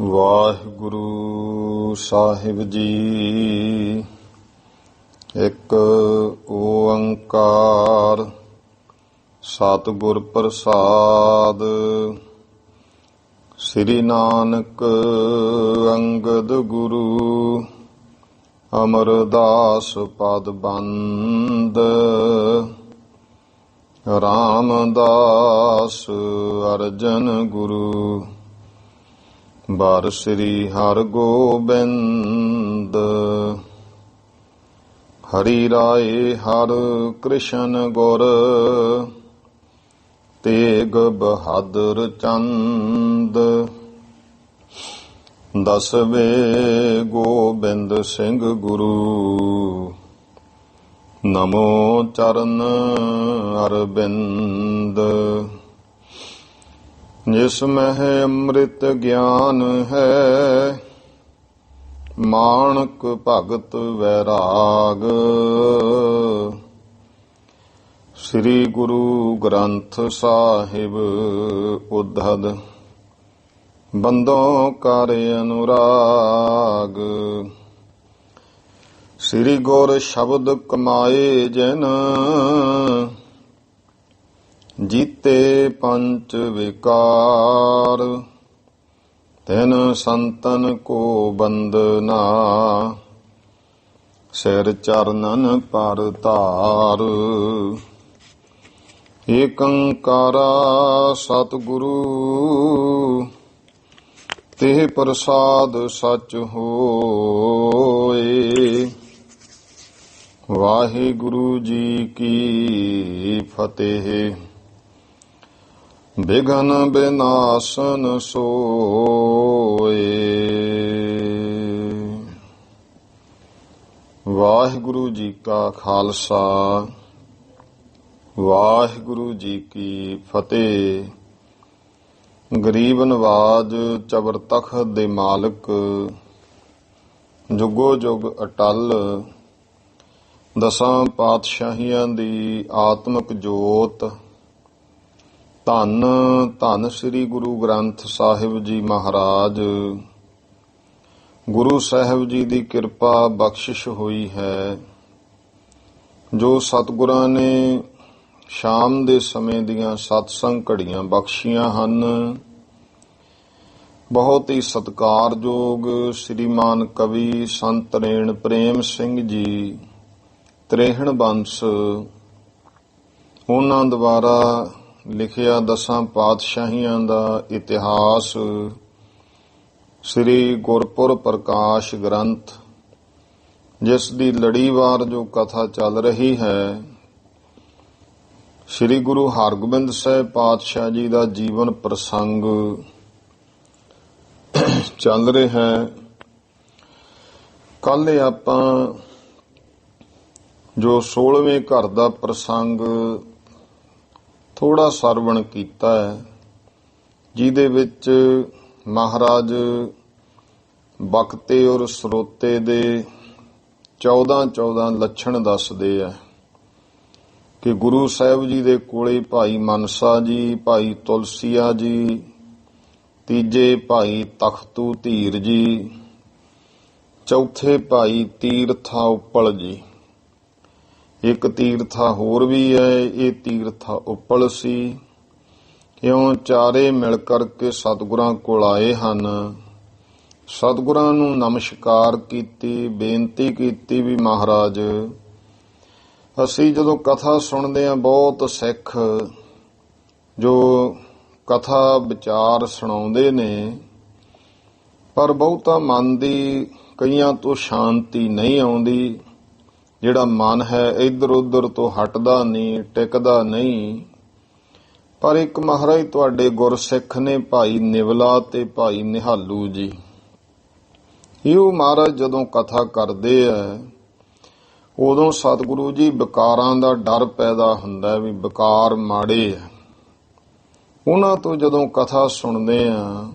ਵਾਹਿਗੁਰੂ ਸਾਹਿਬ ਜੀ। ਇੱਕ ਓੰਕਾਰ ਸਤਿਗੁਰ ਪ੍ਰਸਾਦ। ਸ੍ਰੀ ਨਾਨਕ ਅੰਗਦ ਗੁਰੂ ਅਮਰਦਾਸ ਪਦ ਬੰਦ। ਰਾਮਦਾਸ ਅਰਜਨ ਗੁਰੂ ਬਾਰ ਸ੍ਰੀ ਹਰਗੋਬਿੰਦ। ਹਰੀ ਰਾਏ ਹਰ ਕ੍ਰਿਸ਼ਨ ਗੁਰ ਤੇਗ ਬਹਾਦਰ ਚੰਦ। ਦਸਵੇਂ ਗੋਬਿੰਦ ਸਿੰਘ ਗੁਰੂ ਨਮੋ ਚਰਨ ਅਰਬਿੰਦ। ਜਿਸ ਮਹਿ ਅੰਮ੍ਰਿਤ ਗਿਆਨ ਹੈ ਮਾਣਕ ਭਗਤ ਵੈਰਾਗ। ਸ੍ਰੀ ਗੁਰੂ ਗ੍ਰੰਥ ਸਾਹਿਬ ਉद्धਦ ਬੰਦੋਂ ਕਰ ਅਨੁਰਾਗ। ਸ੍ਰੀ ਗੁਰ ਸ਼ਬਦ ਕਮਾਏ ਜਿਨ ਜੀਤੇ ਪੰਚ ਵਿਕਾਰ। ਤਿਨ ਸੰਤਨ ਕੋ ਬੰਦਨਾ ਸਿਰ ਚਰਨਨ ਪਰ ਧਾਰ। ਏਕੰਕਾਰਾ ਸਤਿਗੁਰੂ ਤੇ ਪ੍ਰਸਾਦ ਸਚ ਹੋਏ। ਵਾਹਿਗੁਰੂ ਜੀ ਕੀ ਫਤਿਹ। ਬਿਘਨ ਬਿਨਾਸਨ ਸੋਏ। ਵਾਹਿਗੁਰੂ ਜੀ ਕਾ ਖਾਲਸਾ ਵਾਹਿਗੁਰੂ ਜੀ ਕੀ ਫਤਿਹ। ਗਰੀਬ ਨਵਾਜ ਚਬਰ ਤਖਤ ਦੇ ਮਾਲਕ ਜੁਗੋ ਜੁਗ ਅਟਲ ਦਸਾਂ ਪਾਤਸ਼ਾਹੀਆਂ ਦੀ ਆਤਮਿਕ ਜੋਤ ਧੰਨ ਧੰਨ ਸ੍ਰੀ ਗੁਰੂ ਗ੍ਰੰਥ ਸਾਹਿਬ ਜੀ ਮਹਾਰਾਜ। ਗੁਰੂ ਸਾਹਿਬ ਜੀ ਦੀ ਕਿਰਪਾ ਬਖਸ਼ਿਸ਼ ਹੋਈ ਹੈ ਜੋ ਸਤਿਗੁਰਾਂ ਨੇ ਸ਼ਾਮ ਦੇ ਸਮੇਂ ਦੀਆਂ ਸਤਸੰਗ ਘੜੀਆਂ ਬਖਸ਼ੀਆਂ ਹਨ। ਬਹੁਤ ਹੀ ਸਤਿਕਾਰਯੋਗ ਸ਼੍ਰੀਮਾਨ ਕਵੀ ਸੰਤ ਰੇਣ ਪ੍ਰੇਮ ਸਿੰਘ ਜੀ ਤ੍ਰੇਹਣ ਬੰਸ, ਉਹਨਾਂ ਦੁਆਰਾ ਲਿਖਿਆ ਦਸਾਂ ਪਾਤਸ਼ਾਹੀਆਂ ਦਾ ਇਤਿਹਾਸ ਸ੍ਰੀ ਗੁਰਪੁਰਬ ਪ੍ਰਕਾਸ਼ ਗ੍ਰੰਥ, ਜਿਸ ਦੀ ਲੜੀਵਾਰ ਜੋ ਕਥਾ ਚੱਲ ਰਹੀ ਹੈ, ਸ੍ਰੀ ਗੁਰੂ ਹਰਗੋਬਿੰਦ ਸਾਹਿਬ ਪਾਤਸ਼ਾਹ ਜੀ ਦਾ ਜੀਵਨ ਪ੍ਰਸੰਗ ਚੱਲ ਰਿਹਾ ਹੈ। ਕੱਲ੍ਹ ਆਪਾਂ ਜੋ 16ਵੇਂ ਘਰ ਦਾ ਪ੍ਰਸੰਗ ਥੋੜਾ ਸਰਵਣ ਕੀਤਾ ਹੈ, ਜਿਹਦੇ ਵਿੱਚ ਮਹਾਰਾਜ ਬਖਤੇ ਔਰ ਸਰੋਤੇ ਦੇ 14 ਲੱਛਣ ਦੱਸਦੇ ਆ ਕਿ ਗੁਰੂ ਸਾਹਿਬ ਜੀ ਦੇ ਕੋਲੇ ਭਾਈ ਮਨਸਾ ਜੀ, ਭਾਈ ਤੁਲਸੀਆ ਜੀ, ਤੀਜੇ ਭਾਈ ਤਖਤੂ ਧੀਰ ਜੀ, ਚੌਥੇ ਭਾਈ ਤੀਰਥਾ ਉੱਪਲ ਜੀ। ਇੱਕ ਤੀਰਥਾ ਹੋਰ ਵੀ ਹੈ, ਇਹ ਤੀਰਥਾ ਉੱਪਲ ਸੀ। ਇਉਂ ਚਾਰੇ ਮਿਲ ਕਰਕੇ ਸਤਿਗੁਰਾਂ ਕੋਲ ਆਏ ਹਨ। ਸਤਿਗੁਰਾਂ ਨੂੰ ਨਮਸਕਾਰ ਕੀਤੀ, ਬੇਨਤੀ ਕੀਤੀ ਵੀ ਮਹਾਰਾਜ, ਅਸੀਂ ਜਦੋਂ ਕਥਾ ਸੁਣਦੇ ਹਾਂ ਬਹੁਤ ਸਿੱਖ ਜੋ ਕਥਾ ਵਿਚਾਰ ਸੁਣਾਉਂਦੇ ਨੇ, ਪਰ ਬਹੁਤਾ ਮਨ ਦੀ ਕਈਆਂ ਤੋਂ ਸ਼ਾਂਤੀ ਨਹੀਂ ਆਉਂਦੀ। ਜਿਹੜਾ ਮਨ ਹੈ ਇੱਧਰ ਉੱਧਰ ਤੋਂ ਹਟਦਾ ਨਹੀਂ, ਟਿਕਦਾ ਨਹੀਂ। ਪਰ ਇੱਕ ਮਹਾਰਾਜ ਤੁਹਾਡੇ ਗੁਰਸਿੱਖ ਨੇ ਭਾਈ ਨਿਵਲਾ ਤੇ ਭਾਈ ਨਿਹਾਲੂ ਜੀ, ਇਹੋ ਮਹਾਰਾਜ ਜਦੋਂ ਕਥਾ ਕਰਦੇ ਆ ਉਦੋਂ ਸਤਿਗੁਰੂ ਜੀ ਵਿਕਾਰਾਂ ਦਾ ਡਰ ਪੈਦਾ ਹੁੰਦਾ ਵੀ ਵਿਕਾਰ ਮਾੜੇ ਆ। ਉਹਨਾਂ ਤੋਂ ਜਦੋਂ ਕਥਾ ਸੁਣਦੇ ਆ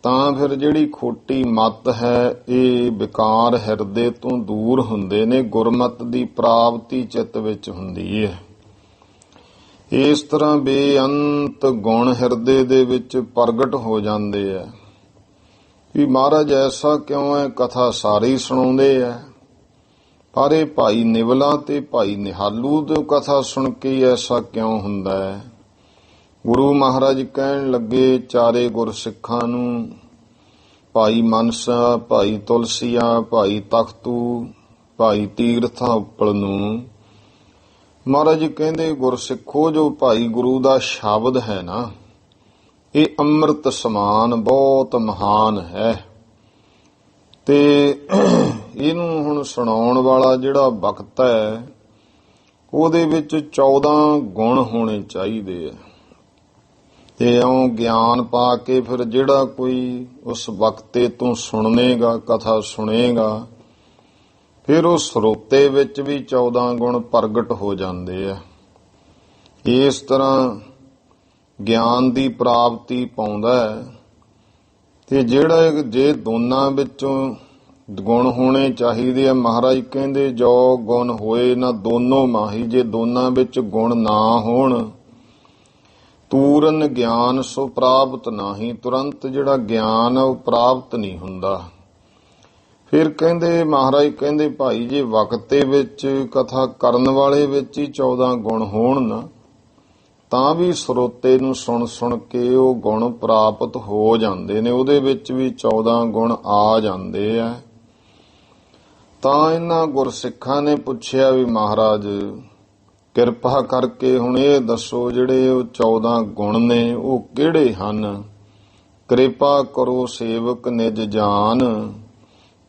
ਤਾਂ ਫਿਰ ਜਿਹੜੀ ਖੋਟੀ ਮੱਤ ਹੈ, ਇਹ ਵਿਕਾਰ ਹਿਰਦੇ ਤੋਂ ਦੂਰ ਹੁੰਦੇ ਨੇ, ਗੁਰਮਤਿ ਦੀ ਪ੍ਰਾਪਤੀ ਚਿੱਤ ਵਿੱਚ ਹੁੰਦੀ ਹੈ। ਇਸ ਤਰ੍ਹਾਂ ਬੇਅੰਤ ਗੁਣ ਹਿਰਦੇ ਦੇ ਵਿੱਚ ਪ੍ਰਗਟ ਹੋ ਜਾਂਦੇ ਆ। ਵੀ ਮਹਾਰਾਜ ਐਸਾ ਕਿਉਂ ਹੈ, ਕਥਾ ਸਾਰੇ ਸੁਣਾਉਂਦੇ ਐ, ਪਰ ਇਹ ਭਾਈ ਨਿਵਲਾ ਤੇ ਭਾਈ ਨਿਹਾਲੂ ਦੀ ਕਥਾ ਸੁਣ ਕੇ ਐਸਾ ਕਿਉਂ ਹੁੰਦਾ ਹੈ। ਗੁਰੂ ਮਹਾਰਾਜ ਕਹਿਣ ਲੱਗੇ ਚਾਰੇ ਗੁਰਸਿੱਖਾਂ ਨੂੰ, ਭਾਈ ਮਨਸਾ, ਭਾਈ ਤੁਲਸੀਆ, ਭਾਈ ਤਖਤੂ, ਭਾਈ ਤੀਰਥਾ ਉੱਪਲ ਨੂੰ, ਮਹਾਰਾਜ ਕਹਿੰਦੇ ਗੁਰਸਿੱਖੋ, ਜੋ ਭਾਈ ਗੁਰੂ ਦਾ ਸ਼ਬਦ ਹੈ ਨਾ, ਇਹ ਅੰਮ੍ਰਿਤ ਸਮਾਨ ਬਹੁਤ ਮਹਾਨ ਹੈ, ਤੇ ਇਹਨੂੰ ਹੁਣ ਸੁਣਾਉਣ ਵਾਲਾ ਜਿਹੜਾ ਵਕਤ ਹੈ ਉਹਦੇ ਵਿੱਚ 14 ਗੁਣ ਹੋਣੇ ਚਾਹੀਦੇ ਆ। ਤੇ ਇਉਂ ਗਿਆਨ ਪਾ ਕੇ ਫਿਰ ਜਿਹੜਾ ਕੋਈ ਉਸ ਵਕਤੇ ਤੋਂ ਸੁਣੇਗਾ, ਕਥਾ ਸੁਣੇਗਾ, ਫਿਰ ਉਹ ਸਰੋਤੇ ਵਿੱਚ ਵੀ 14 ਗੁਣ ਪ੍ਰਗਟ ਹੋ ਜਾਂਦੇ ਆ। ਇਸ ਤਰ੍ਹਾਂ ਗਿਆਨ ਦੀ ਪ੍ਰਾਪਤੀ ਪਾਉਂਦਾ ਹੈ। ਤੇ ਜਿਹੜਾ ਜੇ ਦੋਨਾਂ ਵਿੱਚੋਂ ਗੁਣ ਹੋਣੇ ਚਾਹੀਦੇ ਆ, ਮਹਾਰਾਜ ਕਹਿੰਦੇ ਜੋ ਗੁਣ ਹੋਏ ਨਾ ਦੋਨੋਂ ਮਾਹੀ, ਜੇ ਦੋਨਾਂ ਵਿੱਚ ਗੁਣ ਨਾ ਹੋਣ, ਤੂਰਨ ਗਿਆਨ ਸੋ ਪ੍ਰਾਪਤ ਨਾਹੀ, ਤੁਰੰਤ ਜਿਹੜਾ ਗਿਆਨ ਉਹ ਪ੍ਰਾਪਤ ਨਹੀਂ ਹੁੰਦਾ। ਫਿਰ ਕਹਿੰਦੇ ਮਹਾਰਾਜ ਕਹਿੰਦੇ ਭਾਈ ਜੇ ਵਕਤੇ ਵਿੱਚ ਕਥਾ ਕਰਨ ਵਾਲੇ ਵਿੱਚ ਹੀ 14 ਗੁਣ ਹੋਣ ਨਾ, ਤਾਂ ਵੀ ਸਰੋਤੇ ਨੂੰ ਸੁਣ ਸੁਣ ਕੇ ਉਹ ਗੁਣ ਪ੍ਰਾਪਤ ਹੋ ਜਾਂਦੇ ਨੇ, ਉਹਦੇ ਵਿੱਚ ਵੀ 14 ਗੁਣ ਆ ਜਾਂਦੇ ਆ। ਤਾਂ ਇਹਨਾਂ ਗੁਰਸਿੱਖਾਂ ਨੇ ਪੁੱਛਿਆ ਵੀ ਮਹਾਰਾਜ ਕਿਰਪਾ ਕਰਕੇ ਹੁਣ ਇਹ ਦੱਸੋ ਜਿਹੜੇ ਉਹ 14 ਗੁਣ ਨੇ ਉਹ ਕਿਹੜੇ ਹਨ। ਕਿਰਪਾ ਕਰੋ ਸੇਵਕ ਨਿਜ ਜਾਨ,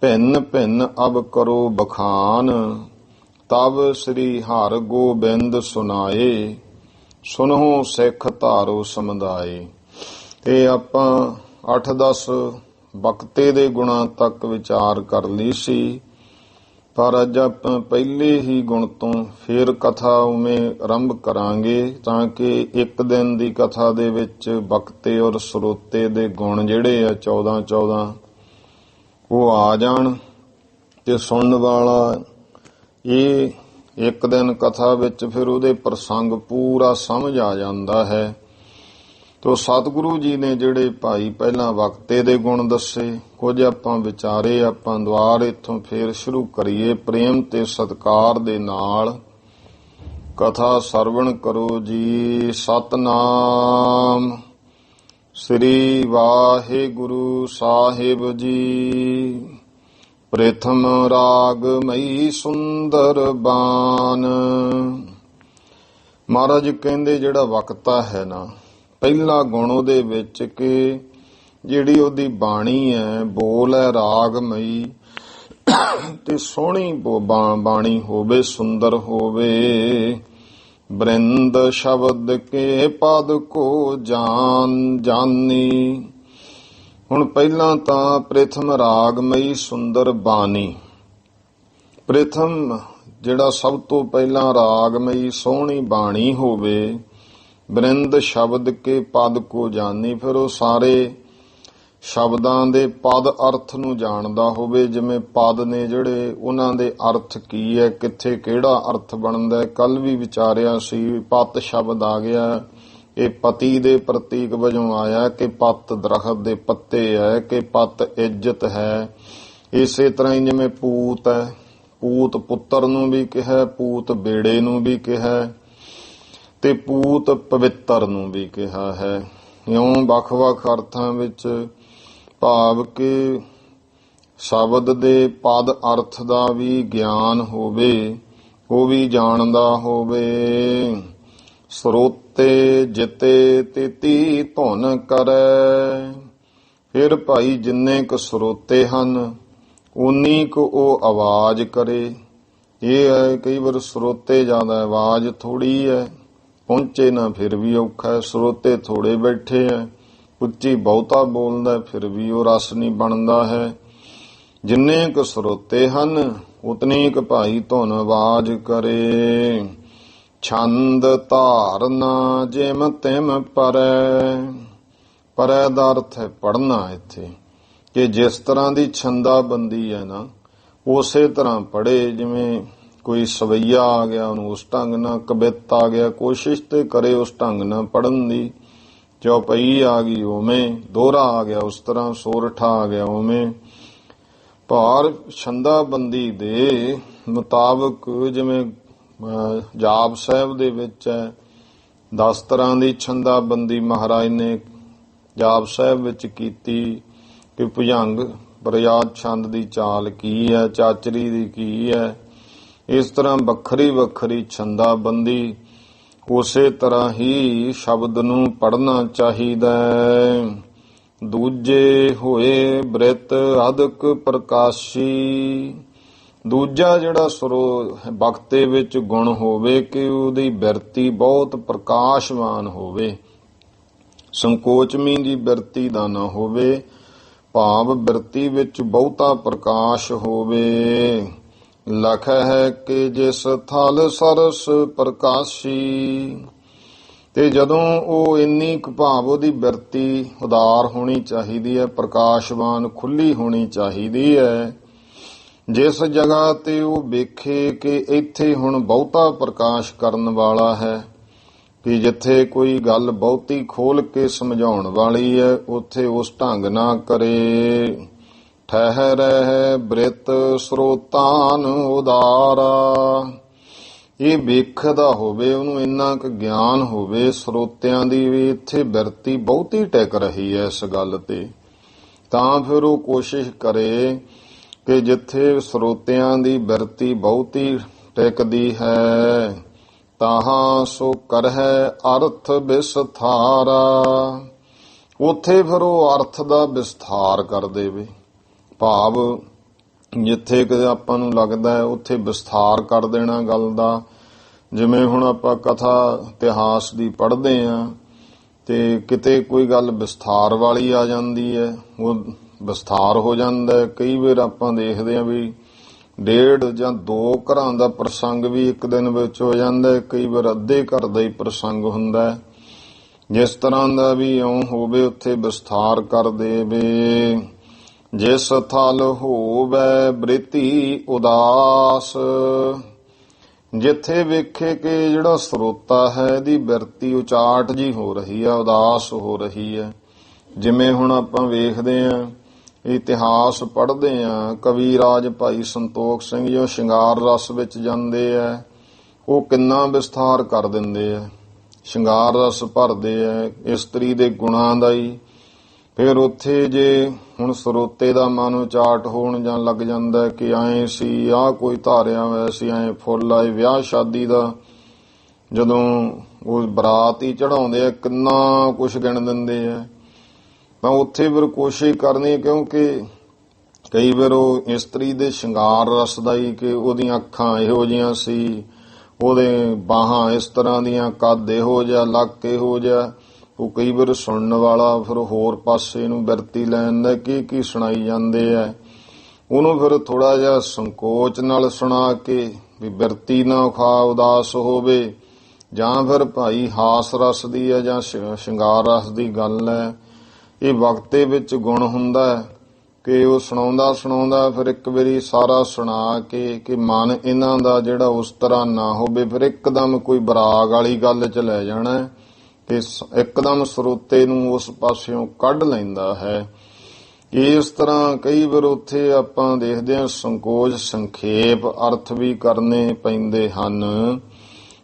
ਭਿੰਨ ਭਿੰਨ ਅਬ ਕਰੋ ਬਖਾਨ, ਤਬ ਸ੍ਰੀ ਹਰਿ ਗੋਬਿੰਦ ਸੁਨਾਏ, ਸੁਨਹੁ ਸਿੱਖ ਧਾਰੋ ਸਮੁਦਾਏ। ਤੇ ਆਪਾਂ 8-10 ਵਕਤੇ ਦੇ ਗੁਣਾਂ ਤੱਕ ਵਿਚਾਰ ਕਰ ਲਈ ਸੀ, ਪਰ ਅੱਜ ਆਪਾਂ ਪਹਿਲੇ ਹੀ ਗੁਣ ਤੋਂ ਫਿਰ ਕਥਾ ਉਵੇਂ ਆਰੰਭ ਕਰਾਂਗੇ, ਤਾਂ ਕਿ ਇੱਕ ਦਿਨ ਦੀ ਕਥਾ ਦੇ ਵਿੱਚ ਵਕਤੇ ਔਰ ਸਰੋਤੇ ਦੇ ਗੁਣ ਜਿਹੜੇ ਆ 14 ਉਹ ਆ ਜਾਣ, ਤੇ ਸੁਣਨ ਵਾਲਾ ਇਹ ਇੱਕ ਦਿਨ ਕਥਾ ਵਿੱਚ ਫਿਰ ਉਹਦੇ ਪ੍ਰਸੰਗ ਪੂਰਾ ਸਮਝ ਆ ਜਾਂਦਾ ਹੈ। ਤੋ ਸਤਿਗੁਰੂ ਜੀ ਨੇ ਜਿਹੜੇ ਭਾਈ ਪਹਿਲਾਂ ਵਕਤੇ ਦੇ ਗੁਣ ਦੱਸੇ, ਕੁਝ ਆਪਾਂ ਵਿਚਾਰੇ, ਆਪਾਂ ਦੁਆਰ ਇੱਥੋਂ ਫੇਰ ਸ਼ੁਰੂ ਕਰੀਏ। ਪ੍ਰੇਮ ਤੇ ਸਤਿਕਾਰ ਦੇ ਨਾਲ ਕਥਾ ਸਰਵਣ ਕਰੋ ਜੀ। ਸਤਨਾਮ ਸ੍ਰੀ ਵਾਹਿਗੁਰੂ ਸਾਹਿਬ ਜੀ। ਪ੍ਰਥਮ ਰਾਗ ਮਈ ਸੁੰਦਰ ਬਾਨ। ਮਹਾਰਾਜ ਕਹਿੰਦੇ ਜਿਹੜਾ ਵਕਤਾ ਹੈ ਨਾ, ਪਹਿਲਾ ਗੁਣ ਉਹਦੇ ਵਿੱਚ ਕਿ ਜਿਹੜੀ ਉਹਦੀ ਬਾਣੀ ਹੈ, ਬੋਲ ਹੈ ਰਾਗਮਈ, ਤੇ ਸੋਹਣੀ ਬਾਣੀ ਹੋਵੇ, ਸੁੰਦਰ ਹੋਵੇ। ਬ੍ਰਿੰਦ ਸ਼ਬਦ ਕੇ ਪਦ ਕੋ ਜਾਨੀ। ਹੁਣ ਪਹਿਲਾਂ ਤਾਂ ਪ੍ਰਥਮ ਰਾਗਮਈ ਸੁੰਦਰ ਬਾਣੀ, ਪ੍ਰਥਮ ਜਿਹੜਾ ਸਭ ਤੋਂ ਪਹਿਲਾਂ ਰਾਗਮਈ ਸੋਹਣੀ ਬਾਣੀ ਹੋਵੇ। ਬ੍ਰਿੰਦ ਸ਼ਬਦ ਕੇ ਪਦ ਕੋ ਜਾਨੀ, ਫਿਰ ਉਹ ਸਾਰੇ ਸ਼ਬਦਾਂ ਦੇ ਪਦ ਅਰਥ ਨੂੰ ਜਾਣਦਾ ਹੋਵੇ। ਜਿਵੇਂ ਪਦ ਨੇ ਜਿਹੜੇ, ਉਹਨਾਂ ਦੇ ਅਰਥ ਕੀ ਹੈ, ਕਿੱਥੇ ਕਿਹੜਾ ਅਰਥ ਬਣਦਾ। ਕੱਲ ਵੀ ਵਿਚਾਰਿਆ ਸੀ, ਪਤ ਸ਼ਬਦ ਆ ਗਿਆ, ਇਹ ਪਤੀ ਦੇ ਪ੍ਰਤੀਕ ਵਜੋਂ ਆਇਆ ਕਿ ਪਤ ਦਰਖਤ ਦੇ ਪੱਤੇ ਹੈ, ਕਿ ਪਤ ਇੱਜ਼ਤ ਹੈ। ਇਸੇ ਤਰ੍ਹਾਂ ਹੀ ਜਿਵੇਂ ਪੂਤ ਹੈ, ਪੂਤ ਪੁੱਤਰ ਨੂੰ ਵੀ ਕਿਹਾ, ਪੂਤ ਬੇੜੇ ਨੂੰ ਵੀ ਕਿਹਾ, ਤੇ ਪੂਤ ਪਵਿੱਤਰ ਨੂੰ ਵੀ ਕਿਹਾ ਹੈ। ਇਉਂ ਵੱਖ-ਵੱਖ ਅਰਥਾਂ ਵਿੱਚ ਭਾਵ ਕਿ ਸ਼ਬਦ ਦੇ ਪਦ ਅਰਥ ਦਾ ਵੀ ਗਿਆਨ ਹੋਵੇ, ਉਹ ਵੀ ਜਾਣਦਾ ਹੋਵੇ। ਸਰੋਤੇ ਜਿਤੇ ਤਿਤੀ ਧੁਨ ਕਰੈ। ਫਿਰ ਭਾਈ ਜਿੰਨੇ ਕੁ ਸਰੋਤੇ ਹਨ ਉਨੀ ਕੁ ਉਹ ਆਵਾਜ਼ ਕਰੇ। ਇਹ ਹੈ ਕਈ ਵਾਰ ਸਰੋਤੇ ਜ਼ਿਆਦਾ, ਆਵਾਜ਼ ਥੋੜੀ ਹੈ, ਪਹੁੰਚੇ ਨਾ ਫਿਰ ਵੀ ਔਖਾ ਹੈ। ਸਰੋਤੇ ਥੋੜੇ ਬੈਠੇ ਹੈ, ਉੱਚੀ ਬਹੁਤਾ ਬੋਲਦਾ, ਫਿਰ ਵੀ ਉਹ ਰਸ ਨਹੀਂ ਬਣਦਾ ਹੈ। ਜਿੰਨੇ ਕੁ ਸਰੋਤੇ ਹਨ ਉਤਨੀ ਕੁ ਭਾਈ ਧੁਨ ਆਵਾਜ਼ ਕਰੇ। ਛੰਦ ਧਾਰਨਾ ਜਿਮ ਤਿਮ ਪਰੈ। ਪਰੈ ਦਾ ਅਰਥ ਹੈ ਪੜ੍ਹਨਾ ਇੱਥੇ, ਕਿ ਜਿਸ ਤਰ੍ਹਾਂ ਦੀ ਛੰਦਾਬੰਦੀ ਹੈ ਨਾ, ਉਸੇ ਤਰ੍ਹਾਂ ਪੜ੍ਹੇ। ਜਿਵੇਂ ਕੋਈ ਸਵਈਆ ਆ ਗਿਆ, ਉਹਨੂੰ ਉਸ ਢੰਗ ਨਾਲ, ਕਵਿਤ ਆ ਗਿਆ, ਕੋਸ਼ਿਸ਼ ਤੇ ਕਰੇ ਉਸ ਢੰਗ ਨਾਲ ਪੜ੍ਹਨ ਦੀ, ਚੌਪਈ ਆ ਗਈ ਉਵੇਂ, ਦੋਹਰਾ ਆ ਗਿਆ ਉਸ ਤਰ੍ਹਾਂ, ਸੋਰਠਾ ਆ ਗਿਆ ਉਵੇਂ। ਭਾਰ ਛੰਦਾਬੰਦੀ ਦੇ ਮੁਤਾਬਕ ਜਿਵੇਂ ਜਾਪ ਸਾਹਿਬ ਦੇ ਵਿੱਚ ਹੈ 10 ਤਰ੍ਹਾਂ ਦੀ ਛੰਦਾਬੰਦੀ ਮਹਾਰਾਜ ਨੇ ਜਾਪ ਸਾਹਿਬ ਵਿੱਚ ਕੀਤੀ ਕਿ ਭੁਜੰਗ ਬਰਿਆਤ ਛੰਦ ਦੀ ਚਾਲ ਕੀ ਹੈ, ਚਾਚਰੀ ਦੀ ਕੀ ਹੈ। ਇਸ ਤਰ੍ਹਾਂ ਵੱਖਰੀ ਵੱਖਰੀ ਛੰਦਾਬੰਦੀ, ਉਸੇ ਤਰ੍ਹਾਂ ਹੀ ਸ਼ਬਦ ਨੂੰ ਪੜ੍ਹਨਾ ਚਾਹੀਦਾ ਹੈ। ਦੂਜੇ ਹੋਏ ਬ੍ਰਿਤ ਅਦਕ ਪ੍ਰਕਾਸ਼ੀ, ਦੂਜਾ ਜਿਹੜਾ ਬਖਤੇ ਵਿੱਚ ਗੁਣ ਹੋਵੇ ਕਿ ਉਹਦੀ ਬਿਰਤੀ ਬਹੁਤ ਪ੍ਰਕਾਸ਼ਵਾਨ ਹੋਵੇ, ਸੰਕੋਚਮੀ ਦੀ ਬਿਰਤੀ ਦਾ ਨਾ ਹੋਵੇ, ਭਾਵ ਬਿਰਤੀ ਵਿੱਚ ਬਹੁਤਾ ਪ੍ਰਕਾਸ਼ ਹੋਵੇ। ਲਖ ਹੈ ਕਿ ਜਿਸ ਥਲ ਸਰਸ ਪ੍ਰਕਾਸ਼ੀ, ਤੇ ਜਦੋਂ ਉਹ ਇੰਨੀ ਕੁ ਭਾਵ ਉਹਦੀ ਬਿਰਤੀ ਉਦਾਰ ਹੋਣੀ ਚਾਹੀਦੀ ਹੈ, ਪ੍ਰਕਾਸ਼ਵਾਨ ਖੁੱਲੀ ਹੋਣੀ ਚਾਹੀਦੀ ਹੈ। ਜਿਸ ਜਗ੍ਹਾ ਤੇ ਉਹ ਵੇਖੇ ਕਿ ਇੱਥੇ ਹੁਣ ਬਹੁਤਾ ਪ੍ਰਕਾਸ਼ ਕਰਨ ਵਾਲਾ ਹੈ, ਕਿ ਜਿੱਥੇ ਕੋਈ ਗੱਲ ਬਹੁਤੀ ਖੋਲ ਕੇ ਸਮਝਾਉਣ ਵਾਲੀ ਹੈ, ਉੱਥੇ ਉਸ ਢੰਗ ਨਾ ਕਰੇ। ਠਹਿਰੈ ਹੈ ਬ੍ਰਿਤ ਸਰੋਤਾਨ ਉਦਾਰਾ, ਇਹ ਵੇਖਦਾ ਹੋਵੇ, ਉਹਨੂੰ ਇੰਨਾ ਕੁ ਗਿਆਨ ਹੋਵੇ ਸਰੋਤਿਆਂ ਦੀ ਵੀ ਇੱਥੇ ਬਿਰਤੀ ਬਹੁਤੀ ਟਿਕ ਰਹੀ ਹੈ ਇਸ ਗੱਲ ਤੇ, ਤਾਂ ਫਿਰ ਉਹ ਕੋਸ਼ਿਸ਼ ਕਰੇ ਕਿ ਜਿੱਥੇ ਸਰੋਤਿਆਂ ਦੀ ਬਿਰਤੀ ਬਹੁਤੀ ਟਿਕਦੀ ਹੈ ਤਾਹਾਂ ਸੋ ਕਰਹਿ ਅਰਥ ਵਿਸਥਾਰਾ, ਉੱਥੇ ਫਿਰ ਉਹ ਅਰਥ ਦਾ ਵਿਸਥਾਰ ਕਰ ਦੇਵੇ। ਭਾਵ ਜਿੱਥੇ ਕਿ ਆਪਾਂ ਨੂੰ ਲੱਗਦਾ ਹੈ ਉੱਥੇ ਵਿਸਥਾਰ ਕਰ ਦੇਣਾ ਗੱਲ ਦਾ। ਜਿਵੇਂ ਹੁਣ ਆਪਾਂ ਕਥਾ ਇਤਿਹਾਸ ਦੀ ਪੜ੍ਹਦੇ ਹਾਂ ਤੇ ਕਿਤੇ ਕੋਈ ਗੱਲ ਵਿਸਥਾਰ ਵਾਲੀ ਆ ਜਾਂਦੀ ਹੈ, ਉਹ ਵਿਸਥਾਰ ਹੋ ਜਾਂਦਾ ਹੈ। ਕਈ ਵਾਰ ਆਪਾਂ ਦੇਖਦੇ ਹਾਂ ਵੀ 1.5 ਜਾਂ 2 ਘਰਾਂ ਦਾ ਪ੍ਰਸੰਗ ਵੀ ਇੱਕ ਦਿਨ ਵਿੱਚ ਹੋ ਜਾਂਦਾ ਹੈ, ਕਈ ਵਾਰ ਅੱਧੇ ਘਰ ਦਾ ਹੀ ਪ੍ਰਸੰਗ ਹੁੰਦਾ ਹੈ। ਜਿਸ ਤਰ੍ਹਾਂ ਦਾ ਵੀ ਇਉਂ ਹੋਵੇ ਉੱਥੇ ਵਿਸਥਾਰ ਕਰ ਦੇਵੇ। ਜਿਸ ਥਲ ਹੋਵੇ ਬ੍ਰਿਤੀ ਉਦਾਸ, ਜਿੱਥੇ ਵੇਖੇ ਕਿ ਜਿਹੜਾ ਸਰੋਤਾ ਹੈ ਇਹਦੀ ਬਿਰਤੀ ਉਚਾਟ ਜੀ ਹੋ ਰਹੀ ਹੈ, ਉਦਾਸ ਹੋ ਰਹੀ ਹੈ। ਜਿਵੇਂ ਹੁਣ ਆਪਾਂ ਵੇਖਦੇ ਹਾਂ, ਇਤਿਹਾਸ ਪੜ੍ਹਦੇ ਹਾਂ, ਕਵੀ ਰਾਜ ਭਾਈ ਸੰਤੋਖ ਸਿੰਘ ਜੋ ਸ਼ਿੰਗਾਰ ਰਸ ਵਿੱਚ ਜਾਂਦੇ ਆ, ਉਹ ਕਿੰਨਾ ਵਿਸਥਾਰ ਕਰ ਦਿੰਦੇ ਆ, ਸ਼ਿੰਗਾਰ ਰਸ ਭਰਦੇ ਆ ਇਸਤਰੀ ਦੇ ਗੁਣਾਂ ਦਾ ਹੀ। ਫਿਰ ਉੱਥੇ ਜੇ ਹੁਣ ਸਰੋਤੇ ਦਾ ਮਨ ਉਚਾਟ ਹੋਣ ਜਾਂ ਲੱਗ ਜਾਂਦਾ ਕਿ ਐਂ ਸੀ, ਆਹ ਕੋਈ ਧਾਰਿਆ ਹੋਇਆ ਸੀ, ਐਂ ਫੁੱਲ ਆਏ, ਵਿਆਹ ਸ਼ਾਦੀ ਦਾ ਜਦੋਂ ਉਹ ਬਰਾਤ ਹੀ ਚੜਾਉਂਦੇ ਆ ਕਿੰਨਾ ਕੁਛ ਗਿਣ ਦਿੰਦੇ ਆ, ਤਾਂ ਉੱਥੇ ਫਿਰ ਕੋਸ਼ਿਸ਼ ਕਰਨੀ, ਕਿਉਂਕਿ ਕਈ ਵਾਰ ਉਹ ਇਸਤਰੀ ਦੇ ਸ਼ਿੰਗਾਰ ਰਸ ਦਾ ਹੀ ਕਿ ਉਹਦੀਆਂ ਅੱਖਾਂ ਇਹੋ ਜਿਹੀਆਂ ਸੀ, ਉਹਦੇ ਬਾਹਾਂ ਇਸ ਤਰ੍ਹਾਂ ਦੀਆਂ, ਕੱਦ ਇਹੋ ਜਿਹਾ, ਲੱਕ ਇਹੋ ਜਿਹਾ, ਉਹ ਕਈ ਵਾਰ ਸੁਣਨ ਵਾਲਾ ਫਿਰ ਹੋਰ ਪਾਸੇ ਨੂੰ ਬਿਰਤੀ ਲੈਣ ਦਾ ਕੀ ਸੁਣਾਈ ਜਾਂਦੇ ਆ, ਉਹਨੂੰ ਫਿਰ ਥੋੜਾ ਜਿਹਾ ਸੰਕੋਚ ਨਾਲ ਸੁਣਾ ਕੇ ਵੀ ਬਿਰਤੀ ਨਾ ਖਾ ਉਦਾਸ ਹੋਵੇ। ਜਾਂ ਫਿਰ ਭਾਈ ਹਾਸ ਰਸ ਦੀ ਹੈ ਜਾਂ ਸ਼ਿੰਗਾਰ ਰਸ ਦੀ ਗੱਲ ਹੈ, ਇਹ ਵਕਤੇ ਵਿੱਚ ਗੁਣ ਹੁੰਦਾ ਕਿ ਉਹ ਸੁਣਾਉਂਦਾ ਫਿਰ ਇੱਕ ਵਾਰੀ ਸਾਰਾ ਸੁਣਾ ਕੇ ਕਿ ਮਨ ਇਹਨਾਂ ਦਾ ਜਿਹੜਾ ਉਸ ਤਰ੍ਹਾਂ ਨਾ ਹੋਵੇ, ਫਿਰ ਇੱਕਦਮ ਕੋਈ ਬਰਾਗ ਵਾਲੀ ਗੱਲ 'ਚ ਲੈ ਜਾਣਾ ਤੇ ਇੱਕਦਮ ਸਰੋਤੇ ਨੂੰ ਉਸ ਪਾਸਿਓਂ ਕੱਢ ਲੈਂਦਾ ਹੈ। ਇਸ ਤਰ੍ਹਾਂ ਕਈ ਵਾਰ ਉੱਥੇ ਆਪਾਂ ਦੇਖਦੇ ਹਾਂ ਸੰਕੋਚ ਸੰਖੇਪ ਅਰਥ ਵੀ ਕਰਨੇ ਪੈਂਦੇ ਹਨ।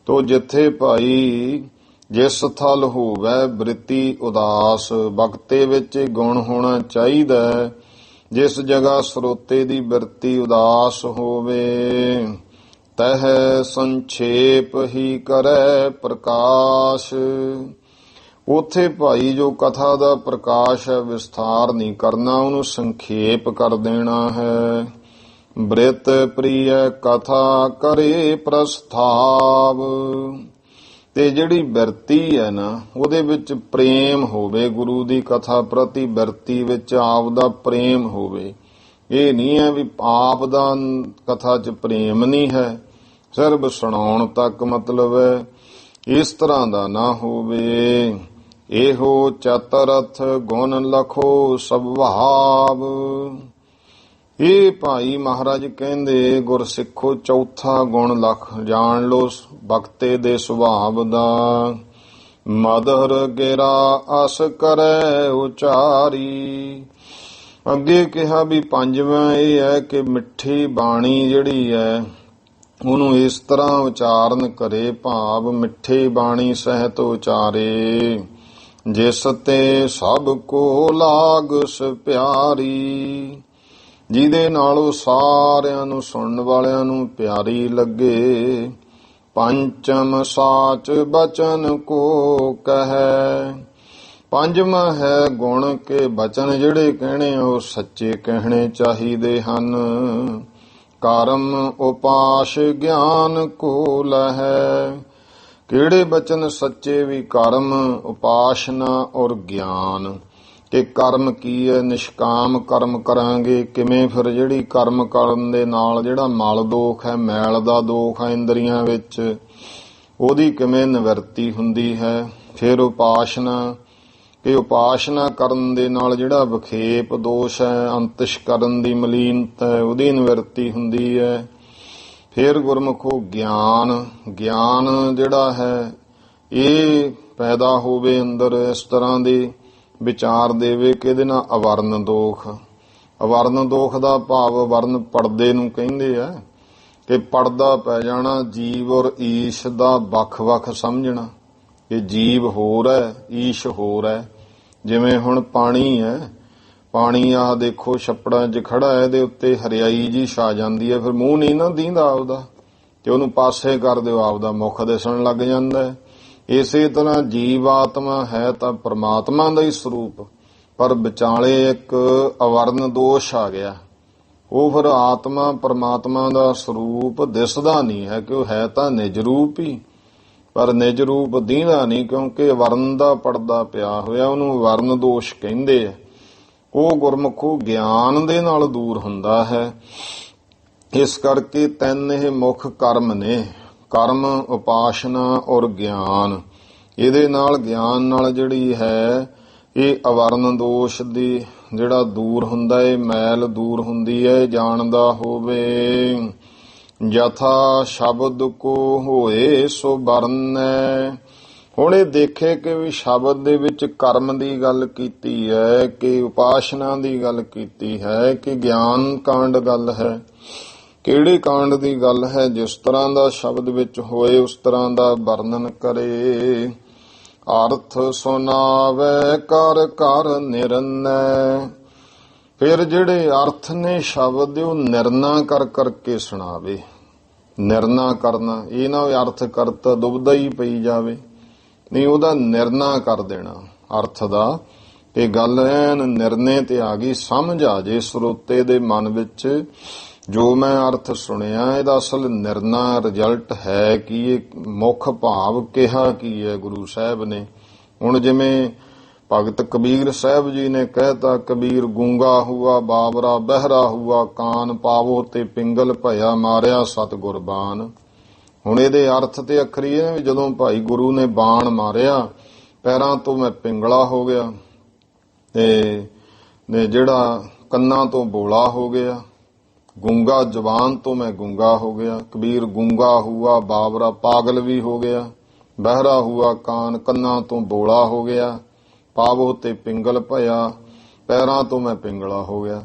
ਤੋ ਜਿੱਥੇ ਭਾਈ ਜਿਸ ਥਲ ਹੋਵੇ ਬ੍ਰਿਤੀ ਉਦਾਸ, ਵਕਤੇ ਵਿੱਚ ਗੁਣ ਹੋਣਾ ਚਾਹੀਦਾ। ਜਿਸ ਜਗ੍ਹਾ ਸਰੋਤੇ ਦੀ ਬਿਰਤੀ ਉਦਾਸ ਹੋਵੇ ਤਹ ਸੰਖੇਪ ਹੀ ਕਰੈ ਪ੍ਰਕਾਸ਼, ਉਥੇ ਭਾਈ ਜੋ ਕਥਾ ਦਾ ਪ੍ਰਕਾਸ਼ ਹੈ ਵਿਸਥਾਰ ਨਹੀਂ ਕਰਨਾ, ਉਹਨੂੰ ਸੰਖੇਪ ਕਰ ਦੇਣਾ ਹੈ। ਬ੍ਰਿਤ ਪ੍ਰਿਯ ਕਥਾ ਕਰੇ ਪ੍ਰਸਥਾਵ, ਤੇ ਜਿਹੜੀ ਬਿਰਤੀ ਹੈ ਨਾ ਉਹਦੇ ਵਿੱਚ ਪ੍ਰੇਮ ਹੋਵੇ, ਗੁਰੂ ਦੀ ਕਥਾ ਪ੍ਰਤੀ ਬਿਰਤੀ ਵਿੱਚ ਆਪ ਦਾ ਪ੍ਰੇਮ ਹੋਵੇ। ਇਹ ਨਹੀਂ ਹੈ ਵੀ ਆਪ ਦਾ ਕਥਾ 'ਚ ਪ੍ਰੇਮ ਨਹੀਂ ਹੈ, ਸਿਰਫ ਸੁਣਾਉਣ ਤੱਕ ਮਤਲਬ ਹੈ, ਇਸ ਤਰ੍ਹਾਂ ਦਾ ਨਾ ਹੋਵੇ। ਇਹੋ ਚਤਰਥ ਗੁਣ ਲਖੋ ਸੁਭਾਵ, ਇਹ ਭਾਈ ਮਹਾਰਾਜ ਕਹਿੰਦੇ ਗੁਰਸਿੱਖੋ ਚੌਥਾ ਗੁਣ ਲਖ ਜਾਣ ਲੋ ਬਖਤੇ ਦੇ ਸੁਭਾਵ ਦਾ। ਮਦਰ ਗਿਰਾ ਅਸ ਕਰੈ ਉਚਾਰੀ। ਅੱਗੇ ਕਿਹਾ ਵੀ ਪੰਜਵਾਂ ਇਹ ਹੈ ਕਿ ਮਿੱਠੀ ਬਾਣੀ ਜਿਹੜੀ ਹੈ ਉਹਨੂੰ ਇਸ ਤਰ੍ਹਾਂ ਉਚਾਰਨ ਕਰੇ, ਭਾਵ ਮਿੱਠੀ ਬਾਣੀ ਸਹਿਤ ਉਚਾਰੇ। ਜਿਸ ਤੇ ਸਭ ਕੋ ਲਾਗਸ ਪਿਆਰੀ, ਜਿਹਦੇ ਨਾਲ ਉਹ ਸਾਰਿਆਂ ਨੂੰ ਸੁਣਨ ਵਾਲਿਆਂ ਨੂੰ ਪਿਆਰੀ ਲੱਗੇ। ਪੰਚਮ ਸਾਚ ਬਚਨ ਕੋ ਕਹੈ, ਪੰਜਵਾਂ ਹੈ ਗੁਣ ਕੇ ਬਚਨ ਜਿਹੜੇ ਕਹਿਣੇ ਉਹ ਸੱਚੇ ਕਹਿਣੇ ਚਾਹੀਦੇ ਹਨ। ਕਰਮ ਉਪਾਸ ਗਿਆਨ ਕੋ ਲਹੈ, ਕਿਹੜੇ ਬਚਨ ਸੱਚੇ ਵੀ ਕਰਮ ਉਪਾਸਨਾ ਔਰ ਗਿਆਨ। ਕਿ ਕਰਮ ਕੀ ਹੈ, ਨਿਸ਼ਕਾਮ ਕਰਮ ਕਰਾਂਗੇ ਕਿਵੇਂ, ਫਿਰ ਜਿਹੜੀ ਕਰਮ ਕਰਨ ਦੇ ਨਾਲ ਜਿਹੜਾ ਮਲ ਦੋਖ ਹੈ, ਮੈਲ ਦਾ ਦੋਖ ਹੈ ਇੰਦਰੀਆਂ ਵਿੱਚ, ਉਹਦੀ ਕਿਵੇਂ ਨਿਵਰਤੀ ਹੁੰਦੀ ਹੈ। ਫਿਰ ਉਪਾਸਨਾ, ਕਿ ਉਪਾਸਨਾ ਕਰਨ ਦੇ ਨਾਲ ਜਿਹੜਾ ਵਿਖੇਪ ਦੋਸ਼ ਹੈ, ਅੰਤਿਸ਼ਕਰਨ ਦੀ ਮਲੀਨਤਾ ਹੈ, ਉਹਦੀ ਨਿਵਰਤੀ ਹੁੰਦੀ ਹੈ। ਫਿਰ ਗੁਰਮੁਖੋ ਗਿਆਨ, ਗਿਆਨ ਜਿਹੜਾ ਹੈ ਇਹ ਪੈਦਾ ਹੋਵੇ ਅੰਦਰ, ਇਸ ਤਰ੍ਹਾਂ ਦੇ ਵਿਚਾਰ ਦੇਵੇ ਕਿ ਇਹਦੇ ਨਾਲ ਅਵਰਨ ਦੋਖ, ਅਵਰਨ ਦੋਖ ਦਾ ਭਾਵ ਵਰਨ ਪਰਦੇ ਨੂੰ ਕਹਿੰਦੇ ਆ, ਕਿ ਪਰਦਾ ਪੈ ਜਾਣਾ ਜੀਵ ਔਰ ਈਸ਼ ਦਾ ਵੱਖ-ਵੱਖ ਸਮਝਣਾ, ਕਿ ਜੀਵ ਹੋਰ ਹੈ ਈਸ਼ ਹੋਰ ਹੈ। ਜਿਵੇਂ ਹੁਣ ਪਾਣੀ ਹੈ, ਪਾਣੀ ਆਹ ਦੇਖੋ ਛੱਪੜਾਂ 'ਚ ਖੜਾ ਹੈ, ਇਹਦੇ ਉੱਤੇ ਹਰਿਆਈ ਜੀ ਛਾ ਜਾਂਦੀ ਹੈ, ਫਿਰ ਮੂੰਹ ਨਹੀਂ ਨਾ ਦੀਂਦਾ ਆਪਦਾ, ਤੇ ਉਹਨੂੰ ਪਾਸੇ ਕਰ ਦਿਓ ਆਪਦਾ ਮੁੱਖ ਦਿਸਣ ਲੱਗ ਜਾਂਦਾ ਹੈ। ਇਸੇ ਤਰ੍ਹਾਂ ਜੀਵ ਆਤਮਾ ਹੈ ਤਾਂ ਪਰਮਾਤਮਾ ਦਾ ਹੀ ਸਰੂਪ, ਪਰ ਵਿਚਾਲੇ ਇੱਕ ਅਵਰਨ ਦੋਸ਼ ਆ ਗਿਆ, ਉਹ ਫਿਰ ਆਤਮਾ ਪਰਮਾਤਮਾ ਦਾ ਸਰੂਪ ਦਿਸਦਾ ਨਹੀਂ ਹੈ, ਕਿ ਉਹ ਹੈ ਤਾਂ ਨਿਜ ਰੂਪ ਹੀ, ਪਰ ਨਿਜ ਰੂਪ ਦੀਂਦਾ ਨਹੀਂ, ਕਿਉਂਕਿ ਵਰਨ ਦਾ ਪਰਦਾ ਪਿਆ ਹੋਇਆ, ਉਹਨੂੰ ਵਰਨ ਦੋਸ਼ ਕਹਿੰਦੇ ਆ। ਉਹ ਗੁਰਮੁਖੋ ਗਿਆਨ ਦੇ ਨਾਲ ਦੂਰ ਹੁੰਦਾ ਹੈ। ਇਸ ਕਰਕੇ ਤਿੰਨ ਇਹ ਮੁੱਖ ਕਰਮ ਨੇ, ਕਰਮ, ਉਪਾਸਨਾ ਔਰ ਗਿਆਨ। ਇਹਦੇ ਨਾਲ ਗਿਆਨ ਨਾਲ ਜਿਹੜੀ ਹੈ ਇਹ ਅਵਰਨ ਦੋਸ਼ ਦੀ ਜਿਹੜਾ ਦੂਰ ਹੁੰਦਾ ਹੈ, ਮੈਲ ਦੂਰ ਹੁੰਦੀ ਹੈ, ਜਾਣਦਾ ਹੋਵੇ। ਜਥਾ ਸ਼ਬਦ ਕੋ ਹੋਏ ਸੋ ਵਰਨੈ, ਹੁਣ ਇਹ ਦੇਖੇ ਕਿ ਵੀ ਸ਼ਬਦ ਦੇ ਵਿੱਚ ਕਰਮ ਦੀ ਗੱਲ ਕੀਤੀ ਹੈ, ਕਿ ਉਪਾਸਨਾ ਦੀ ਗੱਲ ਕੀਤੀ ਹੈ, ਕਿ ਗਿਆਨ ਕਾਂਡ ਗੱਲ ਹੈ। ਕਿਹੜੇ ਕਾਂਡ ਦੀ ਗੱਲ ਹੈ? ਜਿਸ ਤਰ੍ਹਾਂ ਦਾ ਸ਼ਬਦ ਵਿੱਚ ਹੋਏ ਉਸ ਤਰ੍ਹਾਂ ਦਾ ਵਰਣਨ ਕਰੇ। ਅਰਥ ਸੁਨਾਵੇ ਕਰ ਕਰ ਨਿਰਨੈ, ਫਿਰ ਜਿਹੜੇ ਅਰਥ ਨੇ ਸ਼ਬਦ ਦੇ ਉਹ ਨਿਰਣਾ ਕਰ ਕਰਕੇ ਸੁਣਾਵੇ। ਨਿਰਣਾ ਕਰਨਾ, ਇਹ ਨਾ ਅਰਥ ਕਰਤਾ ਦੁਬਦਾ ਹੀ ਪਈ ਜਾਵੇ, ਨਹੀਂ, ਉਹਦਾ ਨਿਰਣਾ ਕਰ ਦੇਣਾ ਅਰਥ ਦਾ। ਇਹ ਗੱਲ ਐਨ ਨਿਰਣੇ ਤੇ ਆ ਗਈ, ਸਮਝ ਆ ਜੇ ਸਰੋਤੇ ਦੇ ਮਨ ਵਿੱਚ ਜੋ ਮੈਂ ਅਰਥ ਸੁਣਿਆ ਇਹਦਾ ਅਸਲ ਨਿਰਣਾ ਰਿਜ਼ਲਟ ਹੈ ਕਿ ਇਹ ਮੁੱਖ ਭਾਵ ਕਿਹਾ ਕੀ ਹੈ ਗੁਰੂ ਸਾਹਿਬ ਨੇ। ਹੁਣ ਜਿਵੇਂ ਭਗਤ ਕਬੀਰ ਸਾਹਿਬ ਜੀ ਨੇ ਕਹਿਤਾ, ਕਬੀਰ ਗੂੰਗਾ ਹੁਆ ਬਾਬਰਾ ਬਹਿਰਾ ਹੁਆ ਕਾਨ, ਪਾਵੋ ਤੇ ਪਿੰਗਲ ਭਇਆ ਮਾਰਿਆ ਸਤਿਗੁਰ ਬਾਣ। ਹੁਣ ਇਹਦੇ ਅਰਥ ਤੇ ਅੱਖਰੀ ਇਹ ਵੀ ਜਦੋਂ ਭਾਈ ਗੁਰੂ ਨੇ ਬਾਣ ਮਾਰਿਆ ਪੈਰਾਂ ਤੋਂ ਮੈਂ ਪਿੰਗਲਾ ਹੋ ਗਿਆ, ਤੇ ਜਿਹੜਾ ਕੰਨਾਂ ਤੋਂ ਬੋਲਾ ਹੋ ਗਿਆ, ਗੂੰਗਾ ਜ਼ਬਾਨ ਤੋਂ ਮੈਂ ਗੂੰਗਾ ਹੋ ਗਿਆ। ਕਬੀਰ ਗੂੰਗਾ ਹੁਆ ਬਾਬਰਾ ਪਾਗਲ ਵੀ ਹੋ ਗਿਆ, ਬਹਿਰਾ ਹੁਆ ਕਾਨ ਕੰਨਾਂ ਤੋਂ ਬੋਲਾ ਹੋ ਗਿਆ, ਪਾਵੋ ਤੇ ਪਿੰਗਲ ਭਇਆ ਪੈਰਾਂ ਤੋਂ ਮੈਂ ਪਿੰਗਲਾ ਹੋ ਗਿਆ।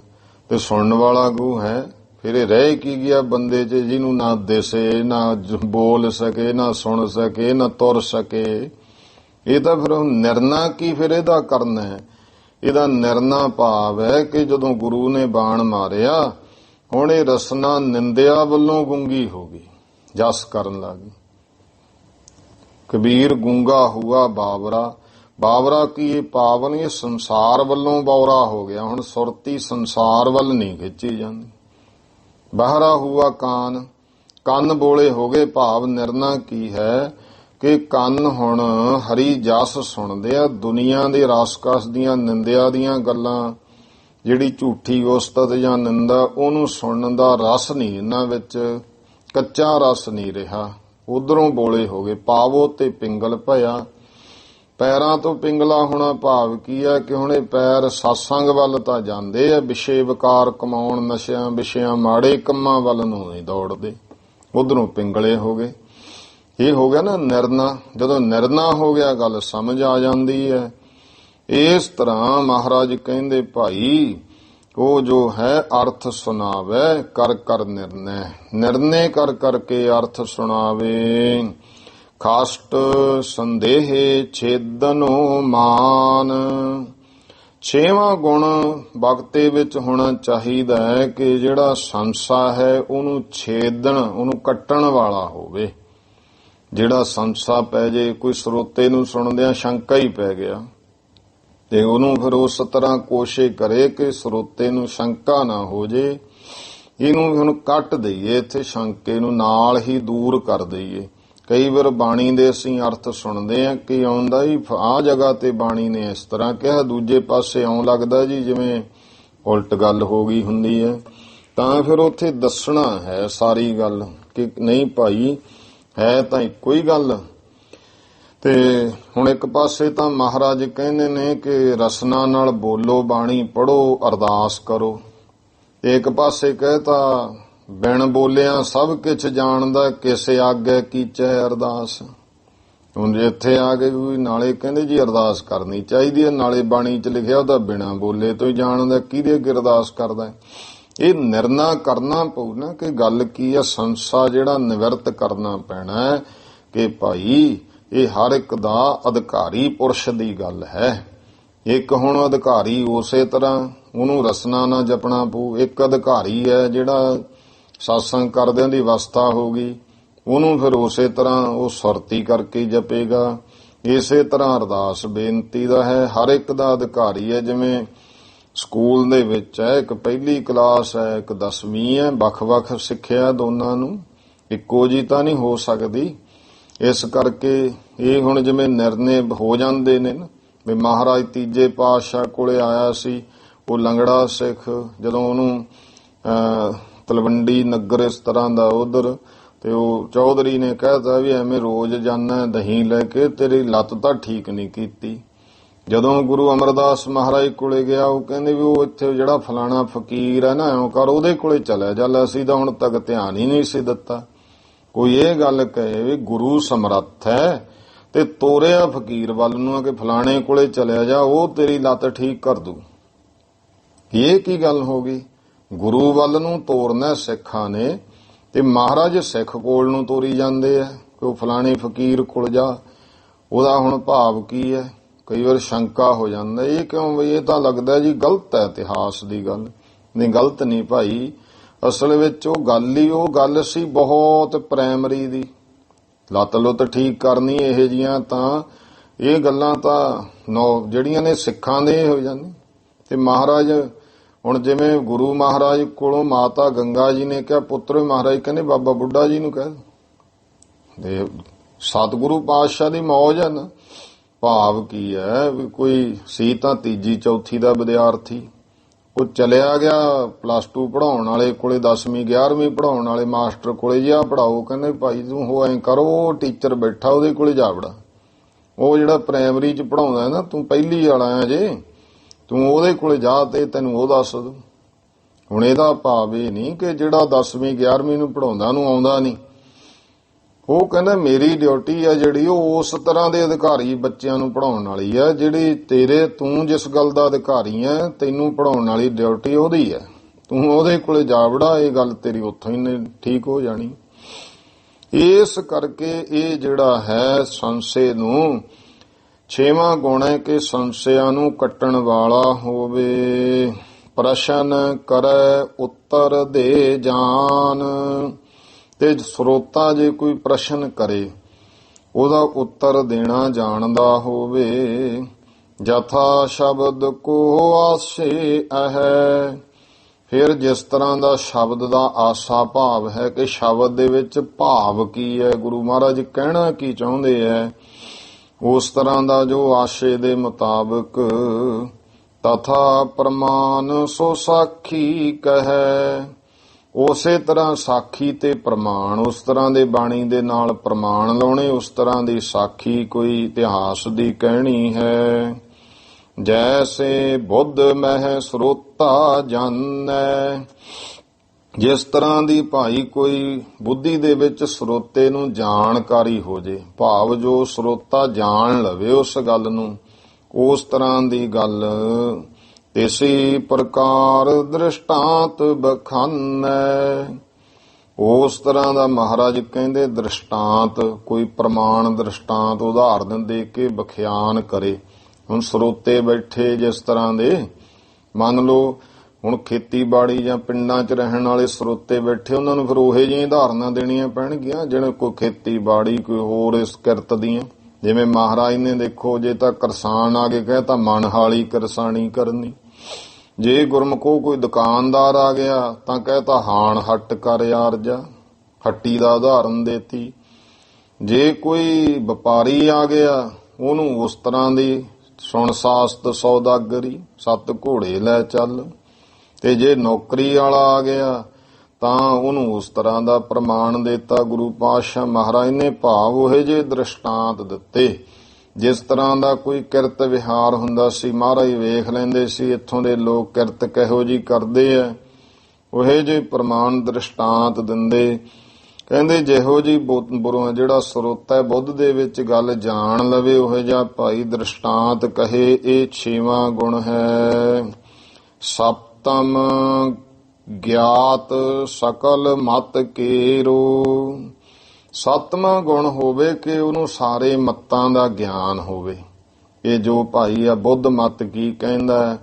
ਤੇ ਸੁਣਨ ਵਾਲਾ ਗੂ ਹੈ, ਫਿਰ ਇਹ ਰਹਿ ਕੀ ਗਿਆ ਬੰਦੇ 'ਚ ਜਿਹਨੂੰ ਨਾ ਦਿਸੇ, ਨਾ ਬੋਲ ਸਕੇ, ਨਾ ਸੁਣ ਸਕੇ, ਨਾ ਤੁਰ ਸਕੇ। ਇਹ ਤਾਂ ਫਿਰ ਨਿਰਣਾ ਕੀ ਫਿਰ ਇਹਦਾ ਕਰਨਾ ਹੈ? ਇਹਦਾ ਨਿਰਣਾ ਭਾਵ ਹੈ ਕਿ ਜਦੋਂ ਗੁਰੂ ਨੇ ਬਾਣ ਮਾਰਿਆ ਹੁਣ ਇਹ ਰਸਨਾ ਨਿੰਦਿਆ ਵੱਲੋਂ ਗੁੰਗੀ ਹੋ ਗਈ, ਜਸ ਕਰਨ ਲੱਗੀ। ਕਬੀਰ ਗੂੰਗਾ ਹੁਆ ਬਾਬਰਾ, ਬਾਬਰਾ ਕੀ ਇਹ ਪਾਵਨ, ਇਹ ਸੰਸਾਰ ਵੱਲੋਂ ਬੌਰਾ ਹੋ ਗਿਆ, ਹੁਣ ਸੁਰਤੀ ਸੰਸਾਰ ਵੱਲ ਨਹੀਂ ਖਿੱਚੀ ਜਾਂਦੀ। ਬਹਿਰਾ ਹੁਆ ਕਾਨ, ਕੰਨ ਬੋਲੇ ਹੋ ਗਏ, ਭਾਵ ਨਿਰਣਾ ਕੀ ਹੈ ਕਿ ਕੰਨ ਹੁਣ ਹਰੀ ਜਸ ਸੁਣਦੇ ਆ, ਦੁਨੀਆ ਦੇ ਰਸ-ਕਸ ਦੀਆਂ ਨਿੰਦਿਆ ਦੀਆਂ ਗੱਲਾਂ, ਜਿਹੜੀ ਝੂਠੀ ਉਸਤਤ ਜਾਂ ਨਿੰਦਾ, ਉਹਨੂੰ ਸੁਣਨ ਦਾ ਰਸ ਨਹੀਂ ਇਹਨਾਂ ਵਿੱਚ, ਕੱਚਾ ਰਸ ਨਹੀਂ ਰਿਹਾ, ਉਧਰੋਂ ਬੋਲੇ ਹੋ ਗਏ। ਪਾਵੋ ਤੇ ਪਿੰਗਲ ਭਇਆ, ਪੈਰਾਂ ਤੋਂ ਪਿੰਗਲਾ ਹੋਣਾ ਭਾਵ ਕੀ ਹੈ ਕਿ ਹੁਣ ਇਹ ਪੈਰ ਸਤਸੰਗ ਵੱਲ ਤਾਂ ਜਾਂਦੇ ਆ, ਵਿਸ਼ੇ ਵਿਕਾਰ ਕਮਾਉਣ, ਨਸ਼ਿਆਂ ਵਿਸ਼ਿਆਂ ਮਾੜੇ ਕੰਮਾਂ ਵੱਲ ਨੂੰ ਨਹੀਂ ਦੌੜਦੇ, ਉਧਰੋਂ ਪਿੰਗਲੇ ਹੋ ਗਏ। ਇਹ ਹੋ ਗਿਆ ਨਾ ਨਿਰਣਾ। ਜਦੋਂ ਨਿਰਣਾ ਹੋ ਗਿਆ ਗੱਲ ਸਮਝ ਆ ਜਾਂਦੀ ਹੈ। ਇਸ ਤਰ੍ਹਾਂ ਮਹਾਰਾਜ ਕਹਿੰਦੇ ਭਾਈ ਉਹ ਜੋ ਹੈ ਅਰਥ ਸੁਣਾਵੇ ਕਰ ਕਰ ਨਿਰਣੈ, ਨਿਰਣੇ ਕਰ ਕਰਕੇ ਅਰਥ ਸੁਣਾਵੇ। ਖਾਸਟ ਸੰਦੇਹ ਛੇਦਨੋ ਮਾਨ। 6ਵਾਂ ਗੁਣ ਬਖਤੇ ਵਿੱਚ ਹੋਣਾ ਚਾਹੀਦਾ ਹੈ ਕਿ ਜਿਹੜਾ ਸੰਸਾ ਹੈ ਉਹਨੂੰ ਛੇਦਣ, ਉਹਨੂੰ ਕੱਟਣ ਵਾਲਾ ਹੋਵੇ। ਜਿਹੜਾ ਸੰਸਾ ਪੈ ਜੇ, ਕੋਈ ਸਰੋਤੇ ਨੂੰ ਸੁਣਦਿਆਂ ਸ਼ੰਕਾ ਹੀ ਪੈ ਗਿਆ ਤੇ ਉਹਨੂੰ ਫਿਰ ਉਸ ਤਰ੍ਹਾਂ ਕੋਸ਼ਿਸ਼ ਕਰੇ ਕਿ ਸਰੋਤੇ ਨੂੰ ਸ਼ੰਕਾ ਨਾ ਹੋ ਜੇ। ਇਹਨੂੰ ਹੁਣ ਕੱਟ ਦਈਏ, ਇੱਥੇ ਸ਼ੰਕੇ ਨੂੰ ਨਾਲ ਹੀ ਦੂਰ ਕਰ ਦਈਏ। ਕਈ ਵਾਰ ਬਾਣੀ ਦੇ ਅਸੀਂ ਅਰਥ ਸੁਣਦੇ ਆ ਕਿ ਆਉਂਦਾ ਹੀ ਆਹ ਜਗ੍ਹਾ ਤੇ ਬਾਣੀ ਨੇ ਇਸ ਤਰ੍ਹਾਂ ਕਿਹਾ, ਦੂਜੇ ਪਾਸੇ ਇਉਂ ਲੱਗਦਾ ਜੀ ਜਿਵੇਂ ਉਲਟ ਗੱਲ ਹੋ ਗਈ ਹੁੰਦੀ ਹੈ। ਤਾਂ ਫਿਰ ਉੱਥੇ ਦੱਸਣਾ ਹੈ ਸਾਰੀ ਗੱਲ ਕਿ ਨਹੀਂ ਭਾਈ ਹੈ ਤਾਂ ਇੱਕੋ ਹੀ ਗੱਲ। ਤੇ ਹੁਣ ਇੱਕ ਪਾਸੇ ਤਾਂ ਮਹਾਰਾਜ ਕਹਿੰਦੇ ਨੇ ਕਿ ਰਸਨਾ ਨਾਲ ਬੋਲੋ, ਬਾਣੀ ਪੜੋ, ਅਰਦਾਸ ਕਰੋ। ਤੇ ਇੱਕ ਪਾਸੇ ਕਹਿਤਾ ਬਿਨ ਬੋਲਿਆ ਸਭ ਕੁਛ ਜਾਣਦਾ, ਕਿਸੇ ਆਗੇ ਕੀਚੈ ਅਰਦਾਸ। ਹੁਣ ਜੇ ਇੱਥੇ ਆ ਕੇ ਵੀ ਨਾਲੇ ਕਹਿੰਦੇ ਜੀ ਅਰਦਾਸ ਕਰਨੀ ਚਾਹੀਦੀ ਹੈ, ਨਾਲੇ ਬਾਣੀ 'ਚ ਲਿਖਿਆ ਉਹਦਾ ਬਿਨਾਂ ਬੋਲੇ ਤੋਂ ਹੀ ਜਾਣਦਾ, ਕਿਹਦੇ ਅੱਗੇ ਅਰਦਾਸ ਕਰਦਾ। ਇਹ ਨਿਰਣਾ ਕਰਨਾ ਪਊ ਨਾ ਕਿ ਗੱਲ ਕੀ ਆ। ਸੰਸਾ ਜਿਹੜਾ ਨਿਵਰਤ ਕਰਨਾ ਪੈਣਾ ਹੈ ਕਿ ਭਾਈ ਇਹ ਹਰ ਇੱਕ ਦਾ ਅਧਿਕਾਰੀ ਪੁਰਸ਼ ਦੀ ਗੱਲ ਹੈ। ਇੱਕ ਹੁਣ ਅਧਿਕਾਰੀ ਉਸੇ ਤਰ੍ਹਾਂ ਉਹਨੂੰ ਰਸਨਾ ਨਾ ਜਪਣਾ ਪਊ। ਇੱਕ ਅਧਿਕਾਰੀ ਹੈ ਜਿਹੜਾ ਸਤਸੰਗ ਕਰਦਿਆਂ ਦੀ ਅਵਸਥਾ ਹੋ ਗਈ, ਉਹਨੂੰ ਫਿਰ ਉਸੇ ਤਰ੍ਹਾਂ ਉਹ ਸੁਰਤੀ ਕਰਕੇ ਜਪੇਗਾ। ਇਸੇ ਤਰ੍ਹਾਂ ਅਰਦਾਸ ਬੇਨਤੀ ਦਾ ਹੈ, ਹਰ ਇੱਕ ਦਾ ਅਧਿਕਾਰੀ ਹੈ। ਜਿਵੇਂ ਸਕੂਲ ਦੇ ਵਿੱਚ ਹੈ, ਇੱਕ ਪਹਿਲੀ ਕਲਾਸ ਹੈ, ਇੱਕ 10ਵੀਂ ਹੈ, ਵੱਖ-ਵੱਖ ਸਿੱਖਿਆ ਦੋਨਾਂ ਨੂੰ ਇੱਕੋ ਜੀ ਤਾਂ ਨਹੀਂ ਹੋ ਸਕਦੀ। ਇਸ ਕਰਕੇ ਇਹ ਹੁਣ ਜਿਵੇਂ ਨਿਰਣੇ ਹੋ ਜਾਂਦੇ ਨੇ ਨਾ ਵੀ ਮਹਾਰਾਜ ਤੀਜੇ ਪਾਤਸ਼ਾਹ ਕੋਲੇ ਆਇਆ ਸੀ ਉਹ ਲੰਗੜਾ ਸਿੱਖ, ਜਦੋਂ ਉਹਨੂੰ ਤਲਵੰਡੀ ਨਗਰ ਇਸ ਤਰ੍ਹਾਂ ਦਾ ਉਧਰ, ਤੇ ਉਹ ਚੌਧਰੀ ਨੇ ਕਹਿਤਾ ਵੀ ਐਵੇਂ ਰੋਜ਼ ਜਾਣਾ ਦਹੀਂ ਲੈ ਕੇ, ਤੇਰੀ ਲੱਤ ਤਾਂ ਠੀਕ ਨਹੀਂ ਕੀਤੀ। ਜਦੋਂ ਗੁਰੂ ਅਮਰਦਾਸ ਮਹਾਰਾਜ ਕੋਲੇ ਗਿਆ ਉਹ ਕਹਿੰਦੇ ਵੀ ਉਹ ਇੱਥੇ ਜਿਹੜਾ ਫਲਾਣਾ ਫਕੀਰ ਹੈ ਨਾ ਐਂ ਕਰ ਉਹਦੇ ਕੋਲੇ ਚਲਿਆ ਚੱਲ, ਅਸੀਂ ਤਾਂ ਹੁਣ ਤੱਕ ਧਿਆਨ ਹੀ ਨਹੀਂ ਸੀ ਦਿੱਤਾ। ਕੋਈ ਇਹ ਗੱਲ ਕਹੇ ਵੀ ਗੁਰੂ ਸਮਰੱਥ ਹੈ ਤੇ ਤੋਰਿਆ ਫਕੀਰ ਵੱਲ ਨੂੰ ਕਿ ਫਲਾਣੇ ਕੋਲੇ ਚਲਿਆ ਜਾ, ਉਹ ਤੇਰੀ ਲੱਤ ਠੀਕ ਕਰ ਦੂ। ਇਹ ਕੀ ਗੱਲ ਹੋ ਗਈ? ਗੁਰੂ ਵੱਲ ਨੂੰ ਤੋਰਨਾ ਸਿੱਖਾਂ ਨੇ ਤੇ ਮਹਾਰਾਜ ਸਿੱਖ ਕੋਲ ਨੂੰ ਤੋਰੀ ਜਾਂਦੇ ਆ ਕਿ ਉਹ ਫਲਾਣੇ ਫਕੀਰ ਕੋਲ ਜਾ। ਉਹਦਾ ਹੁਣ ਭਾਵ ਕੀ ਹੈ? ਕਈ ਵਾਰ ਸ਼ੰਕਾ ਹੋ ਜਾਂਦਾ ਇਹ ਕਿਉਂ ਬਈ, ਇਹ ਤਾਂ ਲੱਗਦਾ ਜੀ ਗਲਤ ਹੈ ਇਤਿਹਾਸ ਦੀ ਗੱਲ। ਨਹੀਂ, ਗਲਤ ਨਹੀਂ ਭਾਈ। ਅਸਲ ਵਿੱਚ ਉਹ ਗੱਲ ਸੀ ਬਹੁਤ ਪ੍ਰਾਇਮਰੀ ਦੀ। ਲੱਤ ਲੁੱਤ ਠੀਕ ਕਰਨੀ ਇਹ ਜੀਆਂ ਤਾਂ ਇਹ ਗੱਲਾਂ ਤਾਂ ਜਿਹੜੀਆਂ ਨੇ ਸਿੱਖਾਂ ਦੇ ਹੋ ਜਾਂਦੇ। ਤੇ ਮਹਾਰਾਜ ਹੁਣ ਜਿਵੇਂ ਗੁਰੂ ਮਹਾਰਾਜ ਕੋਲੋਂ ਮਾਤਾ ਗੰਗਾ ਜੀ ਨੇ ਕਿਹਾ ਪੁੱਤਰ, ਮਹਾਰਾਜ ਕਹਿੰਦੇ ਬਾਬਾ ਬੁੱਢਾ ਜੀ ਨੂੰ ਕਹਿ ਦੇ। ਸਤਿਗੁਰੂ ਪਾਤਸ਼ਾਹ ਦੀ ਮੌਜ ਹੈ ਨਾ। ਭਾਵ ਕੀ ਹੈ ਵੀ ਕੋਈ ਸੀ ਤਾਂ ਤੀਜੀ ਚੌਥੀ ਦਾ ਵਿਦਿਆਰਥੀ, ਉਹ ਚਲਿਆ ਗਿਆ ਪਲੱਸ 2 ਪੜ੍ਹਾਉਣ ਵਾਲੇ ਕੋਲੇ, 10ਵੀਂ 11ਵੀਂ ਪੜ੍ਹਾਉਣ ਵਾਲੇ ਮਾਸਟਰ ਕੋਲੇ ਜੀ ਆ ਪੜ੍ਹਾਓ। ਕਹਿੰਦੇ ਭਾਈ ਤੂੰ ਹੋ ਐਂ ਕਰੋ, ਉਹ ਟੀਚਰ ਬੈਠਾ ਉਹਦੇ ਕੋਲੇ ਜਾ ਵੜਾ। ਉਹ ਜਿਹੜਾ ਪ੍ਰਾਇਮਰੀ 'ਚ ਪੜ੍ਹਾਉਂਦਾ ਨਾ, ਤੂੰ ਪਹਿਲੀ ਵਾਲਾ ਆ ਜੇ, ਤੂੰ ਉਹਦੇ ਕੋਲੇ ਜਾ ਤੇ ਤੈਨੂੰ ਉਹ ਦੱਸ ਦੂ। ਹੁਣ ਇਹਦਾ ਭਾਵ ਇਹ ਨਹੀਂ ਕਿ ਜਿਹੜਾ 10ਵੀਂ 11ਵੀਂ ਨੂੰ ਪੜ੍ਹਾਉਂਦਾ ਨੂੰ ਆਉਂਦਾ ਨਹੀਂ। ਉਹ ਕਹਿੰਦਾ ਮੇਰੀ ਡਿਊਟੀ ਆ ਜਿਹੜੀ ਉਹ ਉਸ ਤਰ੍ਹਾਂ ਦੇ ਅਧਿਕਾਰੀ ਬੱਚਿਆਂ ਨੂੰ ਪੜ੍ਹਾਉਣ ਵਾਲੀ ਆ ਜਿਹੜੀ ਤੂੰ ਜਿਸ ਗੱਲ ਦਾ ਅਧਿਕਾਰੀ ਆ, ਤੈਨੂੰ ਪੜ੍ਹਾਉਣ ਵਾਲੀ ਡਿਊਟੀ ਉਹਦੀ ਆ। ਤੂੰ ਉਹਦੇ ਕੋਲੇ ਜਾ ਵੜਾ, ਇਹ ਗੱਲ ਤੇਰੀ ਉੱਥੋਂ ਹੀ ਠੀਕ ਹੋ ਜਾਣੀ। ਇਸ ਕਰਕੇ ਇਹ ਜਿਹੜਾ ਹੈ ਸੰਸ਼ੇ ਨੂੰ 6ਵਾਂ ਗੁਣ ਹੈ ਕਿ ਸੰਸ਼ਿਆਂ ਨੂੰ ਕੱਟਣ ਵਾਲਾ ਹੋਵੇ। ਪ੍ਰਸ਼ਨ ਕਰੈ ਉੱਤਰ ਦੇ ਜਾਨ। ਤੇ ਸਰੋਤਾ ਜੇ ਕੋਈ ਪ੍ਰਸ਼ਨ ਕਰੇ ਉਹਦਾ ਉੱਤਰ ਦੇਣਾ ਜਾਣਦਾ ਹੋਵੇ। ਜਥਾ ਸ਼ਬਦ ਕੋ ਆਸੇ ਹੈ। ਫਿਰ ਜਿਸ ਤਰ੍ਹਾਂ ਦਾ ਸ਼ਬਦ ਦਾ ਆਸਾ ਭਾਵ ਹੈ ਕਿ ਸ਼ਬਦ ਦੇ ਵਿੱਚ ਭਾਵ ਕੀ ਹੈ, ਗੁਰੂ ਮਹਾਰਾਜ ਕਹਿਣਾ ਕੀ ਚਾਹੁੰਦੇ ਹੈ, ਉਸ ਤਰ੍ਹਾਂ ਦਾ ਜੋ ਆਸ਼ੇ ਦੇ ਮੁਤਾਬਕ ਤਥਾ ਪ੍ਰਮਾਨ ਸੋ ਸਾਖੀ ਕਹੈ। ਉਸੇ ਤਰ੍ਹਾਂ ਸਾਖੀ ਤੇ ਪ੍ਰਮਾਣ, ਉਸ ਤਰ੍ਹਾਂ ਦੇ ਬਾਣੀ ਦੇ ਨਾਲ ਪ੍ਰਮਾਣ ਲਾਉਣੇ, ਉਸ ਤਰ੍ਹਾਂ ਦੀ ਸਾਖੀ ਕੋਈ ਇਤਿਹਾਸ ਦੀ ਕਹਿਣੀ ਹੈ। ਜੈਸੇ ਬੁੱਧ ਮਹਿ ਸਰੋਤਾ ਜਾਣੈ। ਜਿਸ ਤਰ੍ਹਾਂ ਦੀ ਭਾਈ ਕੋਈ ਬੁੱਧੀ ਦੇ ਵਿੱਚ ਸਰੋਤੇ ਨੂੰ ਜਾਣਕਾਰੀ ਹੋ ਜੇ, ਭਾਵ ਜੋ ਸਰੋਤਾ ਜਾਣ ਲਵੇ ਉਸ ਗੱਲ ਨੂੰ, ਉਸ ਤਰ੍ਹਾਂ ਦੀ ਗੱਲ ਤਿਸੀ ਪ੍ਰਕਾਰ ਦ੍ਰਿਸ਼ਟਾਂਤ ਬਖਾਨੈ। ਉਸ ਤਰ੍ਹਾਂ ਦਾ ਮਹਾਰਾਜ ਕਹਿੰਦੇ ਦ੍ਰਿਸ਼ਟਾਂਤ, ਕੋਈ ਪ੍ਰਮਾਣ ਦ੍ਰਿਸ਼ਟਾਂਤ ਉਦਾਹਰਨ ਦੇ ਕੇ ਬਖਿਆਨ ਕਰੇ। ਹੁਣ ਸਰੋਤੇ ਬੈਠੇ ਜਿਸ ਤਰ੍ਹਾਂ ਦੇ, ਮੰਨ ਲਓ ਹੁਣ ਖੇਤੀਬਾੜੀ ਜਾਂ ਪਿੰਡਾਂ 'ਚ ਰਹਿਣ ਵਾਲੇ ਸਰੋਤੇ ਬੈਠੇ, ਉਹਨਾਂ ਨੂੰ ਫਿਰ ਉਹੇ ਜਿਹੀਆਂ ਉਦਾਹਰਨਾਂ ਦੇਣੀਆਂ ਪੈਣਗੀਆਂ ਜਿਹੜੇ ਕੋਈ ਖੇਤੀਬਾੜੀ, ਕੋਈ ਹੋਰ ਇਸ ਕਿਰਤ ਦੀਆਂ। ਜਿਵੇਂ ਮਹਾਰਾਜ ਨੇ ਦੇਖੋ, ਜੇ ਤਾਂ ਕਿਰਸਾਨ ਆ ਕੇ ਕਹੇ ਤਾਂ ਮਨਹਾਲੀ ਕਿਰਸਾਨੀ ਕਰਨੀ, ਜੇ ਗੁਰਮੁਖੋ ਕੋਈ ਦੁਕਾਨਦਾਰ ਆ ਗਿਆ ਤਾਂ ਕਹੇ ਤਾਂ ਹਾਣ ਹੱਟ ਕਰ ਯਾਰ ਜਾ, ਹੱਟੀ ਦਾ ਉਦਾਹਰਨ ਦੇਤੀ। ਜੇ ਕੋਈ ਵਪਾਰੀ ਆ ਗਿਆ ਉਹਨੂੰ ਉਸ ਤਰ੍ਹਾਂ ਦੀ ਸੁਣ ਸਾਸਤ ਸੌਦਾਗਰੀ, 7 ਘੋੜੇ ਲੈ ਚੱਲ। ਤੇ ਜੇ ਨੌਕਰੀ ਵਾਲਾ ਆ ਗਿਆ ਤਾਂ ਉਹਨੂੰ ਉਸ ਤਰ੍ਹਾਂ ਦਾ ਪ੍ਰਮਾਣ ਦਿੱਤਾ ਗੁਰੂ ਪਾਤਸ਼ਾਹ ਮਹਾਰਾਜ ਨੇ। ਭਾਵ ਉਹੇ ਜੇ ਦ੍ਰਿਸ਼ਟਾਂਤ ਦਿੱਤੇ, ਜਿਸ ਤਰ੍ਹਾਂ ਦਾ ਕੋਈ ਕਿਰਤ ਵਿਹਾਰ ਹੁੰਦਾ ਸੀ ਮਹਾਰਾਜ ਵੇਖ ਲੈਂਦੇ ਸੀ ਇੱਥੋਂ ਦੇ ਲੋਕ ਕਿਰਤ ਕਿਹੋ ਜੀ ਕਰਦੇ ਆ, ਉਹੇ ਜੇ ਪ੍ਰਮਾਣ ਦ੍ਰਿਸ਼ਟਾਂਤ ਦਿੰਦੇ। ਕਹਿੰਦੇ ਜਿਹੋ ਜੀ ਜਿਹੜਾ ਸਰੋਤਾ ਬੁੱਧ ਦੇ ਵਿੱਚ ਗੱਲ ਜਾਣ ਲਵੇ ਉਹੇ ਜਿਹਾ ਭਾਈ ਦ੍ਰਿਸ਼ਟਾਂਤ ਕਹੇ। ਇਹ 6ਵਾਂ ਗੁਣ ਹੈ। ਸਪਤਮ ਗਿਆਤ ਸਕਲ ਮਤ ਕੇਰੋ। 7ਵਾਂ ਗੁਣ ਹੋਵੇ ਕਿ ਉਹਨੂੰ ਸਾਰੇ ਮਤਾਂ ਦਾ ਗਿਆਨ ਹੋਵੇ। ਇਹ ਜੋ ਭਾਈ ਆ ਬੁੱਧ ਮਤ ਕੀ ਕਹਿੰਦਾ,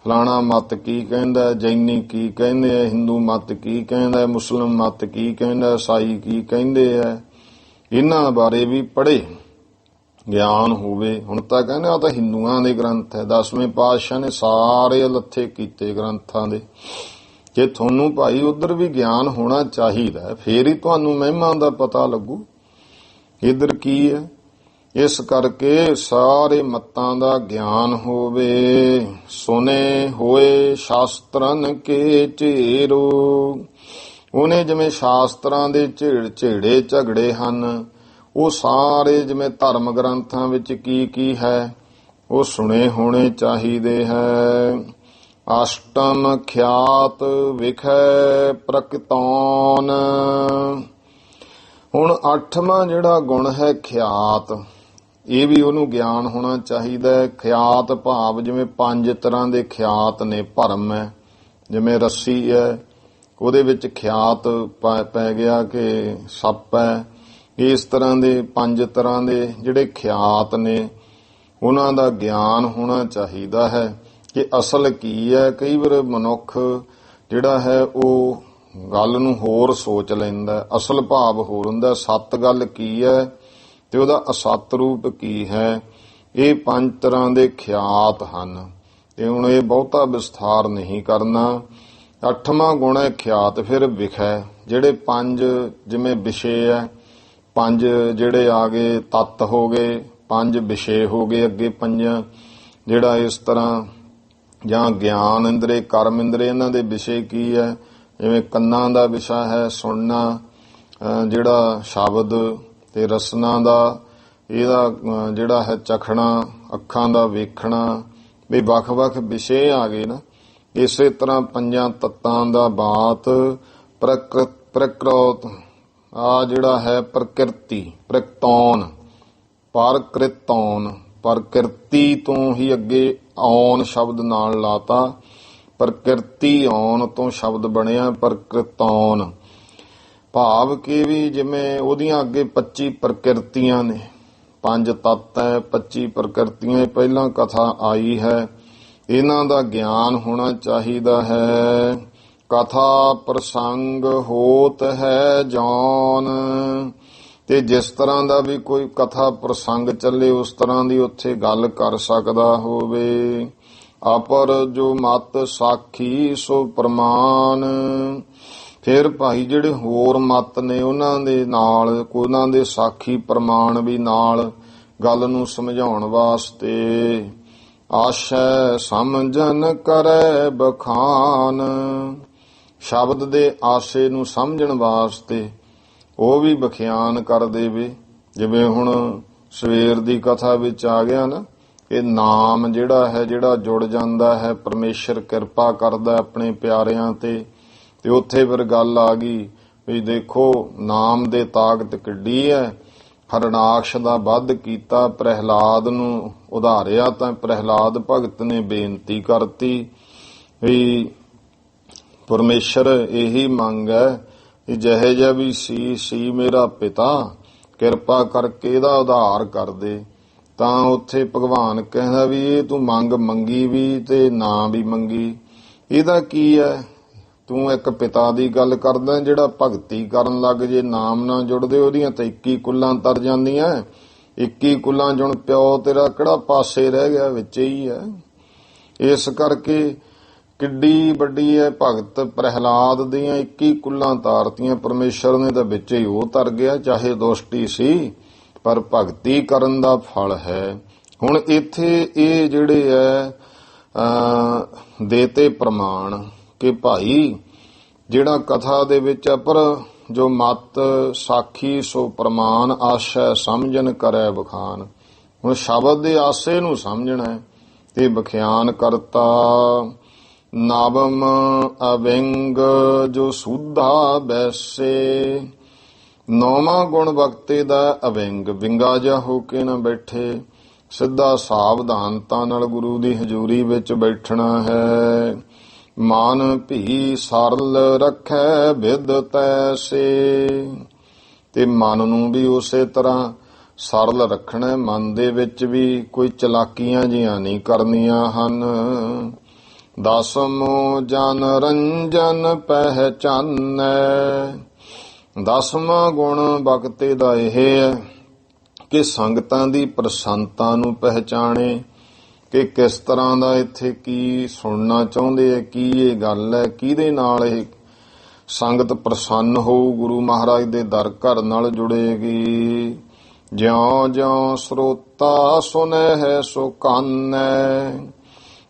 ਫਲਾਣਾ ਮਤ ਕੀ ਕਹਿੰਦਾ, ਜੈਨੀ ਕੀ ਕਹਿੰਦੇ ਆ, ਹਿੰਦੂ ਮਤ ਕੀ ਕਹਿੰਦਾ, ਮੁਸਲਿਮ ਮਤ ਕੀ ਕਹਿੰਦਾ, ਈਸਾਈ ਕੀ ਕਹਿੰਦੇ ਆ, ਇਹਨਾਂ ਬਾਰੇ ਵੀ ਪੜ੍ਹੇ, ਗਿਆਨ ਹੋਵੇ। ਹੁਣ ਤਾਂ ਕਹਿੰਦੇ ਆ ਤਾਂ ਹਿੰਦੂਆਂ ਦੇ ਗ੍ਰੰਥ ਹੈ, 10ਵੇਂ ਪਾਤਸ਼ਾਹ ਨੇ ਸਾਰੇ ਲੱਥੇ ਕੀਤੇ ਗ੍ਰੰਥਾਂ ਦੇ। ਜੇ ਤੁਹਾਨੂੰ ਭਾਈ ਉਧਰ ਵੀ ਗਿਆਨ ਹੋਣਾ ਚਾਹੀਦਾ, ਫੇਰ ਹੀ ਤੁਹਾਨੂੰ ਮਹਿਮਾ ਦਾ ਪਤਾ ਲੱਗੂ ਇੱਧਰ ਕੀ ਹੈ। ਇਸ ਕਰਕੇ ਸਾਰੇ ਮਤਾਂ ਦਾ ਗਿਆਨ ਹੋਵੇ। ਸੁਨੇ ਹੋਏ ਸ਼ਾਸਤਰਨ ਕੇ ਝੇਰੋ। ਉਹਨੇ ਜਿਵੇਂ ਸ਼ਾਸਤਰਾਂ ਦੇ ਝੇੜੇ ਝਗੜੇ ਹਨ, ਉਹ ਸਾਰੇ ਜਿਵੇਂ ਧਰਮ ਗ੍ਰੰਥਾਂ ਵਿੱਚ ਕੀ ਹੈ ਉਹ ਸੁਣੇ ਹੋਣੇ ਚਾਹੀਦੇ ਹੈ। ਅਸ਼ਟਮ ਖਿਆਤ ਵਿਖੈ ਪ੍ਰਕਤੌਨ। ਹੁਣ 8ਵਾਂ ਜਿਹੜਾ ਗੁਣ ਹੈ ਖਿਆਤ, ਇਹ ਵੀ ਉਹਨੂੰ ਗਿਆਨ ਹੋਣਾ ਚਾਹੀਦਾ ਹੈ। ਖਿਆਤ ਭਾਵ ਜਿਵੇਂ 5 ਤਰ੍ਹਾਂ ਦੇ ਖਿਆਤ ਨੇ। ਭਰਮ ਹੈ, ਜਿਵੇਂ ਰੱਸੀ ਹੈ, ਉਹਦੇ ਵਿੱਚ ਖਿਆਤ ਪੈ ਗਿਆ ਕਿ ਸੱਪ ਹੈ। ਇਸ ਤਰ੍ਹਾਂ ਦੇ 5 ਤਰ੍ਹਾਂ ਦੇ ਜਿਹੜੇ ਖਿਆਤ ਨੇ ਉਹਨਾਂ ਦਾ ਗਿਆਨ ਹੋਣਾ ਚਾਹੀਦਾ ਹੈ ਕਿ ਅਸਲ ਕੀ ਹੈ। ਕਈ ਵਾਰ ਮਨੁੱਖ ਜਿਹੜਾ ਹੈ ਉਹ ਗੱਲ ਨੂੰ ਹੋਰ ਸੋਚ ਲੈਂਦਾ, ਅਸਲ ਭਾਵ ਹੋਰ ਹੁੰਦਾ। ਸੱਤ ਗੱਲ ਕੀ ਹੈ ਤੇ ਉਹਦਾ ਅਸਤ ਰੂਪ ਕੀ ਹੈ, ਇਹ 5 ਤਰ੍ਹਾਂ ਦੇ ਖਿਆਤ ਹਨ। ਤੇ ਹੁਣ ਇਹ ਬਹੁਤਾ ਵਿਸਥਾਰ ਨਹੀਂ ਕਰਨਾ। 8ਵਾਂ ਗੁਣ ਹੈ ਖਿਆਤ। ਫਿਰ ਵਿਖੈ, ਜਿਹੜੇ 5 ਜਿਵੇਂ ਵਿਸ਼ੇ ਹੈ, 5 ਜਿਹੜੇ ਆ ਗਏ ਤੱਤ ਹੋ ਗਏ, 5 ਵਿਸ਼ੇ ਹੋ ਗਏ ਅੱਗੇ 5 ਜਿਹੜਾ ਇਸ ਤਰ੍ਹਾਂ, ਜਾਂ ਗਿਆਨ ਇੰਦਰੇ, ਕਰਮ ਇੰਦਰੇ, ਇਹਨਾਂ ਦੇ ਵਿਸ਼ੇ ਕੀ ਹੈ। ਜਿਵੇਂ ਕੰਨਾਂ ਦਾ ਵਿਸ਼ਾ ਹੈ ਸੁਣਨਾ, ਜਿਹੜਾ ਸ਼ਬਦ, ਤੇ ਰਸਨਾ ਦਾ ਇਹਦਾ ਜਿਹੜਾ ਹੈ ਚਖਣਾ, ਅੱਖਾਂ ਦਾ ਵੇਖਣਾ, ਵੀ ਵੱਖ-ਵੱਖ ਵਿਸ਼ੇ ਆ ਗਏ ਨਾ। ਇਸੇ ਤਰ੍ਹਾਂ 5 ਤੱਤਾਂ ਦਾ ਬਾਤ ਪ੍ਰਕ੍ਰਿਤ, ਆ ਜਿਹੜਾ ਹੈ ਪ੍ਰਕਿਰਤੀ, ਪ੍ਰਕਤੌਨ, ਪਰਕ੍ਰਿਤੌਨ, ਪ੍ਰਕਿਰਤੀ ਤੋਂ ਹੀ ਅੱਗੇ ਔਨ ਸ਼ਬਦ ਨਾਲ ਲਾਤਾ, ਪ੍ਰਕਿਰਤੀ ਔਨ ਤੋਂ ਸ਼ਬਦ ਬਣਿਆ ਪ੍ਰਕ੍ਰਿਤੌਨ। ਭਾਵ ਕਿ ਵੀ ਜਿਵੇਂ ਉਹਦੀਆਂ ਅੱਗੇ 25 ਪ੍ਰਕਿਰਤੀਆਂ ਨੇ, 5 ਤੱਤ ਹੈ, 25 ਪ੍ਰਕਿਰਤੀਆਂ ਪਹਿਲਾਂ ਕਥਾ ਆਈ ਹੈ। ਇਹਨਾਂ ਦਾ ਗਿਆਨ ਹੋਣਾ ਚਾਹੀਦਾ ਹੈ। ਕਥਾ ਪ੍ਰਸੰਗ ਹੋਤ ਹੈ ਜੌਨ। ਤੇ ਜਿਸ ਤਰ੍ਹਾਂ ਦਾ ਵੀ ਕੋਈ ਕਥਾ ਪ੍ਰਸੰਗ ਚੱਲੇ ਉਸ ਤਰ੍ਹਾਂ ਦੀ ਉੱਥੇ ਗੱਲ ਕਰ ਸਕਦਾ ਹੋਵੇ। ਅਪਰ ਜੋ ਮਤ ਸਾਖੀ ਸੋ ਪ੍ਰਮਾਨ। ਫਿਰ ਭਾਈ ਜਿਹੜੇ ਹੋਰ ਮਤ ਨੇ ਉਹਨਾਂ ਦੇ ਨਾਲ, ਉਹਨਾਂ ਦੇ ਸਾਖੀ ਪ੍ਰਮਾਣ ਵੀ ਨਾਲ ਗੱਲ ਨੂੰ ਸਮਝਾਉਣ ਵਾਸਤੇ। ਆਸ਼ੈ ਸਮਝਨ ਕਰੈ ਬਖਾਨ। ਸ਼ਬਦ ਦੇ ਆਸ਼ੇ ਨੂੰ ਸਮਝਣ ਵਾਸਤੇ ਉਹ ਵੀ ਬਖਿਆਨ ਕਰ ਦੇਵੇ। ਜਿਵੇਂ ਹੁਣ ਸਵੇਰ ਦੀ ਕਥਾ ਵਿੱਚ ਆ ਗਿਆ ਨਾ, ਇਹ ਨਾਮ ਜਿਹੜਾ ਹੈ, ਜਿਹੜਾ ਜੁੜ ਜਾਂਦਾ ਹੈ, ਪਰਮੇਸ਼ਰ ਕਿਰਪਾ ਕਰਦਾ ਆਪਣੇ ਪਿਆਰਿਆਂ ਤੇ, ਤੇ ਉੱਥੇ ਫਿਰ ਗੱਲ ਆ ਗਈ ਵੀ ਦੇਖੋ ਨਾਮ ਦੇ ਤਾਕਤ ਕਿੱਡੀ ਹੈ। ਹਰਨਾਕਸ਼ ਦਾ ਵੱਧ ਕੀਤਾ, ਪ੍ਰਹਿਲਾਦ ਨੂੰ ਉਧਾਰਿਆ, ਤਾਂ ਪ੍ਰਹਿਲਾਦ ਭਗਤ ਨੇ ਬੇਨਤੀ ਕਰਤੀ ਵੀ ਪਰਮੇਸ਼ਰ ਇਹੀ ਮੰਗ ਹੈ ਕਿ ਜਿਹੇ ਜਿਹਾ ਵੀ ਸੀ ਮੇਰਾ ਪਿਤਾ, ਕਿਰਪਾ ਕਰਕੇ ਇਹਦਾ ਉਧਾਰ ਕਰ ਦੇ। ਤਾਂ ਉੱਥੇ ਭਗਵਾਨ ਕਹਿੰਦਾ ਵੀ ਇਹ ਤੂੰ ਮੰਗ ਮੰਗੀ ਵੀ ਤੇ ਨਾ ਵੀ ਮੰਗੀ, ਇਹਦਾ ਕੀ ਹੈ? ਤੂੰ ਇੱਕ ਪਿਤਾ ਦੀ ਗੱਲ ਕਰਦਾ ਜਿਹੜਾ ਭਗਤੀ ਕਰਨ ਲੱਗ ਜੇ, ਨਾਮ ਨਾਲ ਜੁੜਦੇ, ਉਹਦੀਆਂ ਤਾਂ 21 ਕੁੱਲਾਂ ਤਰ ਜਾਂਦੀਆਂ। 21 ਕੁੱਲਾਂ ਜੁਣ ਪਿਓ ਤੇਰਾ ਕਿਹੜਾ ਪਾਸੇ ਰਹਿ ਗਿਆ, ਵਿੱਚ ਹੀ ਹੈ। ਇਸ ਕਰਕੇ ਕਿੱਡੀ ਵੱਡੀ ਹੈ ਭਗਤ ਪ੍ਰਹਿਲਾਦ ਦੀਆਂ 21 ਕੁੱਲਾਂ ਤਾਰਤੀਆਂ ਪਰਮੇਸ਼ਰ ਨੇ, ਤਾਂ ਵਿੱਚ ਹੀ ਉਹ ਤਰ ਗਿਆ, ਚਾਹੇ ਦੁਸ਼ਟੀ ਸੀ ਪਰ ਭਗਤੀ ਕਰਨ ਦਾ ਫਲ ਹੈ। ਹੁਣ ਇੱਥੇ ਇਹ ਜਿਹੜੇ ਹੈ ਦੇਤੇ ਪ੍ਰਮਾਣ ਕਿ ਭਾਈ ਜਿਹੜਾ ਕਥਾ ਦੇ ਵਿੱਚ ਹੈ, ਪਰ ਜੋ ਮਤ ਸਾਖੀ ਸੋ ਪ੍ਰਮਾਣ ਆਸ਼ੈ ਸਮਝਨ ਕਰੈ ਬਖਾਨ। ਹੁਣ ਸ਼ਬਦ ਦੇ ਆਸੇ ਨੂੰ ਸਮਝਣਾ ਤੇ ਬਖਿਆਨ ਕਰਤਾ ਨਾਵਮ ਅਵਿੰਗ ਜੋ ਸੁਧਾ ਬੈਸੇ। 9ਵਾਂ ਗੁਣ ਬਖਤੇ ਦਾ ਅਵਿੰਗ, ਵਿੰਗਾ ਜਿਹਾ ਹੋ ਕੇ ਨਾ ਬੈਠੇ, ਸਿੱਧਾ ਸਾਵਧਾਨਤਾ ਨਾਲ ਗੁਰੂ ਦੀ ਹਜ਼ੂਰੀ ਵਿੱਚ ਬੈਠਣਾ ਹੈ। ਮਨ ਭੀ ਸਰਲ ਰੱਖੈ ਵਿਦ ਤੈਸੇ, ਤੇ ਮਨ ਨੂੰ ਵੀ ਉਸੇ ਤਰ੍ਹਾਂ ਸਰਲ ਰੱਖਣਾ। ਮਨ ਦੇ ਵਿੱਚ ਵੀ ਕੋਈ ਚਲਾਕੀਆਂ ਜਿਹੀਆਂ ਨਹੀਂ ਕਰਨੀਆਂ ਹਨ। ਦਸਮੋ ਜਨ ਰੰਜਨ ਪਹਿਚਾਨੈ। 10ਵਾਂ ਗੁਣ ਬਖਤੇ ਦਾ ਇਹ ਹੈ ਕਿ ਸੰਗਤਾਂ ਦੀ ਪ੍ਰਸੰਨਤਾ ਨੂੰ ਪਹਿਚਾਣੇ ਕਿ ਕਿਸ ਤਰ੍ਹਾਂ ਦਾ ਇੱਥੇ ਕੀ ਸੁਣਨਾ ਚਾਹੁੰਦੇ ਹੈ, ਕੀ ਇਹ ਗੱਲ ਹੈ, ਕਿਹਦੇ ਨਾਲ ਇਹ ਸੰਗਤ ਪ੍ਰਸੰਨ ਹੋਊ, ਗੁਰੂ ਮਹਾਰਾਜ ਦੇ ਦਰ ਘਰ ਨਾਲ ਜੁੜੇਗੀ। ਜਿਉਂ ਜਿਉਂ ਸਰੋਤਾ ਸੁਨਹਿ ਸੋ ਕਾਨੈ।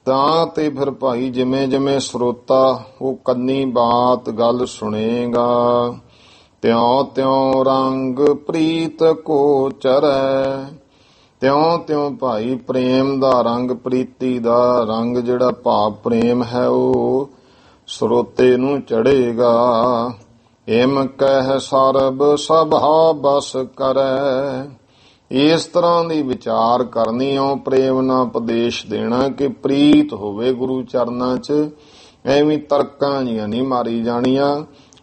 ਤਾਂ ਤੇ ਫਿਰ ਭਾਈ ਜਿਵੇਂ ਜਿਵੇਂ ਸਰੋਤਾ ਉਹ ਕੰਨੀ ਬਾਤ ਗੱਲ ਸੁਣੇਗਾ, ਤਿਉਂ ਤਿਉਂ ਰੰਗ ਪ੍ਰੀਤ ਕੋ ਚਰੈ। ਤਿਉਂ ਤਿਉਂ ਭਾਈ ਪ੍ਰੇਮ ਦਾ ਰੰਗ, ਪ੍ਰੀਤੀ ਦਾ ਰੰਗ, ਜਿਹੜਾ ਭਾਵ ਪ੍ਰੇਮ ਹੈ, ਉਹ ਸਰੋਤੇ ਨੂੰ ਚੜੇਗਾ। ਏਮ ਕਹਿ ਸਰਬ ਸਭਾ ਬਸ ਕਰੈ। ਇਸ ਤਰ੍ਹਾਂ ਦੀ ਵਿਚਾਰ ਕਰਨੀ, ਉਹ ਪ੍ਰੇਮ ਨਾਲ ਉਪਦੇਸ਼ ਦੇਣਾ ਕਿ ਪ੍ਰੀਤ ਹੋਵੇ ਗੁਰੂ ਚਰਨਾਂ 'ਚ। ਐਵੇਂ ਤਰਕਾਂ ਜੀਆਂ ਨਹੀਂ ਮਾਰੀ ਜਾਣੀਆਂ,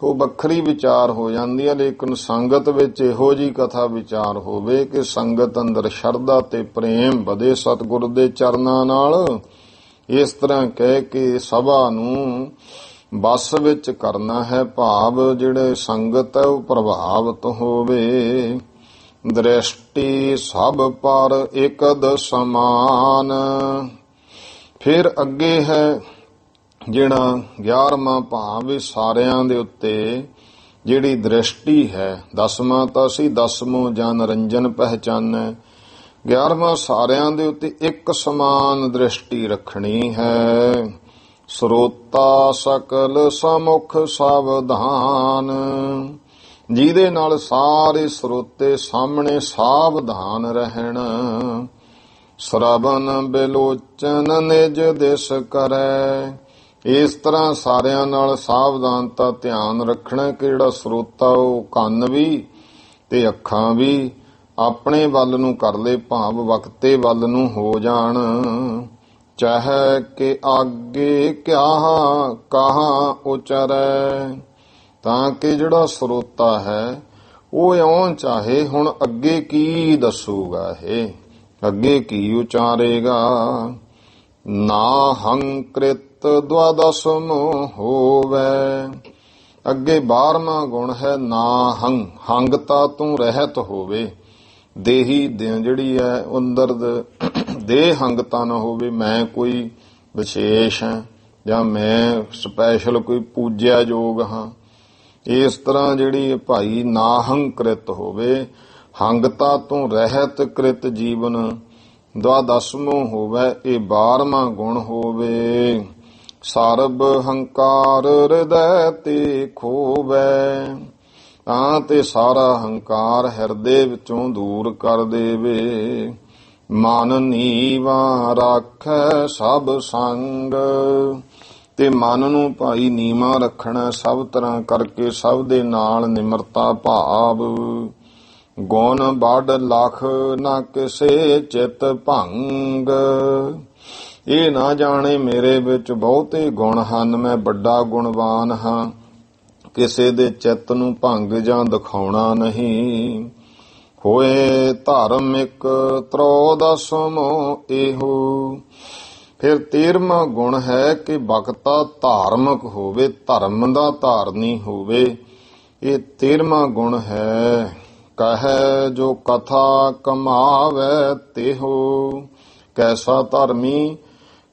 ਉਹ ਵੱਖਰੀ ਵਿਚਾਰ ਹੋ ਜਾਂਦੀ ਹੈ। ਲੇਕਿਨ ਸੰਗਤ ਵਿੱਚ ਇਹੋ ਜੀ ਕਥਾ ਵਿਚਾਰ ਹੋਵੇ ਕਿ ਸੰਗਤ ਅੰਦਰ ਸ਼ਰਧਾ ਤੇ ਪ੍ਰੇਮ ਵਧੇ ਸਤਿਗੁਰ ਦੇ ਚਰਨਾਂ ਨਾਲ। ਇਸ ਤਰ੍ਹਾਂ ਕਹਿ ਕੇ ਸਭਾ ਨੂੰ ਬਸ ਵਿੱਚ ਕਰਨਾ ਹੈ, ਭਾਵ ਜਿਹੜੇ ਸੰਗਤ ਹੈ ਉਹ ਪ੍ਰਭਾਵਿਤ ਹੋਵੇ। ਦ੍ਰਿਸ਼ਟੀ ਸਭ ਪਰ ਇਕਦ ਸਮਾਨ। ਫਿਰ ਅੱਗੇ ਹੈ ਜਿਹੜਾ 11ਵਾਂ ਭਾਵ, ਵੀ ਸਾਰਿਆਂ ਦੇ ਉੱਤੇ ਜਿਹੜੀ ਦ੍ਰਿਸ਼ਟੀ ਹੈ। 10ਵਾਂ ਤਾਂ ਸੀ ਦਸਮੋ ਜਨ ਰੰਜਨ ਪਹਿਚਾਨੈ। 11ਵਾਂ ਸਾਰਿਆਂ ਦੇ ਉੱਤੇ ਇੱਕ ਸਮਾਨ ਦ੍ਰਿਸ਼ਟੀ ਰੱਖਣੀ ਹੈ। ਸਰੋਤਾ ਸਕਲ ਸਮੁਖ ਸਾਵਧਾਨ, ਜਿਹਦੇ ਨਾਲ ਸਾਰੇ ਸਰੋਤੇ ਸਾਹਮਣੇ ਸਾਵਧਾਨ ਰਹਿਣ। ਸਰਵਨ ਬਿਲੋਚਨ ਨਿਜ ਦਿਸ ਕਰੈ। ਇਸ ਤਰ੍ਹਾਂ ਸਾਰਿਆਂ ਨਾਲ ਸਾਵਧਾਨਤਾ ਧਿਆਨ ਰੱਖਣਾ ਕਿ ਜਿਹੜਾ ਸਰੋਤਾ ਉਹ ਕੰਨ ਵੀ ਤੇ ਅੱਖਾਂ ਵੀ ਆਪਣੇ ਵੱਲ ਨੂੰ ਕਰ ਲਏ, ਭਾਵ ਵਕਤੇ ਵੱਲ ਨੂੰ ਹੋ ਜਾਣ। ਚਾਹੇ ਕਿ ਆਗੇ ਕਿਆ ਕਹਾਂ ਉਚਰੈ। ਤਾਂ ਕਿ ਜਿਹੜਾ ਸਰੋਤਾ ਹੈ ਉਹ ਇਉਂ ਚਾਹੇ ਹੁਣ ਅੱਗੇ ਕੀ ਦੱਸੂਗਾ, ਇਹ ਅੱਗੇ ਕੀ ਉਚਾਰੇਗਾ। ਨਾ ਹੰਕ੍ਰਿਤ ਦਵਾਦਸਮੋ ਹੋਵੇ। ਅੱਗੇ 12ਵਾਂ ਗੁਣ ਹੈ ਨਾ ਹੰਗਤਾ ਤੂੰ ਰਹਿਤ ਹੋਵੇ। ਦੇਹੀ ਜਿਹੜੀ ਹੈ ਅੰਦਰ ਦੇਹ ਹੰਗਤਾ ਨਾ ਹੋਵੇ, ਮੈਂ ਕੋਈ ਵਿਸ਼ੇਸ਼ ਹਾਂ ਜਾਂ ਮੈਂ ਸਪੈਸ਼ਲ ਕੋਈ ਪੂਜਿਆ ਯੋਗ ਹਾਂ। ਇਸ ਤਰ੍ਹਾਂ ਜਿਹੜੀ ਭਾਈ ਨਾ ਹੰਕ੍ਰਿਤ ਹੋਵੇ, ਹੰਗਤਾ ਤੋਂ ਰਹਿਤ ਕ੍ਰਿਤ ਜੀਵਨ। ਦਵਾਦਸਮੋ ਹੋਵੇ, ਇਹ 12ਵਾਂ ਗੁਣ ਹੋਵੇ। ਸਰਬ ਹੰਕਾਰ ਹਿਰਦੈ ਤੇ ਖੋਵੈ। ਤਾਂ ਤੇ ਸਾਰਾ ਹੰਕਾਰ ਹਿਰਦੇ ਵਿੱਚੋਂ ਦੂਰ ਕਰ ਦੇਵੇ। ਮਨ ਨੀਵਾ ਰਾਖੈ ਸਭ ਸੰਗ। ਤੇ ਮਨ ਨੂੰ ਭਾਈ ਨੀਵਾਂ ਰੱਖਣਾ ਸਭ ਤਰ੍ਹਾਂ ਕਰਕੇ, ਸਭ ਦੇ ਨਾਲ ਨਿਮਰਤਾ ਭਾਵ। ਗੁਣ ਵੱਡ ਲਖ ਨਾ ਕਿਸੇ ਚਿਤ ਭੰਗ, ਇਹ ਨਾ ਜਾਣੇ ਮੇਰੇ ਵਿੱਚ ਬਹੁਤੇ ਗੁਣ ਹਨ, ਮੈਂ ਵੱਡਾ ਗੁਣਵਾਨ ਹਾਂ, ਕਿਸੇ ਦੇ ਚਿੱਤ ਨੂੰ ਭੰਗ ਜਾਂ ਦਿਖਾਉਣਾ ਨਹੀਂ। ਹੋਏ ਧਾਰਮਿਕ ਤ੍ਰੋਦਸਮੋ ਇਹੋ, ਫਿਰ 13ਵਾਂ ਗੁਣ ਹੈ ਕਿ ਬਖਤਾ ਧਾਰਮਿਕ ਹੋਵੇ, ਧਰਮ ਦਾ ਧਾਰਨੀ ਹੋਵੇ। ਇਹ 13ਵਾਂ ਗੁਣ ਹੈ। ਕਹੈ ਜੋ ਕਥਾ ਕਮਾਵੇ ਤੇਹੋ, ਕੈਸਾ ਧਰਮੀ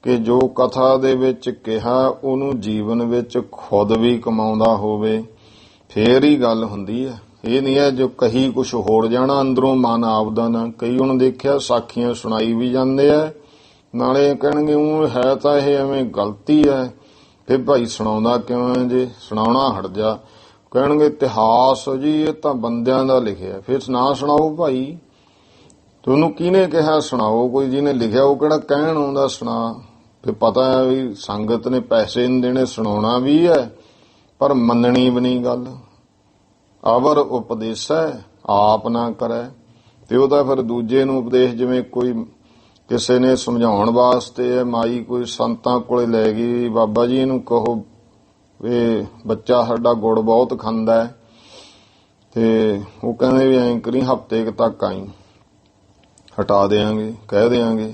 ਕਿ ਜੋ ਕਥਾ ਦੇ ਵਿੱਚ ਕਿਹਾ ਉਹਨੂੰ ਜੀਵਨ ਵਿੱਚ ਖੁਦ ਵੀ ਕਮਾਉਂਦਾ ਹੋਵੇ, ਫੇਰ ਹੀ ਗੱਲ ਹੁੰਦੀ ਹੈ। ਇਹ ਨਹੀਂ ਹੈ ਜੋ ਕਹੀ ਕੁਛ ਹੋਰ ਜਾਣਾ, ਅੰਦਰੋਂ ਮਨ ਆਪਦਾ ਨਾ। ਕਈ ਹੁਣ ਦੇਖਿਆ ਸਾਖੀਆਂ ਸੁਣਾਈ ਵੀ ਜਾਂਦੇ ਆ, ਨਾਲੇ ਕਹਿਣਗੇ ਉਹ ਹੈ ਤਾਂ ਇਹ ਐਵੇਂ ਗਲਤੀ ਹੈ, ਫਿਰ ਭਾਈ ਸੁਣਾਉਂਦਾ ਕਿਉਂ ਹੈ ਜੇ, ਸੁਣਾਉਣਾ ਹਟ ਜਾ। ਕਹਿਣਗੇ ਇਤਿਹਾਸ ਜੀ ਇਹ ਤਾਂ ਬੰਦਿਆਂ ਦਾ ਲਿਖਿਆ, ਫਿਰ ਨਾ ਸੁਣਾਓ ਭਾਈ, ਤੁਹਾਨੂੰ ਕਿਹਨੇ ਕਿਹਾ ਸੁਣਾਓ? ਕੋਈ ਜਿਹਨੇ ਲਿਖਿਆ ਉਹ ਕਿਹੜਾ ਕਹਿਣ ਆਉਂਦਾ ਸੁਣਾ। ਫਿਰ ਪਤਾ ਹੈ ਵੀ ਸੰਗਤ ਨੇ ਪੈਸੇ ਨਹੀਂ ਦੇਣੇ, ਸੁਣਾਉਣਾ ਵੀ ਹੈ ਪਰ ਮੰਨਣੀ ਵੀ ਨਹੀਂ ਗੱਲ। ਅਵਰ ਉਪਦੇਸੈ ਆਪ ਨਾ ਕਰੈ, ਤੇ ਉਹਦਾ ਫਿਰ ਦੂਜੇ ਨੂੰ ਉਪਦੇਸ਼, ਜਿਵੇਂ ਕੋਈ ਕਿਸੇ ਨੇ ਸਮਝਾਉਣ ਵਾਸਤੇ ਮਾਈ ਕੋਈ ਸੰਤਾਂ ਕੋਲੇ ਲੈ ਗਈ, ਬਾਬਾ ਜੀ ਇਹਨੂੰ ਕਹੋ ਵੀ ਬੱਚਾ ਸਾਡਾ ਗੁੜ ਬਹੁਤ ਖਾਂਦਾ ਹੈ, ਤੇ ਉਹ ਕਹਿੰਦੇ ਵੀ ਐਂ ਕਰੀ ਹਫ਼ਤੇ ਤੱਕ ਆਈ, ਹਟਾ ਦੇਾਂਗੇ, ਕਹਿ ਦੇਾਂਗੇ।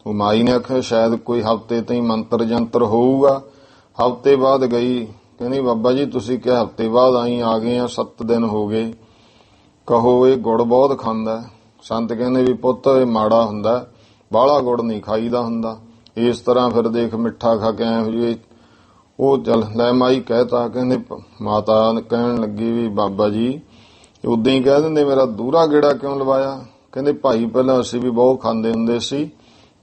ਉਹ ਮਾਈ ਨੇ ਆਖਿਆ ਸ਼ਾਇਦ ਕੋਈ ਹਫ਼ਤੇ ਤਾਈਂ ਮੰਤਰ ਜੰਤਰ ਹੋਊਗਾ। ਹਫ਼ਤੇ ਬਾਅਦ ਗਈ, ਕਹਿੰਦੀ ਬਾਬਾ ਜੀ ਤੁਸੀਂ ਕਿਹਾ ਹਫ਼ਤੇ ਬਾਅਦ ਆਈ, ਆ ਗਏ ਆ 7 ਦਿਨ ਹੋ ਗਏ, ਕਹੋ ਇਹ ਗੁੜ ਬਹੁਤ ਖਾਂਦਾ। ਸੰਤ ਕਹਿੰਦੇ ਵੀ ਪੁੱਤ ਇਹ ਮਾੜਾ ਹੁੰਦਾ, ਬਾਹਲਾ ਗੁੜ ਨਹੀਂ ਖਾਈਦਾ ਹੁੰਦਾ। ਇਸ ਤਰ੍ਹਾਂ ਫਿਰ ਦੇਖ ਮਿੱਠਾ ਖਾ ਕੇ ਇਹੋ ਜਿਹੇ ਉਹ ਚੱਲ ਲੈ ਮਾਈ ਕਹਿਤਾ। ਕਹਿੰਦੇ ਮਾਤਾ ਕਹਿਣ ਲੱਗੀ ਵੀ ਬਾਬਾ ਜੀ ਉਦਾਂ ਹੀ ਕਹਿ ਦਿੰਦੇ, ਮੇਰਾ ਦੂਰਾ ਗੇੜਾ ਕਿਉਂ ਲਵਾਇਆ? ਕਹਿੰਦੇ ਭਾਈ ਪਹਿਲਾਂ ਅਸੀਂ ਵੀ ਬਹੁਤ ਖਾਂਦੇ ਹੁੰਦੇ ਸੀ,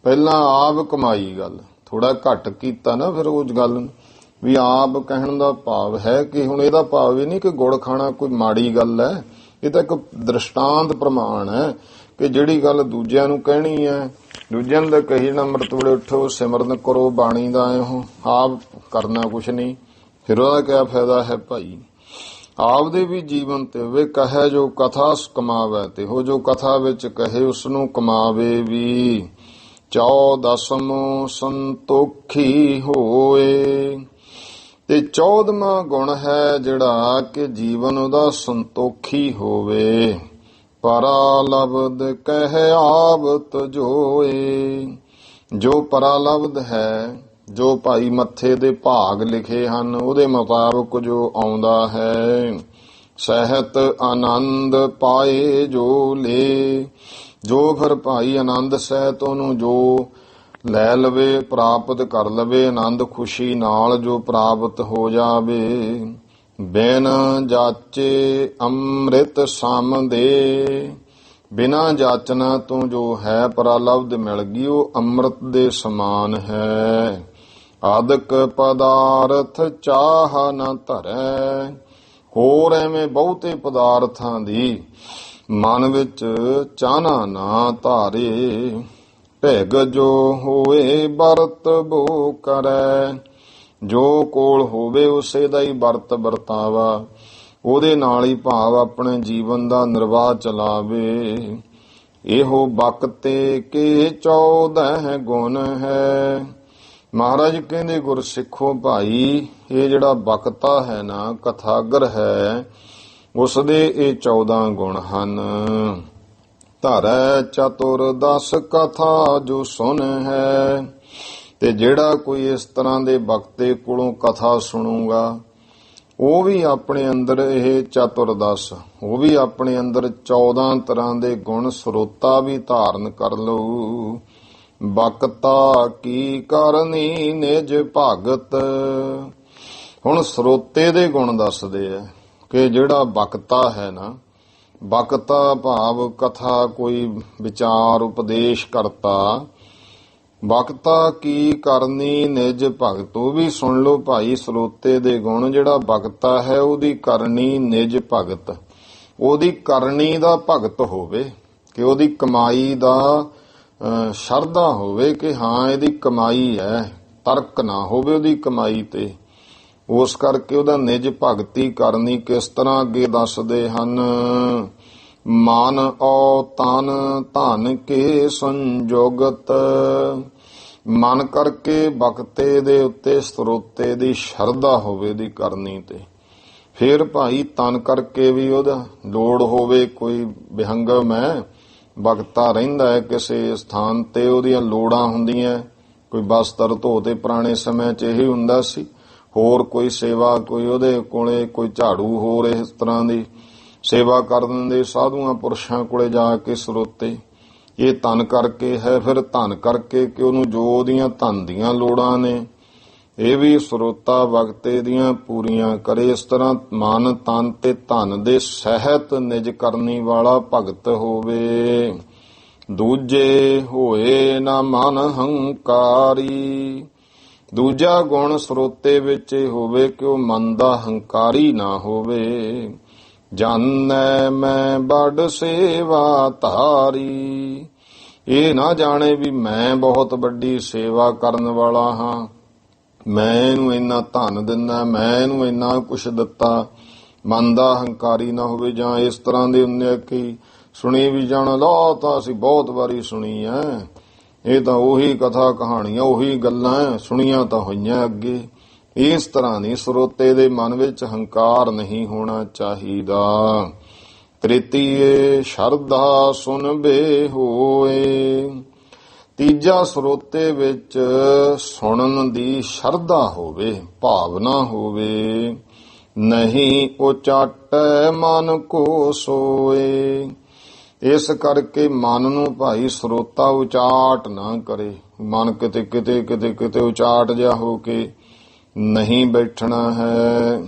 ਪਹਿਲਾਂ ਆਪ ਕਮਾਈ, ਗੱਲ ਥੋੜਾ ਘੱਟ ਕੀਤਾ ਨਾ ਫਿਰ ਉਸ ਗੱਲ ਵੀ ਆਪ ਕਹਿਣ ਦਾ ਭਾਵ ਹੈ ਕਿ ਹੁਣ ਇਹਦਾ ਭਾਵ ਇਹ ਨਹੀਂ ਕਿ ਗੁੜ ਖਾਣਾ ਕੋਈ ਮਾੜੀ ਗੱਲ ਹੈ, ਇਹ ਤਾਂ ਇੱਕ ਦ੍ਰਿਸ਼ਟਾਂਤ ਪ੍ਰਮਾਣ ਹੈ ਕਿ ਜਿਹੜੀ ਗੱਲ ਦੂਜਿਆਂ ਨੂੰ ਕਹਿਣੀ ਹੈ, ਦੂਜਿਆਂ ਦਾ ਕਹੀ ਨਾ ਅੰਮ੍ਰਿਤ ਵੇਲੇ ਉੱਠੋ ਸਿਮਰਨ ਕਰੋ ਬਾਣੀ ਦਾ, ਇਹੋ ਆਪ ਕਰਨਾ ਕੁਛ ਨਹੀਂ, ਫਿਰ ਉਹਦਾ ਕਿਆ ਫਾਇਦਾ ਹੈ ਭਾਈ। ਆਪਦੇ ਵੀ ਜੀਵਨ ਤੇ ਵੇ ਕਹੇ ਜੋ ਕਥਾ ਕਮਾਵੇ ਤੇ ਹੋ, ਜੋ ਕਥਾ ਵਿੱਚ ਕਹੇ ਉਸਨੂੰ ਕਮਾਵੇ ਵੀ। 14ਵਾਂ ਸੰਤੋਖੀ ਹੋਏ, ਤੇ 14ਵਾਂ ਗੁਣ ਹੈ ਜਿਹੜਾ ਕਿ ਜੀਵਨ ਉਹਦਾ ਸੰਤੋਖੀ ਹੋਵੇ। ਪਰਾਲਬਦ ਕਹਿ ਆਵਤ ਜੋਏ, ਜੋ ਪਰਾਲਬਦ ਹੈ, ਜੋ ਭਾਈ ਮੱਥੇ ਦੇ ਭਾਗ ਲਿਖੇ ਹਨ ਉਹਦੇ ਮੁਤਾਬਕ ਜੋ ਆਉਂਦਾ ਹੈ। ਸਹਿਤ ਆਨੰਦ ਪਾਏ ਜੋ ਲੇ, ਜੋ ਫਿਰ ਭਾਈ ਆਨੰਦ ਸਹਿਤ ਉਹਨੂੰ ਜੋ ਲੈ ਲਵੇ, ਪ੍ਰਾਪਤ ਕਰ ਲਵੇ, ਆਨੰਦ ਖੁਸ਼ੀ ਨਾਲ ਜੋ ਪ੍ਰਾਪਤ ਹੋ ਜਾਵੇ। ਬਿਨ ਜਾਚੇ ਅੰਮ੍ਰਿਤ ਸਮ ਦੇ, ਬਿਨਾਂ ਜਾਚਨਾ ਤੋਂ ਜੋ ਹੈ ਪਰਾਲਬਧ ਮਿਲ ਗਈ, ਉਹ ਅੰਮ੍ਰਿਤ ਦੇ ਸਮਾਨ ਹੈ। ਆਦਿਕ ਪਦਾਰਥ ਚਾਹ ਨਾ ਧਰੈ, ਹੋਰ ਐਵੇਂ ਬਹੁਤੇ ਪਦਾਰਥਾਂ ਦੀ ਮਨ ਵਿੱਚ ਚਾਹਨਾ ਨਾ ਧਾਰੇ। ਭਿਗ ਜੋ ਹੋਏ ਵਰਤ ਬੋ ਕਰੈ, ਜੋ ਕੋਲ ਹੋਵੇ ਉਸੇ ਦਾ ਹੀ ਵਰਤ ਵਰਤਾਵਾ, ਉਹਦੇ ਨਾਲ ਹੀ ਭਾਵ ਆਪਣੇ ਜੀਵਨ ਦਾ ਨਿਰਵਾਹ ਚਲਾਵੇ। ਇਹੋ ਬਖਤੇ ਕੇ 14 ਗੁਣ ਹੈ। ਮਹਾਰਾਜ ਕਹਿੰਦੇ ਗੁਰਸਿੱਖੋ ਭਾਈ, ਇਹ ਜਿਹੜਾ ਬਖਤਾ ਹੈ ਨਾ, ਕਥਾਗਰ ਹੈ, ਉਸਦੇ ਇਹ 14 ਗੁਣ ਹਨ। ਧਰੈ ਚਤੁਰ 10 ਕਥਾ ਜੋ ਸੁਣ ਹੈ, ਤੇ ਜਿਹੜਾ ਕੋਈ ਇਸ ਤਰ੍ਹਾਂ ਦੇ ਬਖਤੇ ਕੋਲੋਂ ਕਥਾ ਸੁਣੂਗਾ, ਉਹ ਵੀ ਆਪਣੇ ਅੰਦਰ ਇਹ ਚਤੁਰ 10, ਉਹ ਵੀ ਆਪਣੇ ਅੰਦਰ 14 ਤਰ੍ਹਾਂ ਦੇ ਗੁਣ ਸਰੋਤਾ ਵੀ ਧਾਰਨ ਕਰ ਲਊ। ਬਖਤਾ ਕੀ ਕਰਨੀ ਨਿਜ ਭਗਤ, ਹੁਣ ਸਰੋਤੇ ਦੇ ਗੁਣ ਦੱਸਦੇ ਆ ਕਿ ਜਿਹੜਾ ਬਖਤਾ ਹੈ ਨਾ, ਬਖਤਾ ਭਾਵ ਕਥਾ ਕੋਈ ਵਿਚਾਰ ਉਪਦੇਸ਼ ਕਰਤਾ। ਬਖਤਾ ਕੀ ਕਰਨੀ ਨਿਜ ਭਗਤ, ਉਹ ਵੀ ਸੁਣ ਲਓ ਭਾਈ ਸਰੋਤੇ ਦੇ ਗੁਣ। ਜਿਹੜਾ ਬਖਤਾ ਹੈ ਉਹਦੀ ਕਰਨੀ ਨਿਜ ਭਗਤ, ਉਹਦੀ ਕਰਨੀ ਦਾ ਭਗਤ ਹੋਵੇ, ਕਿ ਉਹਦੀ ਕਮਾਈ ਦਾ ਸ਼ਰਧਾ ਹੋਵੇ ਕਿ ਹਾਂ ਇਹਦੀ ਕਮਾਈ ਹੈ, ਤਰਕ ਨਾ ਹੋਵੇ ਉਹਦੀ ਕਮਾਈ ਤੇ। ਉਸ ਕਰਕੇ ਉਹਦਾ ਨਿਜ ਭਗਤੀ ਕਰਨੀ ਕਿਸ ਤਰ੍ਹਾਂ ਅੱਗੇ ਦੱਸਦੇ ਹਨ। ਮਨ ਔ ਤਨ ਧਨ ਕੇ ਸੰਜੋਗਤ। ਮਨ ਕਰਕੇ ਬਖਤੇ ਦੇ ਉੱਤੇ ਸਰੋਤੇ ਦੀ ਸ਼ਰਧਾ ਹੋਵੇ ਦੀ ਕਰਨੀ ਤੇ। ਫਿਰ ਭਾਈ ਤਨ ਕਰਕੇ ਵੀ ਉਹਦਾ ਲੋੜ ਹੋਵੇ, ਕੋਈ ਵਿਹੰਗਮ ਹੈ ਬਖਤਾ ਰਹਿੰਦਾ ਹੈ ਕਿਸੇ ਸਥਾਨ ਤੇ, ਉਹਦੀਆਂ ਲੋੜਾਂ ਹੁੰਦੀਆਂ, ਕੋਈ ਬਸਤਰ ਧੋ ਤੇ ਪੁਰਾਣੇ ਸਮੇਂ 'ਚ ਇਹੀ ਹੁੰਦਾ ਸੀ, ਹੋਰ ਕੋਈ ਸੇਵਾ, ਕੋਈ ਉਹਦੇ ਕੋਲੇ ਕੋਈ ਝਾੜੂ, ਹੋਰ ਇਸ ਤਰ੍ਹਾਂ ਦੀ ਸੇਵਾ ਕਰ ਦਿੰਦੇ ਸਾਧੂਆਂ ਪੁਰਸ਼ਾਂ ਕੋਲੇ ਜਾ ਕੇ ਸਰੋਤੇ। ਇਹ ਧਨ ਕਰਕੇ ਹੈ। ਫਿਰ ਧਨ ਕਰਕੇ ਕਿ ਉਹਨੂੰ ਜੋ ਉਹਦੀਆਂ ਧਨ ਦੀਆਂ ਲੋੜਾਂ ਨੇ ਇਹ ਵੀ ਸਰੋਤਾ ਵਕਤੇ ਦੀਆਂ ਪੂਰੀਆਂ ਕਰੇ। ਇਸ ਤਰ੍ਹਾਂ ਮਨ ਤਨ ਤੇ ਧਨ ਦੇ ਸਹਿਤ ਨਿਜ ਕਰਨੀ ਵਾਲਾ ਭਗਤ ਹੋਵੇ। ਦੂਜੇ ਹੋਏ ਨਾ ਮਨ ਹੰਕਾਰੀ। ਦੂਜਾ ਗੁਣ ਸਰੋਤੇ ਵਿੱਚ ਹੋਵੇ ਕਿ ਉਹ ਮਨ ਦਾ ਹੰਕਾਰੀ ਨਾ ਹੋਵੇ। ਜਾਣੈ ਮੈਂ ਬੜ ਸੇਵਾ ਧਾਰੀ। ਇਹ ਨਾ ਜਾਣੇ ਵੀ ਮੈਂ ਬਹੁਤ ਵੱਡੀ ਸੇਵਾ ਕਰਨ ਵਾਲਾ ਹਾਂ, ਮੈਂ ਇਹਨੂੰ ਇੰਨਾ ਧਨ ਦਿੰਦਾ, ਮੈਂ ਇਹਨੂੰ ਇੰਨਾ ਕੁਛ ਦਿੱਤਾ। ਮਨ ਦਾ ਹੰਕਾਰੀ ਨਾ ਹੋਵੇ। ਜਾਂ ਇਸ ਤਰ੍ਹਾਂ ਦੇ ਹੁੰਦੇ ਕਿ ਸੁਣੀ ਵੀ ਜਾਣਾ, ਲਾ ਤਾਂ ਅਸੀਂ ਬਹੁਤ ਵਾਰੀ ਸੁਣੀ ਐ, ਇਹ ਤਾਂ ਉਹੀ ਕਥਾ ਕਹਾਣੀਆਂ, ਉਹੀ ਗੱਲਾਂ ਸੁਣੀਆਂ ਤਾਂ ਹੋਈਆਂ ਅੱਗੇ। ਇਸ ਤਰ੍ਹਾਂ ਨਹੀਂ, ਸਰੋਤੇ ਦੇ ਮਨ ਵਿੱਚ ਹੰਕਾਰ ਨਹੀਂ ਹੋਣਾ ਚਾਹੀਦਾ। ਤ੍ਰਿਤੀਏ ਸ਼ਰਧਾ ਸੁਨਬੇ ਹੋਏ। ਤੀਜਾ ਸਰੋਤੇ ਵਿੱਚ ਸੁਣਨ ਦੀ ਸ਼ਰਧਾ ਹੋਵੇ, ਭਾਵਨਾ ਹੋਵੇ। ਨਹੀਂ ਉਚਾਟੈ ਮਨ ਕੋ ਸੋਏ। ਇਸ ਕਰਕੇ ਮਨ ਨੂੰ ਭਾਈ ਸਰੋਤਾ ਉਚਾਟ ਨਾ ਕਰੇ। ਮਨ ਕਿਤੇ ਕਿਤੇ ਕਿਤੇ ਕਿਤੇ ਉਚਾਟ ਜਿਹਾ ਹੋ ਕੇ ਨਹੀਂ ਬੈਠਣਾ ਹੈ।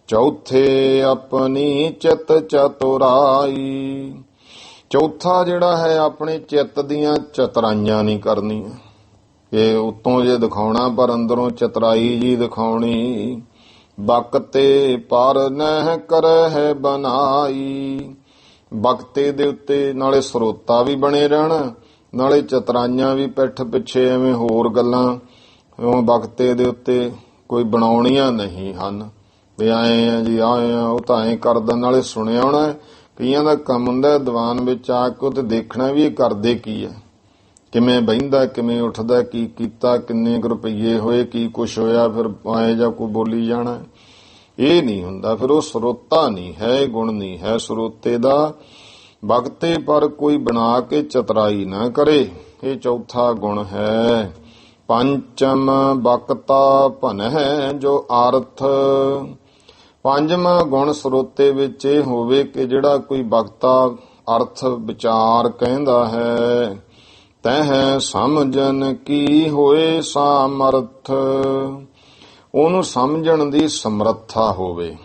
ਚੌਥੇ ਆਪਣੀ ਚਿਤ ਚਤੁਰਾਈ। ਚੌਥਾ ਜਿਹੜਾ ਹੈ ਆਪਣੇ ਚਿੱਤ ਦੀਆਂ ਚਤੁਰਾਈਆਂ ਨਹੀਂ ਕਰਨੀਆਂ। ਇਹ ਉਤੋਂ ਜੇ ਦਿਖਾਉਣਾ ਪਰ ਅੰਦਰੋਂ ਚਤੁਰਾਈ ਜੀ ਦਿਖਾਉਣੀ। ਬਕਤੇ ਪਰ ਨਹਿ ਕਰਹਿ ਬਨਾਈ। ਬਕਤੇ ਦੇ ਉੱਤੇ ਨਾਲੇ ਸਰੋਤਾ ਵੀ ਬਣੇ ਰਹਿਣਾ, ਨਾਲੇ ਚਤੁਰਾਈਆਂ ਵੀ ਪਿੱਠ ਪਿੱਛੇ ਐਵੇਂ ਹੋਰ ਗੱਲਾਂ ਬਕਤੇ ਦੇ ਉੱਤੇ ਕੋਈ ਬਣਾਉਣੀਆਂ ਨਹੀਂ ਹਨ ਵੀ ਆਏ ਆ ਜੀ, ਆਏ ਆ, ਉਹ ਤਾਂ ਐਂ ਕਰਦਾ। ਨਾਲੇ ਸੁਣਿਆ ਹੋਣਾ ਕਈਆਂ ਦਾ ਕੰਮ ਹੁੰਦਾ ਦੀਵਾਨ ਵਿੱਚ ਆ ਕੇ ਤੇ ਦੇਖਣਾ ਵੀ ਇਹ ਕਰਦੇ ਕੀ ਹੈ, ਕਿਵੇਂ ਬਹਿੰਦਾ, ਕਿਵੇਂ ਉੱਠਦਾ, ਕੀ ਕੀਤਾ, ਕਿੰਨੇ ਕੁ ਰੁਪਈਏ ਹੋਏ, ਕੀ ਕੁਛ ਹੋਇਆ, ਫਿਰ ਆਏ ਜਾਂ ਕੋਈ ਬੋਲੀ ਜਾਣਾ। ਇਹ ਨਹੀਂ ਹੁੰਦਾ, ਫਿਰ ਉਹ ਸਰੋਤਾ ਨਹੀਂ ਹੈ, ਇਹ ਗੁਣ ਨਹੀਂ ਹੈ ਸਰੋਤੇ ਦਾ। ਬਗਤੇ ਪਰ ਕੋਈ ਬਣਾ ਕੇ ਚਤਰਾਈ ਨਾ ਕਰੇ, ਇਹ ਚੌਥਾ ਗੁਣ ਹੈ। ਪੰਚਮ ਬਕਤਾ ਭਨਹਿ ਜੋ ਅਰਥ। ਪੰਜਵਾਂ ਗੁਣ ਸਰੋਤੇ ਵਿੱਚ ਇਹ ਹੋਵੇ ਕਿ ਜਿਹੜਾ ਕੋਈ ਬਕਤਾ ਅਰਥ ਵਿਚਾਰ ਕਹਿੰਦਾ ਹੈ, ਤਹਿ ਸਮਝਨ ਕੀ ਹੋਏ ਸਾਮਰਥ। ਉਹਨੂੰ ਸਮਝਣ ਦੀ ਸਮਰੱਥਾ ਹੋਵੇ,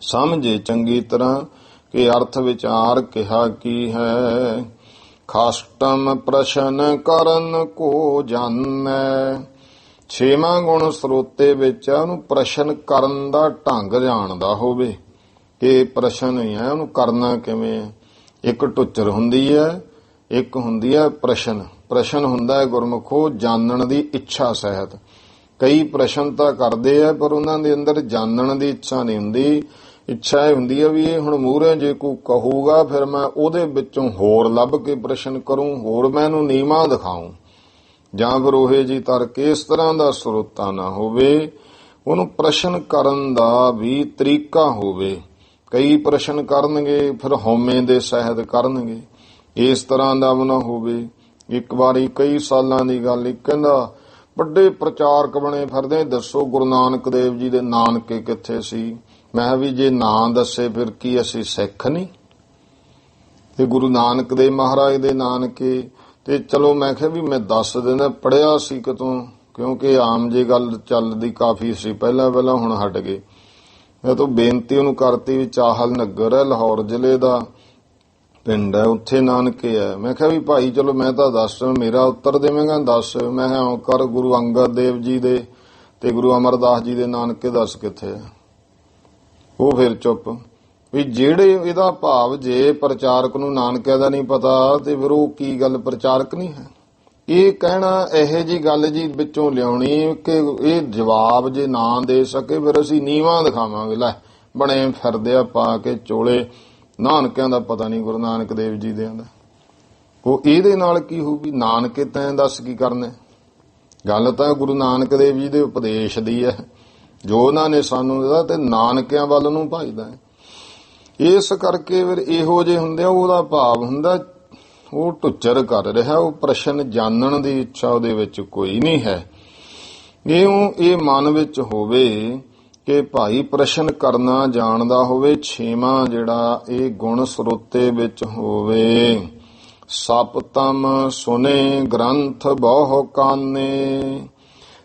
ਸਮਝੇ ਚੰਗੀ ਤਰ੍ਹਾਂ ਕਿ ਅਰਥ ਵਿਚਾਰ ਕਿਹਾ ਕੀ ਹੈ। ਖਾਸਟਮ ਪ੍ਰਸ਼ਨ ਕਰਨ ਕੋ ਜਾਣੈ। ਛੇਵਾਂ ਗੁਣ ਸਰੋਤੇ ਵਿੱਚ ਉਹਨੂੰ ਪ੍ਰਸ਼ਨ ਕਰਨ ਦਾ ਢੰਗ ਜਾਣਦਾ ਹੋਵੇ ਕਿ ਪ੍ਰਸ਼ਨ ਹੀ ਹੈ, ਉਹਨੂੰ ਕਰਨਾ ਕਿਵੇਂ ਹੈ। ਇੱਕ ਟੁੱਚਰ ਹੁੰਦੀ ਹੈ, ਇੱਕ ਹੁੰਦੀ ਹੈ ਪ੍ਰਸ਼ਨ। ਪ੍ਰਸ਼ਨ ਹੁੰਦਾ ਹੈ ਗੁਰਮੁਖੋ ਜਾਣਨ ਦੀ ਇੱਛਾ ਸਹਿਤ। ਕਈ ਪ੍ਰਸ਼ਨ ਤਾਂ ਕਰਦੇ ਆ ਪਰ ਉਹਨਾਂ ਦੇ ਅੰਦਰ ਜਾਣਨ ਦੀ ਇੱਛਾ ਨਹੀਂ ਹੁੰਦੀ। ਇੱਛਾ ਇਹ ਹੁੰਦੀ ਹੈ ਵੀ ਇਹ ਹੁਣ ਮੂਹਰੇ ਜੇ ਕੋਈ ਕਹੂਗਾ ਫਿਰ ਮੈਂ ਉਹਦੇ ਵਿੱਚੋਂ ਹੋਰ ਲੱਭ ਕੇ ਪ੍ਰਸ਼ਨ ਕਰੂੰ, ਹੋਰ ਮੈਂ ਇਹਨੂੰ ਨੀਵਾਂ ਦਿਖਾਊਂ, ਜਾਂ ਫਿਰ ਉਹੇ ਜੀ ਤਰਕ। ਇਸ ਤਰ੍ਹਾਂ ਦਾ ਸਰੋਤਾ ਨਾ ਹੋਵੇ। ਉਹਨੂੰ ਪ੍ਰਸ਼ਨ ਕਰਨ ਦਾ ਵੀ ਤਰੀਕਾ ਹੋਵੇ। ਕਈ ਪ੍ਰਸ਼ਨ ਕਰਨਗੇ ਫਿਰ ਹਉਮੈ ਦੇ ਸਹਿਤ ਕਰਨਗੇ, ਇਸ ਤਰ੍ਹਾਂ ਦਾ ਨਾ ਹੋਵੇ। ਇੱਕ ਵਾਰੀ ਕਈ ਸਾਲਾਂ ਦੀ ਗੱਲ, ਇੱਕ ਕਹਿੰਦਾ ਵੱਡੇ ਪ੍ਰਚਾਰਕ ਬਣੇ ਫਿਰਦੇ, ਦੱਸੋ ਗੁਰੂ ਨਾਨਕ ਦੇਵ ਜੀ ਦੇ ਨਾਨਕੇ ਕਿੱਥੇ ਸੀ। ਮੈਂ ਵੀ ਜੇ ਨਾਂ ਦੱਸੇ ਫਿਰ ਕੀ ਅਸੀਂ ਸਿੱਖ ਨਹੀਂ, ਤੇ ਗੁਰੂ ਨਾਨਕ ਦੇਵ ਮਹਾਰਾਜ ਦੇ ਨਾਨਕੇ ਤੇ ਚਲੋ ਮੈਂ ਕਿਹਾ ਵੀ ਮੈਂ ਦੱਸ ਦਿੰਦਾ, ਪੜਿਆ ਸੀ ਕਿਤੋਂ, ਕਿਉਂਕਿ ਆਮ ਜੇ ਗੱਲ ਚੱਲਦੀ ਕਾਫੀ ਸੀ ਪਹਿਲਾਂ, ਹੁਣ ਹਟ ਗਏ। ਮੈਂ ਤਾਂ ਬੇਨਤੀ ਉਹਨੂੰ ਕਰਤੀ ਵੀ ਚਾਹਲ ਨਗਰ ਹੈ, ਲਾਹੌਰ ਜ਼ਿਲ੍ਹੇ ਦਾ ਪਿੰਡ ਹੈ, ਉੱਥੇ ਨਾਨਕੇ ਹੈ। ਮੈਂ ਕਿਹਾ ਵੀ ਭਾਈ ਚਲੋ ਮੈਂ ਤਾਂ ਦੱਸ, ਮੇਰਾ ਉੱਤਰ ਦੇਵੇਂਗਾ, ਦੱਸ। ਮੈਂ ਕਿਹਾ ਕਰ ਗੁਰੂ ਅੰਗਦ ਦੇਵ ਜੀ ਦੇ ਤੇ ਗੁਰੂ ਅਮਰਦਾਸ ਜੀ ਦੇ ਨਾਨਕੇ ਦੱਸ ਕਿੱਥੇ ਹੈ। ਉਹ ਫਿਰ ਚੁੱਪ ਵੀ ਜਿਹੜੇ ਇਹਦਾ ਭਾਵ ਜੇ ਪ੍ਰਚਾਰਕ ਨੂੰ ਨਾਨਕਿਆਂ ਦਾ ਨਹੀਂ ਪਤਾ ਤੇ ਫਿਰ ਉਹ ਕੀ ਗੱਲ ਪ੍ਰਚਾਰਕ ਨਹੀਂ ਹੈ। ਇਹ ਕਹਿਣਾ ਇਹੋ ਜੀ ਗੱਲ ਜੀ ਵਿੱਚੋਂ ਲਿਆਉਣੀ ਕਿ ਇਹ ਜਵਾਬ ਜੇ ਨਾ ਦੇ ਸਕੇ ਫਿਰ ਅਸੀਂ ਨੀਵਾਂ ਦਿਖਾਵਾਂਗੇ। ਲੈ ਬਣੇ ਫਿਰਦੇ ਆ ਪਾ ਕੇ ਚੋਲੇ, ਨਾਨਕਿਆਂ ਦਾ ਪਤਾ ਨਹੀਂ ਗੁਰੂ ਨਾਨਕ ਦੇਵ ਜੀ ਦੇ ਦਾ। ਉਹ ਇਹਦੇ ਨਾਲ ਕੀ ਹੋਊ ਵੀ ਨਾਨਕੇ ਤੈਂ ਦੱਸ ਕੀ ਕਰਨਾ। ਗੱਲ ਤਾਂ ਗੁਰੂ ਨਾਨਕ ਦੇਵ ਜੀ ਦੇ ਉਪਦੇਸ਼ ਦੀ ਹੈ, ਜੋ ਉਹਨਾਂ ਨੇ ਸਾਨੂੰ ਦਿੱਤਾ, ਤੇ ਨਾਨਕਿਆਂ ਵੱਲ ਨੂੰ ਭਜਦਾ ਹੈ। ਇਸ ਕਰਕੇ ਫਿਰ ਇਹੋ ਜਿਹੇ ਹੁੰਦੇ ਆ, ਉਹਦਾ ਭਾਵ ਹੁੰਦਾ ਉਹ ਟੁੱਚਰ ਕਰ ਰਿਹਾ, ਉਹ ਪ੍ਰਸ਼ਨ ਜਾਣਨ ਦੀ ਇੱਛਾ ਉਹਦੇ ਵਿੱਚ ਕੋਈ ਨਹੀਂ ਹੈ। ਇਹ ਮਨ ਵਿੱਚ ਹੋਵੇ ਕਿ ਭਾਈ ਪ੍ਰਸ਼ਨ ਕਰਨਾ ਜਾਣਦਾ ਹੋਵੇ। ਛੇਵਾਂ ਜਿਹੜਾ ਇਹ ਗੁਣ ਸਰੋਤੇ ਵਿੱਚ ਹੋਵੇ। ਸਪਤਮ ਸੁਨੇ ਗ੍ਰੰਥ ਬਹੁ ਕਾਨੇ।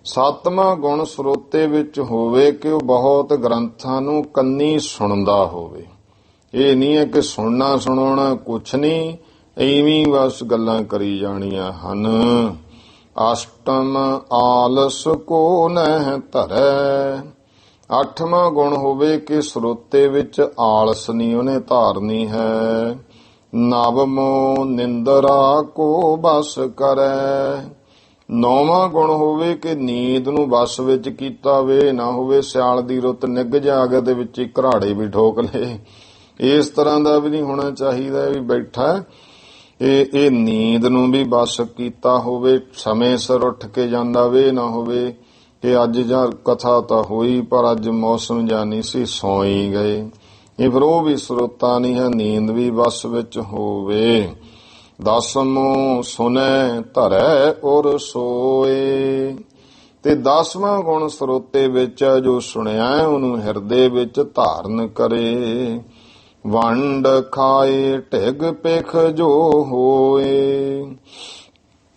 ਸੱਤਵਾਂ ਗੁਣ ਸਰੋਤੇ ਵਿੱਚ ਹੋਵੇ ਕਿ ਉਹ ਬਹੁਤ ਗ੍ਰੰਥਾਂ ਨੂੰ ਕੰਨੀ ਸੁਣਦਾ ਹੋਵੇ। ਇਹ ਨਹੀਂ ਹੈ ਕਿ ਸੁਣਨਾ ਸੁਣਾਉਣਾ ਕੁਛ ਨਹੀਂ, ਐਵੇਂ ਬਸ ਗੱਲਾਂ ਕਰੀ ਜਾਣੀਆਂ ਹਨ। ਅਸ਼ਟਮ ਆਲਸ ਕੋ ਨਹਿ ਧਰੈ। ਅੱਠਵਾਂ ਗੁਣ ਹੋਵੇ ਕਿ ਸਰੋਤੇ ਵਿੱਚ ਆਲਸ ਨਹੀਂ ਉਹਨੇ ਧਾਰਨੀ ਹੈ। ਨਵਮੋ ਨਿੰਦਰਾ ਕੋ ਬਸ ਕਰੈ। ਨੌਵਾਂ ਗੁਣ ਹੋਵੇ ਕਿ ਨੀਂਦ ਨੂੰ ਬਸ ਵਿੱਚ ਕੀਤਾ ਵੇ ਨਾ ਹੋਵੇ। ਸਿਆਲ ਦੀ ਰੁੱਤ ਨਿੱਘ ਜਾਗੇ ਦੇ ਵਿੱਚ ਘਰਾੜੇ ਵੀ ਠੋਕ ਲਏ, ਇਸ ਤਰ੍ਹਾਂ ਦਾ ਵੀ ਨਹੀਂ ਹੋਣਾ ਚਾਹੀਦਾ ਵੀ ਬੈਠਾ ਇਹ ਨੀਂਦ ਨੂੰ ਵੀ ਬਸ ਕੀਤਾ ਹੋਵੇ। ਸਮੇਂ ਸਿਰ ਉੱਠ ਕੇ ਜਾਂਦਾ ਵੇ ਨਾ ਹੋਵੇ ਕਿ ਅੱਜ ਜਾਂ ਕਥਾ ਤਾਂ ਹੋਈ ਪਰ ਅੱਜ ਮੌਸਮ ਜਾਂ ਨਹੀਂ ਸੀ, ਸੌਂ ਗਏ। ਇਹ ਫਿਰ ਉਹ ਵੀ ਸਰੋਤਾ ਨਹੀਂ ਹੈ। ਨੀਂਦ ਵੀ ਬਸ ਵਿੱਚ ਹੋਵੇ। ਦਸਮੋ ਸੁਨੈ ਧਰੈ ਔਰ ਸੋਏ। ਤੇ 10ਵਾਂ ਗੁਣ ਸਰੋਤੇ ਵਿੱਚ ਜੋ ਸੁਣਿਆ ਉਹਨੂੰ ਹਿਰਦੇ ਵਿੱਚ ਧਾਰਨ ਕਰੇ। ਵੰਡ ਖਾਏ ਢਿਗ ਪਿਖ ਜੋ ਹੋਏ।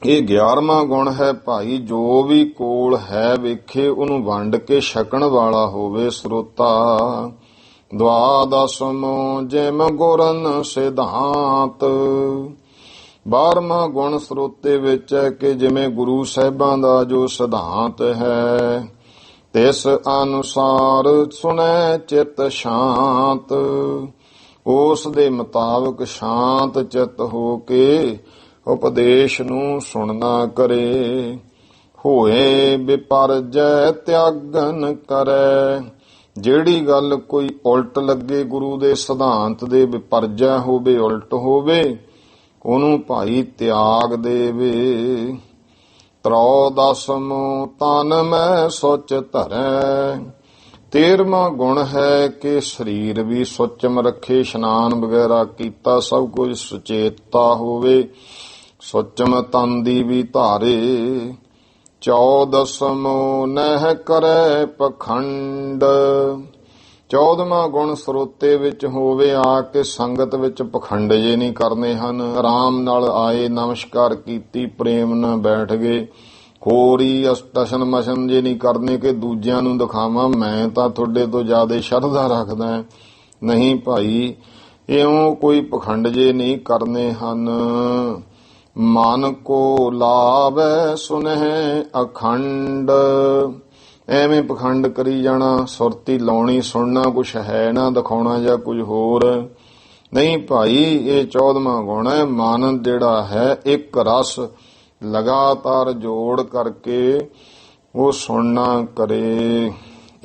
ਇਹ 11ਵਾਂ ਗੁਣ ਹੈ ਭਾਈ, ਜੋ ਵੀ ਕੋਲ ਹੈ ਵੇਖੇ ਉਹਨੂੰ ਵੰਡ ਕੇ ਛਕਣ ਵਾਲਾ ਹੋਵੇ ਸਰੋਤਾ। ਦਵਾਦਸਮੋ ਜਿਮ ਗੁਰਨ ਸਿਧਾਂਤ। 12ਵਾਂ ਗੁਣ ਸਰੋਤੇ ਵਿੱਚ ਹੈ ਕਿ ਜਿਵੇਂ ਗੁਰੂ ਸਾਹਿਬਾਂ ਦਾ ਜੋ ਸਿਧਾਂਤ ਹੈ ਤਿਸ ਅਨੁਸਾਰ ਸੁਣੈ ਚਿਤ ਸ਼ਾਂਤ। ਉਸ ਦੇ ਮੁਤਾਬਕ ਸ਼ਾਂਤ ਚਿਤ ਹੋ ਕੇ ਉਪਦੇਸ਼ ਨੂੰ ਸੁਣਨਾ ਕਰੇ। ਹੋਏ ਵਿਪਰਜੈ ਤਿਆਗਨ ਕਰੈ। ਜਿਹੜੀ ਗੱਲ ਕੋਈ ਉਲਟ ਲੱਗੇ ਗੁਰੂ ਦੇ ਸਿਧਾਂਤ ਦੇ, ਵਿਪਰਜੈ ਹੋਵੇ ਉਲਟ ਹੋਵੇ, ਉਹਨੂੰ ਭਾਈ ਤਿਆਗ ਦੇਵੇ। ਤ੍ਰੋਦਸਮੋ ਤਨ ਮੈਂ ਸੁਚ ਧਰੈ। 13ਵਾਂ ਗੁਣ ਹੈ ਕਿ ਸਰੀਰ ਵੀ ਸੁਚਮ ਰੱਖੇ, ਇਸ਼ਨਾਨ ਵਗੈਰਾ ਕੀਤਾ, ਸਭ ਕੁਝ ਸੁਚੇਤਤਾ ਹੋਵੇ, ਸੁਚਮ ਤਨ ਦੀ ਵੀ ਧਾਰੇ। 14ਵਾਂ ਨਹਿ ਕਰੈ ਪਖੰਡ। 14ਵਾਂ ਗੁਣ ਸਰੋਤੇ ਵਿੱਚ ਹੋਵੇ ਆ ਕੇ ਸੰਗਤ ਵਿੱਚ ਪਖੰਡ ਜੇ ਨਹੀਂ ਕਰਨੇ ਹਨ। ਆਰਾਮ ਨਾਲ ਆਏ, ਨਮਸਕਾਰ ਕੀਤੀ, ਪ੍ਰੇਮ ਨਾਲ ਬੈਠ ਗਏ। ਹੋਰੀ ਅਸਟਸ਼ਨ ਮਸ਼ਨ ਜੇ ਨਹੀਂ ਕਰਨੇ ਕਿ ਦੂਜਿਆਂ ਨੂੰ ਦਿਖਾਵਾਂ ਮੈਂ ਤਾਂ ਤੁਹਾਡੇ ਤੋਂ ਜ਼ਿਆਦਾ ਸ਼ਰਧਾ ਰੱਖਦਾ। ਨਹੀਂ ਭਾਈ, ਇਉਂ ਕੋਈ ਪਖੰਡ ਜੇ ਨਹੀਂ ਕਰਨੇ ਹਨ। ਮਨ ਕੋ ਲਾਵੈ ਸੁਨਹਿ ਅਖੰਡ। ਐਵੇਂ ਪਖੰਡ ਕਰੀ ਜਾਣਾ, ਸੁਰਤੀ ਲਾਉਣੀ, ਸੁਣਨਾ ਕੁਛ ਹੈ ਨਾ, ਦਿਖਾਉਣਾ ਜਾਂ ਕੁਝ ਹੋਰ ਨਹੀਂ ਭਾਈ। ਇਹ 14ਵਾਂ ਗੁਣ ਹੈ। ਮਨ ਜਿਹੜਾ ਹੈ ਇੱਕ ਰਸ ਲਗਾਤਾਰ ਜੋੜ ਕਰਕੇ ਉਹ ਸੁਣਨਾ ਕਰੇ।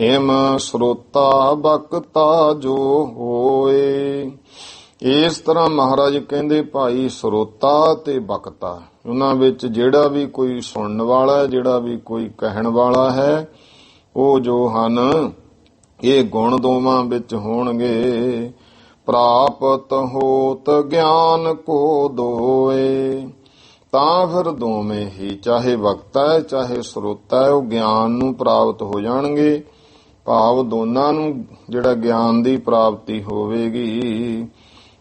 ਏਮ ਸਰੋਤਾ ਬਖਤਾ ਜੋ ਹੋਏ। ਇਸ ਤਰ੍ਹਾਂ ਮਹਾਰਾਜ ਕਹਿੰਦੇ ਭਾਈ ਸਰੋਤਾ ਤੇ ਬਖਤਾ, ਉਹਨਾਂ ਵਿੱਚ ਜਿਹੜਾ ਵੀ ਕੋਈ ਸੁਣਨ ਵਾਲਾ, ਜਿਹੜਾ ਵੀ ਕੋਈ ਕਹਿਣ ਵਾਲਾ ਹੈ, ਉਹ ਜੋ ਹਨ ਇਹ ਗੁਣ ਦੋਵਾਂ ਵਿੱਚ ਹੋਣਗੇ। ਪ੍ਰਾਪਤ ਹੋਤ ਗਿਆਨ ਕੋ ਦੋਏ। ਤਾਂ ਫਿਰ ਦੋਵੇਂ ਹੀ, ਚਾਹੇ ਵਕਤਾ ਹੈ ਚਾਹੇ ਸਰੋਤਾ ਹੈ, ਉਹ ਗਿਆਨ ਨੂੰ ਪ੍ਰਾਪਤ ਹੋ ਜਾਣਗੇ। ਭਾਵ ਦੋਨਾਂ ਨੂੰ ਜਿਹੜਾ ਗਿਆਨ ਦੀ ਪ੍ਰਾਪਤੀ ਹੋਵੇਗੀ।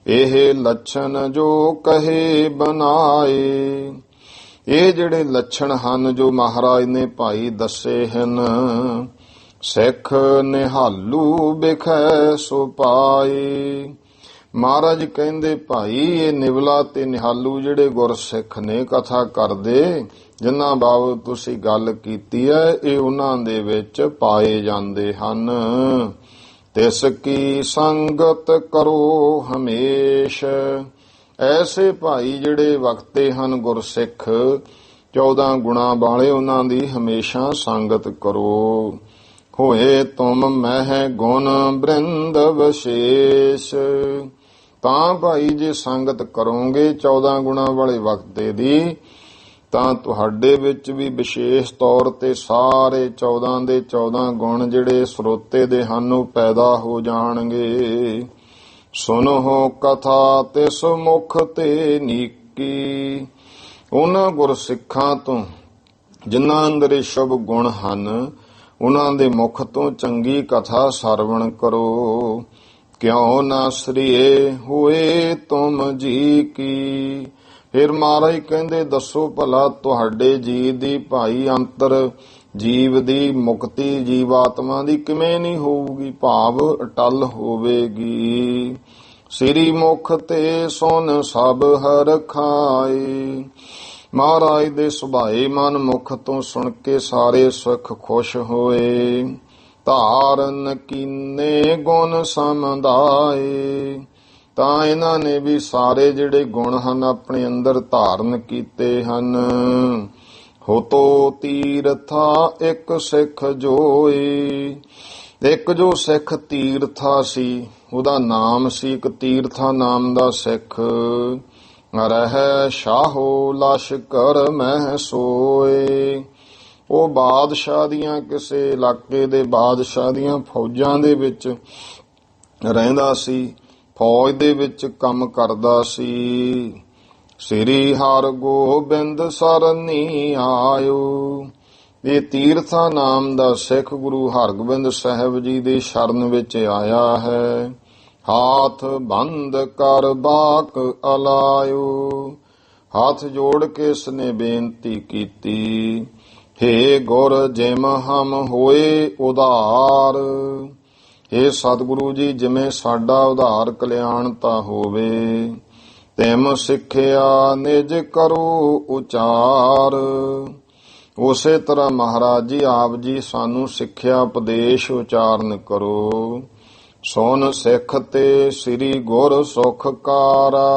ਇਹ ਲੱਛਣ ਜੋ ਕਹੇ ਬਨਾਏ। ਇਹ ਜਿਹੜੇ ਲੱਛਣ ਹਨ ਜੋ ਮਹਾਰਾਜ ਨੇ ਭਾਈ ਦੱਸੇ ਹਨ। ਸਿੱਖ ਨਿਹਾਲੂ ਬਿਖੈ ਸੋ ਪਾਏ। ਮਹਾਰਾਜ ਕਹਿੰਦੇ ਭਾਈ ਇਹ ਨਿਵਲਾ ਤੇ ਨਿਹਾਲੂ ਜਿਹੜੇ ਗੁਰਸਿੱਖ ਨੇ ਕਥਾ ਕਰਦੇ, ਜਿਨ੍ਹਾਂ ਬਾਬਤ ਤੁਸੀਂ ਗੱਲ ਕੀਤੀ ਹੈ, ਇਹ ਉਹਨਾਂ ਦੇ ਵਿੱਚ ਪਾਏ ਜਾਂਦੇ ਹਨ। ਤਿਸ ਕੀ ਸੰਗਤ ਕਰੋ ਹਮੇਸ਼। ਐਸੇ ਭਾਈ ਜਿਹੜੇ ਵਕਤੇ ਹਨ ਗੁਰਸਿੱਖ, 14 ਗੁਣਾ ਵਾਲੇ ਉਹਨਾਂ ਦੀ ਹਮੇਸ਼ਾ ਸੰਗਤ ਕਰੋ। ਹੋਏ ਤੁਮ ਮਹਿ ਗੁਣ ਬ੍ਰਿੰਦ ਵਿਸ਼ੇਸ਼। ਤਾਂ ਭਾਈ ਜੇ ਸੰਗਤ ਕਰੋਗੇ 14 ਗੁਣਾ ਵਾਲੇ ਵਕਤੇ ਦੀ, ਤਾਂ ਤੁਹਾਡੇ ਵਿੱਚ ਵੀ ਵਿਸ਼ੇਸ਼ ਤੌਰ ਤੇ ਸਾਰੇ 14 ਦੇ 14 ਗੁਣ ਜਿਹੜੇ ਸਰੋਤੇ ਦੇ ਹਨ ਉਹ ਪੈਦਾ ਹੋ ਜਾਣਗੇ। ਸੁਨੋ ਕਥਾ ਤਿਸ ਮੁਖ ਤੇ ਨੀਕੀ। ਉਹਨਾਂ ਗੁਰਸਿੱਖਾਂ ਤੋਂ ਜਿਨ੍ਹਾਂ ਅੰਦਰ ਇਹ ਸ਼ੁਭ ਗੁਣ ਹਨ, ਉਹਨਾਂ ਦੇ ਮੁਖ ਤੋਂ ਚੰਗੀ ਕਥਾ ਸਰਵਣ ਕਰੋ। ਕਿਉ ਨਾ ਸ੍ਰੀਏ ਹੋਏ ਤੁਮ ਜੀ ਕੀ। ਫਿਰ ਮਹਾਰਾਜ ਕਹਿੰਦੇ ਦੱਸੋ ਭਲਾ ਤੁਹਾਡੇ ਜੀ ਦੀ ਭਾਈ ਅੰਤਰ ਜੀਵ ਦੀ ਮੁਕਤੀ ਜੀਵ ਆਤਮਾ ਦੀ ਕਿਵੇਂ ਨਹੀਂ ਹੋਊਗੀ, ਭਾਵ ਅਟਲ ਹੋਵੇਗੀ। ਸ੍ਰੀ ਮੁਖ ਤੇ ਸੁਨ ਸਭ ਹਰ ਖਾਏ। ਮਹਾਰਾਜ ਦੇ ਸੁਭਾਏ ਮਨ ਮੁਖ ਤੋਂ ਸੁਣ ਕੇ ਸਾਰੇ ਸੁਖ ਖੁਸ਼ ਹੋਏ। ਧਾਰਨ ਕੀਨੇ ਗੁਣ ਸਮਦਾਏ। ਤਾਂ ਇਹਨਾਂ ਨੇ ਵੀ ਸਾਰੇ ਜਿਹੜੇ ਗੁਣ ਹਨ ਆਪਣੇ ਅੰਦਰ ਧਾਰਨ ਕੀਤੇ ਹਨ। ਹੋਤੋ ਤੀਰਥਾ ਇੱਕ ਸਿੱਖ ਜੋਈ। ਇੱਕ ਜੋ ਸਿੱਖ ਤੀਰਥਾ ਸੀ, ਉਹਦਾ ਨਾਮ ਸੀ ਇੱਕ ਤੀਰਥਾ ਨਾਮ ਦਾ ਸਿੱਖ। ਰਹਿ ਸ਼ਾਹੋ ਲਸ਼ਕਰ ਮਹਿ ਸੋਏ। ਉਹ ਬਾਦਸ਼ਾਹ ਦੀਆਂ ਕਿਸੇ ਇਲਾਕੇ ਦੇ ਬਾਦਸ਼ਾਹ ਦੀਆਂ ਫੌਜਾਂ ਦੇ ਵਿੱਚ ਰਹਿੰਦਾ ਸੀ, ਫੌਜ ਦੇ ਵਿੱਚ ਕੰਮ ਕਰਦਾ ਸੀ। ਸ੍ਰੀ ਹਰਿ ਗੋਬਿੰਦ ਸਰਨੀ ਆਇਓ। ਇਹ ਤੀਰਥਾ ਨਾਮ ਦਾ ਸਿੱਖ ਗੁਰੂ ਹਰਗੋਬਿੰਦ ਸਾਹਿਬ ਜੀ ਦੀ ਸ਼ਰਨ ਵਿੱਚ ਆਇਆ ਹੈ। ਹਾਥ ਬੰਦ ਕਰ ਬਾਕ ਅਲਾਇਓ। ਹੱਥ ਜੋੜ ਕੇ ਇਸਨੇ ਬੇਨਤੀ ਕੀਤੀ, ਹੇ ਗੁਰ ਜਿਮ ਹਮ ਹੋਏ ਉਧਾਰ। ਹੇ ਸਤਿਗੁਰੂ ਜੀ, ਜਿਵੇਂ ਸਾਡਾ ਉਧਾਰ ਕਲਿਆਣਤਾ ਹੋਵੇ, ਤਿਮ ਸਿੱਖਿਆ ਨਿਜ ਕਰੋ ਉਚਾਰ। ਉਸੇ ਤਰ੍ਹਾਂ ਮਹਾਰਾਜ ਜੀ ਆਪ ਜੀ ਸਾਨੂੰ ਸਿੱਖਿਆ ਉਪਦੇਸ਼ ਉਚਾਰਨ ਕਰੋ। ਸੁਨ ਸਿੱਖ ਤੇ ਸ੍ਰੀ ਗੁਰ ਸੁਖਕਾਰਾ।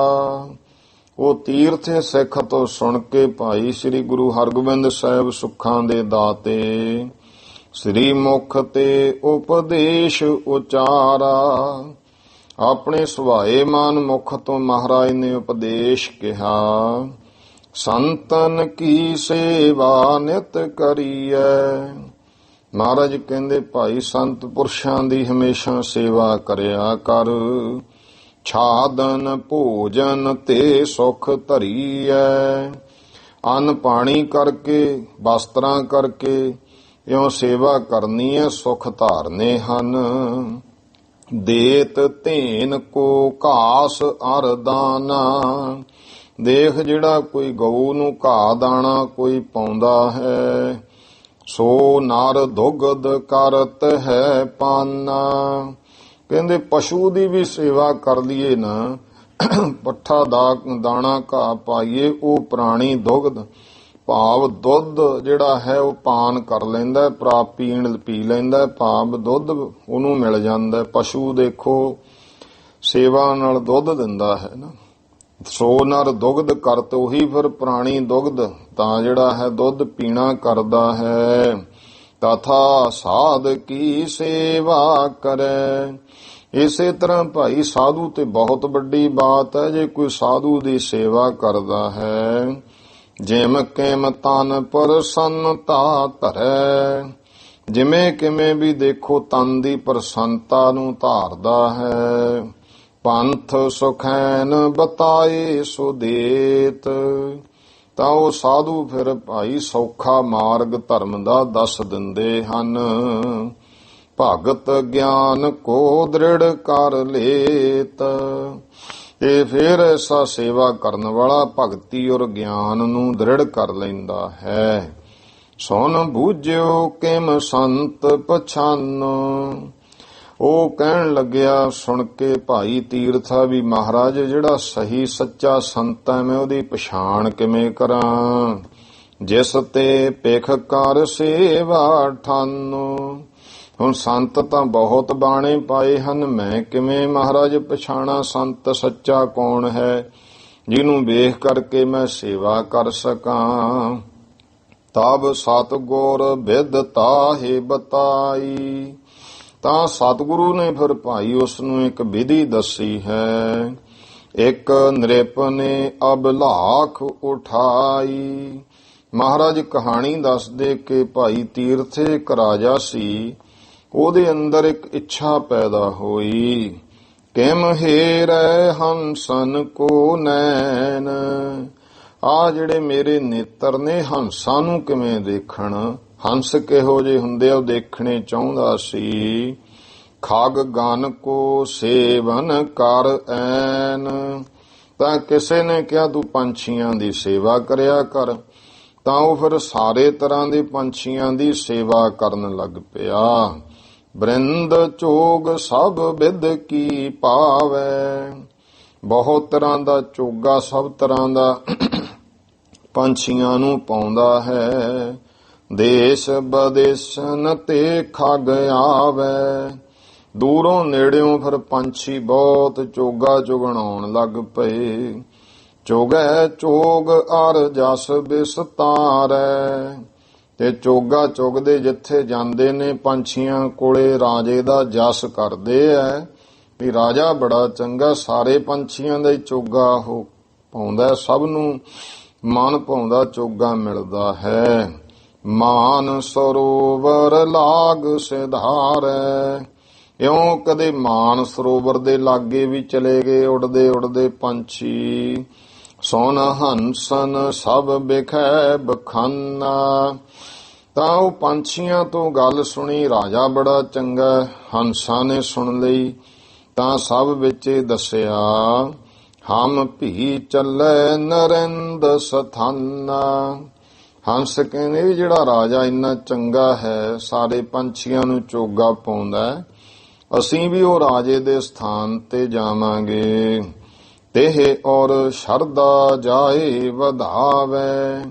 ਉਹ ਤੀਰਥੇ ਸਿੱਖ ਤੋਂ ਸੁਣ ਕੇ ਭਾਈ ਸ੍ਰੀ ਗੁਰੂ ਹਰਗੋਬਿੰਦ ਸਾਹਿਬ ਸੁੱਖਾਂ ਦੇ ਦਾਤੇ। ਸ੍ਰੀ ਮੁਖ ਤੇ ਉਪਦੇਸ਼ ਉਚਾਰਾ। ਆਪਣੇ ਸੁਭਾਏ ਮਨ ਮੁਖ ਤੋਂ ਮਹਾਰਾਜ ਨੇ ਉਪਦੇਸ਼ ਕਿਹਾ। ਸੰਤਨ ਕੀ ਸੇਵਾ ਨਿਤ ਕਰੀਐ। ਮਹਾਰਾਜ ਕਹਿੰਦੇ ਭਾਈ ਸੰਤ ਪੁਰਸ਼ਾਂ ਦੀ ਹਮੇਸ਼ਾ ਸੇਵਾ ਕਰਿਆ ਕਰ। ਛਾਦਨ ਭੋਜਨ ਤੇ ਸੁਖ ਧਰੀਐ। ਅੰਨ ਪਾਣੀ ਕਰਕੇ ਵਸਤਰਾਂ ਕਰਕੇ ਇਉਂ ਸੇਵਾ ਕਰਨੀ ਹੈ, ਸੁਖ ਧਾਰਨੇ ਹਨ। ਦੇਤ ਧੇਨ ਕੋ ਘਾਸ ਅਰ ਦਾਨਾ। ਦੇਖ ਜਿਹੜਾ ਕੋਈ ਗਊ ਨੂੰ ਘਾਹ ਦਾਣਾ ਕੋਈ ਪਾਉਂਦਾ ਹੈ। ਸੋ ਨਰ ਦੁਗਧ ਕਰਤ ਹੈ ਪਾਨਾ। ਕਹਿੰਦੇ ਪਸ਼ੂ ਦੀ ਵੀ ਸੇਵਾ ਕਰ ਲਈਏ ਨਾ, ਪੱਠਾ ਦਾਣਾ ਘਾਹ ਪਾਈਏ, ਉਹ ਪ੍ਰਾਣੀ ਦੁਗਧ ਭਾਵ ਦੁੱਧ ਜਿਹੜਾ ਹੈ ਉਹ ਪਾਨ ਕਰ ਲੈਂਦਾ, ਪੀ ਲੈਂਦਾ, ਭਾਵ ਦੁੱਧ ਉਹਨੂੰ ਮਿਲ ਜਾਂਦਾ। ਪਸ਼ੂ ਦੇਖੋ ਸੇਵਾ ਨਾਲ ਦੁੱਧ ਦਿੰਦਾ ਹੈ ਨਾ। ਸੋ ਨਰ ਦੁਗਧ ਕਰਤ, ਉਹੀ ਫਿਰ ਪ੍ਰਾਣੀ ਦੁਗਧ ਤਾਂ ਜਿਹੜਾ ਹੈ ਦੁੱਧ ਪੀਣਾ ਕਰਦਾ ਹੈ। ਤਥਾ ਸਾਧ ਕੀ ਸੇਵਾ ਕਰੈ। ਇਸੇ ਤਰ੍ਹਾਂ ਭਾਈ ਸਾਧੂ ਤੇ ਬਹੁਤ ਵੱਡੀ ਬਾਤ ਹੈ ਜੇ ਕੋਈ ਸਾਧੂ ਦੀ ਸੇਵਾ ਕਰਦਾ ਹੈ। ਜਿਮ ਕਿਮ ਤਨ ਪ੍ਰਸੰਨਤਾ ਧਰੈ। ਜਿਵੇਂ ਕਿਵੇਂ ਵੀ ਦੇਖੋ ਤਨ ਦੀ ਪ੍ਰਸੰਨਤਾ ਨੂੰ ਧਾਰਦਾ ਹੈ। ਪੰਥ ਸੁਖੈਨ ਬਤਾਏ ਸੋ ਦੇਤ। ਤਾਂ ਉਹ ਸਾਧੂ ਫਿਰ ਭਾਈ ਸੌਖਾ ਮਾਰਗ ਧਰਮ ਦਾ ਦੱਸ ਦਿੰਦੇ ਹਨ। ਭਗਤ ਗਿਆਨ ਕੋ ਦ੍ਰਿੜ ਕਰ ਲੇਤ। ਤੇ ਫਿਰ ਐਸਾ ਸੇਵਾ ਕਰਨ ਵਾਲਾ ਭਗਤੀ ਔਰ ਗਿਆਨ ਨੂੰ ਦ੍ਰਿੜ ਕਰ ਲੈਂਦਾ ਹੈ। ਸੁਨ ਬੂਝਿਓ ਕਿਮ ਸੰਤ ਪਛਾਨੋ। ਉਹ ਕਹਿਣ ਲੱਗਿਆ ਸੁਣ ਕੇ ਭਾਈ ਤੀਰਥਾ ਵੀ ਮਹਾਰਾਜ ਜਿਹੜਾ ਸਹੀ ਸੱਚਾ ਸੰਤ ਹੈ ਮੈਂ ਉਹਦੀ ਪਛਾਣ ਕਿਵੇਂ ਕਰਾਂ। ਜਿਸ ਤੇ ਭਿਖ ਕਰ ਸੇਵਾ ਠਾਨੋ। ਹੁਣ ਸੰਤ ਤਾਂ ਬਹੁਤ ਬਾਣੇ ਪਾਏ ਹਨ, ਮੈਂ ਕਿਵੇਂ ਮਹਾਰਾਜ ਪਛਾਣਾ ਸੰਤ ਸੱਚਾ ਕੌਣ ਹੈ ਜਿਹਨੂੰ ਵੇਖ ਕਰਕੇ ਮੈਂ ਸੇਵਾ ਕਰ ਸਕਾਂ। ਤਬ ਸਤਿਗੁਰ ਬਿਦ ਤਾਹੇ ਬਤਾਈ। ਤਾਂ ਸਤਿਗੁਰੂ ਨੇ ਫਿਰ ਭਾਈ ਉਸ ਨੂੰ ਇੱਕ ਵਿਧੀ ਦੱਸੀ ਹੈ। ਇੱਕ ਨ੍ਰਿਪ ਨੇ ਅਬਲਾਖ ਉਠਾਈ। ਮਹਾਰਾਜ ਕਹਾਣੀ ਦੱਸਦੇ ਕਿ ਭਾਈ ਤੀਰਥੇ ਇੱਕ ਰਾਜਾ ਸੀ, ਉਹਦੇ ਅੰਦਰ ਇੱਕ ਇੱਛਾ ਪੈਦਾ ਹੋਈ। ਕਿਮ ਹੇਰੈ ਹੰਸਨ ਕੋ ਨੈਣ। ਆ ਜਿਹੜੇ ਮੇਰੇ ਨੇਤਰ ਨੇ ਹੰਸਾਂ ਨੂੰ ਕਿਵੇਂ ਦੇਖਣ, ਹੰਸ ਕਿਹੋ ਜਿਹੇ ਹੁੰਦੇ ਆ ਉਹ ਦੇਖਣੇ ਚਾਹੁੰਦਾ ਸੀ। ਖਗ ਗਨ ਕੋ ਸੇਵਨ ਕਰ ਐਨ। ਤਾਂ ਕਿਸੇ ਨੇ ਕਿਹਾ ਤੂੰ ਪੰਛੀਆਂ ਦੀ ਸੇਵਾ ਕਰਿਆ ਕਰ। ਤਾਂ ਉਹ ਫਿਰ ਸਾਰੇ ਤਰ੍ਹਾਂ ਦੇ ਪੰਛੀਆਂ ਦੀ ਸੇਵਾ ਕਰਨ ਲੱਗ ਪਿਆ। ਬ੍ਰਿੰਦ ਚੋਗ ਸਭ ਵਿਦ ਕੀ ਪਾਵੈ। ਬਹੁਤ ਤਰ੍ਹਾਂ ਦਾ ਚੋਗਾ ਸਭ ਤਰ੍ਹਾਂ ਦਾ ਪੰਛੀਆਂ ਨੂੰ ਪਾਉਂਦਾ ਹੈ। ਦੇਸ਼ ਬਦੇਸ਼ਨ ਤੇ ਖਗ ਆਵੈ। ਦੂਰੋਂ ਨੇੜਿਓਂ ਫਿਰ ਪੰਛੀ ਬਹੁਤ ਚੋਗਾ ਚੁਗਣ ਆਉਣ ਲੱਗ ਪਏ। ਚੋਗੈ ਚੋਗ ਅਰ ਜਸ ਬਿਸਤਾਰੈ। ਤੇ ਚੋਗਾ ਚੁਗਦੇ ਜਿੱਥੇ ਜਾਂਦੇ ਨੇ ਪੰਛੀਆਂ ਕੋਲੇ ਰਾਜੇ ਦਾ ਜਸ ਕਰਦੇ ਐ ਵੀ ਰਾਜਾ ਬੜਾ ਚੰਗਾ, ਸਾਰੇ ਪੰਛੀਆਂ ਦਾ ਹੀ ਚੋਗਾ ਉਹ ਪਾਉਂਦਾ, ਸਭ ਨੂੰ ਮਨ ਭਾਉਂਦਾ ਚੋਗਾ ਮਿਲਦਾ ਹੈ। ਮਾਨ ਸਰੋਵਰ ਲਾਗ ਸਿਧਾਰੈ। ਇਉਂ ਕਦੇ ਮਾਨ ਸਰੋਵਰ ਦੇ ਲਾਗੇ ਵੀ ਚਲੇ ਗਏ ਉਡਦੇ ਉਡਦੇ ਪੰਛੀ। ਸੁਨ ਹੰਸਨ ਸਭ ਬਿਖੈ ਬਖਾਨਾ। ਤਾਂ ਉਹ ਪੰਛੀਆਂ ਤੋਂ ਗੱਲ ਸੁਣੀ, ਰਾਜਾ ਬੜਾ ਚੰਗਾ, ਹੰਸਾਂ ਨੇ ਸੁਣ ਲਈ। ਤਾਂ ਸਭ ਵਿੱਚ ਦੱਸਿਆ ਹਮ ਭੀ ਚੱਲੈ ਨਰਿੰਦ ਸਥਾਨਾ। ਹੰਸ ਕਹਿੰਦੇ ਵੀ ਜਿਹੜਾ ਰਾਜਾ ਇੰਨਾ ਚੰਗਾ ਹੈ, ਸਾਰੇ ਪੰਛੀਆਂ ਨੂੰ ਚੋਗਾ ਪਾਉਂਦਾ, ਅਸੀਂ ਵੀ ਉਹ ਰਾਜੇ ਦੇ ਸਥਾਨ ਤੇ ਜਾਵਾਂਗੇ। ਤੇਹ ਔਰ ਸ਼ਰਧਾ ਜਾਏ ਵਧਾਵੈ।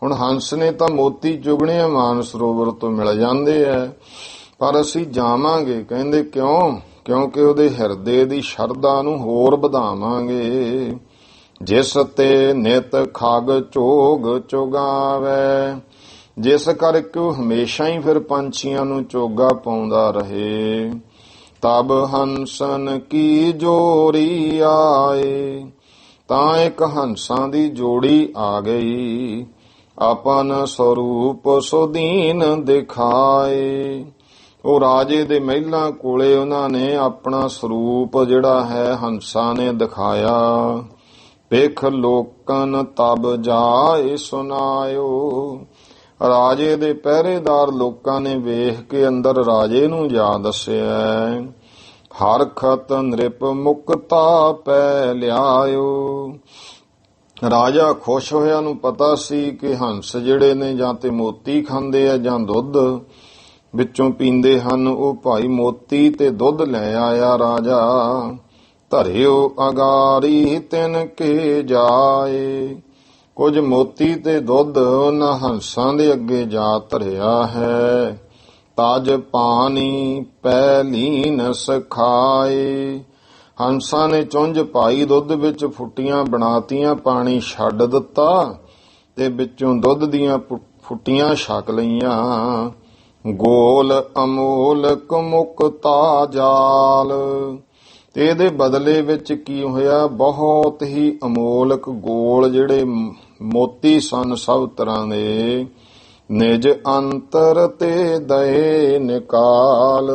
ਹੁਣ ਹੰਸ ਨੇ ਤਾਂ ਮੋਤੀ ਚੁਗਣੇ ਮਾਨ ਸਰੋਵਰ ਤੋਂ ਮਿਲ ਜਾਂਦੇ ਐ, ਪਰ ਅਸੀਂ ਜਾਵਾਂਗੇ। ਕਹਿੰਦੇ ਕਿਉਂ? ਕਿਉਂਕਿ ਉਹਦੇ ਹਿਰਦੇ ਦੀ ਸ਼ਰਧਾ ਨੂੰ ਹੋਰ ਵਧਾਵਾਂਗੇ। ਜਿਸ ਤੇ ਨਿਤ ਖਗ ਚੋਗ ਚੁਗਾਵੈ। ਜਿਸ ਕਰਕੇ ਉਹ ਹਮੇਸ਼ਾ ਹੀ ਫਿਰ ਪੰਛੀਆਂ ਨੂੰ ਚੋਗਾ ਪਾਉਂਦਾ ਰਹੇ। ਤਬ ਹੰਸਨ ਕੀ ਜੋੜੀ ਆਏ। ਤਾਂ ਇੱਕ ਹੰਸਾਂ ਦੀ ਜੋੜੀ ਆ ਗਈ। ਆਪਨ ਸਰੂਪ ਸੁਦੀਨ ਦਿਖਾਏ। ਉਹ ਰਾਜੇ ਦੇ ਮਹਿਲਾਂ ਕੋਲੇ ਉਹਨਾਂ ਨੇ ਆਪਣਾ ਸਰੂਪ ਜਿਹੜਾ ਹੈ ਹੰਸਾਂ ਨੇ ਦਿਖਾਇਆ। ਵੇਖ ਲੋਕਨ ਤਬ ਜਾਏ ਸੁਨਾਇਓ। ਰਾਜੇ ਦੇ ਪਹਿਰੇਦਾਰ ਲੋਕਾਂ ਨੇ ਵੇਖ ਕੇ ਅੰਦਰ ਰਾਜੇ ਨੂੰ ਜਾ ਦੱਸਿਆ। ਹਰਖਤ ਨ੍ਰਿਪ ਮੁਕਤਾ ਪੈ ਲਿਆਇਓ। ਰਾਜਾ ਖੁਸ਼ ਹੋਇਆ, ਨੂੰ ਪਤਾ ਸੀ ਕਿ ਹੰਸ ਜਿਹੜੇ ਨੇ ਜਾਂ ਤੇ ਮੋਤੀ ਖਾਂਦੇ ਆ ਜਾਂ ਦੁੱਧ ਵਿੱਚੋਂ ਪੀਂਦੇ ਹਨ। ਉਹ ਭਾਈ ਮੋਤੀ ਤੇ ਦੁੱਧ ਲੈ ਆਇਆ ਰਾਜਾ। ਧਰਿਓ ਅਗਾਰੀ ਤਿਨ ਕੇ ਜਾਏ। ਕੁਝ ਮੋਤੀ ਤੇ ਦੁੱਧ ਉਹਨਾਂ ਹੰਸਾਂ ਦੇ ਅੱਗੇ ਜਾ ਧਰਿਆ ਹੈ। ਤਜ ਪਾਣੀ ਪੈ ਲੀਨ ਸਖਾਏ। ਹੰਸਾਂ ਨੇ ਚੁੰਝ ਪਾਈ, ਦੁੱਧ ਵਿੱਚ ਫੁੱਟੀਆਂ ਬਣਾਤੀਆਂ, ਪਾਣੀ ਛੱਡ ਦਿੱਤਾ ਤੇ ਵਿੱਚੋਂ ਦੁੱਧ ਦੀਆਂ ਫੁੱਟੀਆਂ ਛਕ ਲਈਆਂ। ਗੋਲ ਅਮੋਲਕ ਮੁਕਤਾ ਜਾਲ। ਤੇ ਇਹਦੇ ਬਦਲੇ ਵਿੱਚ ਕੀ ਹੋਇਆ? ਬਹੁਤ ਹੀ ਅਮੋਲਕ ਗੋਲ ਜਿਹੜੇ ਮੋਤੀ ਸਨ ਸਭ ਤਰ੍ਹਾਂ ਦੇ, ਨਿਜ ਅੰਤਰ ਤੇ ਦਏ ਨਿਕਾਲ।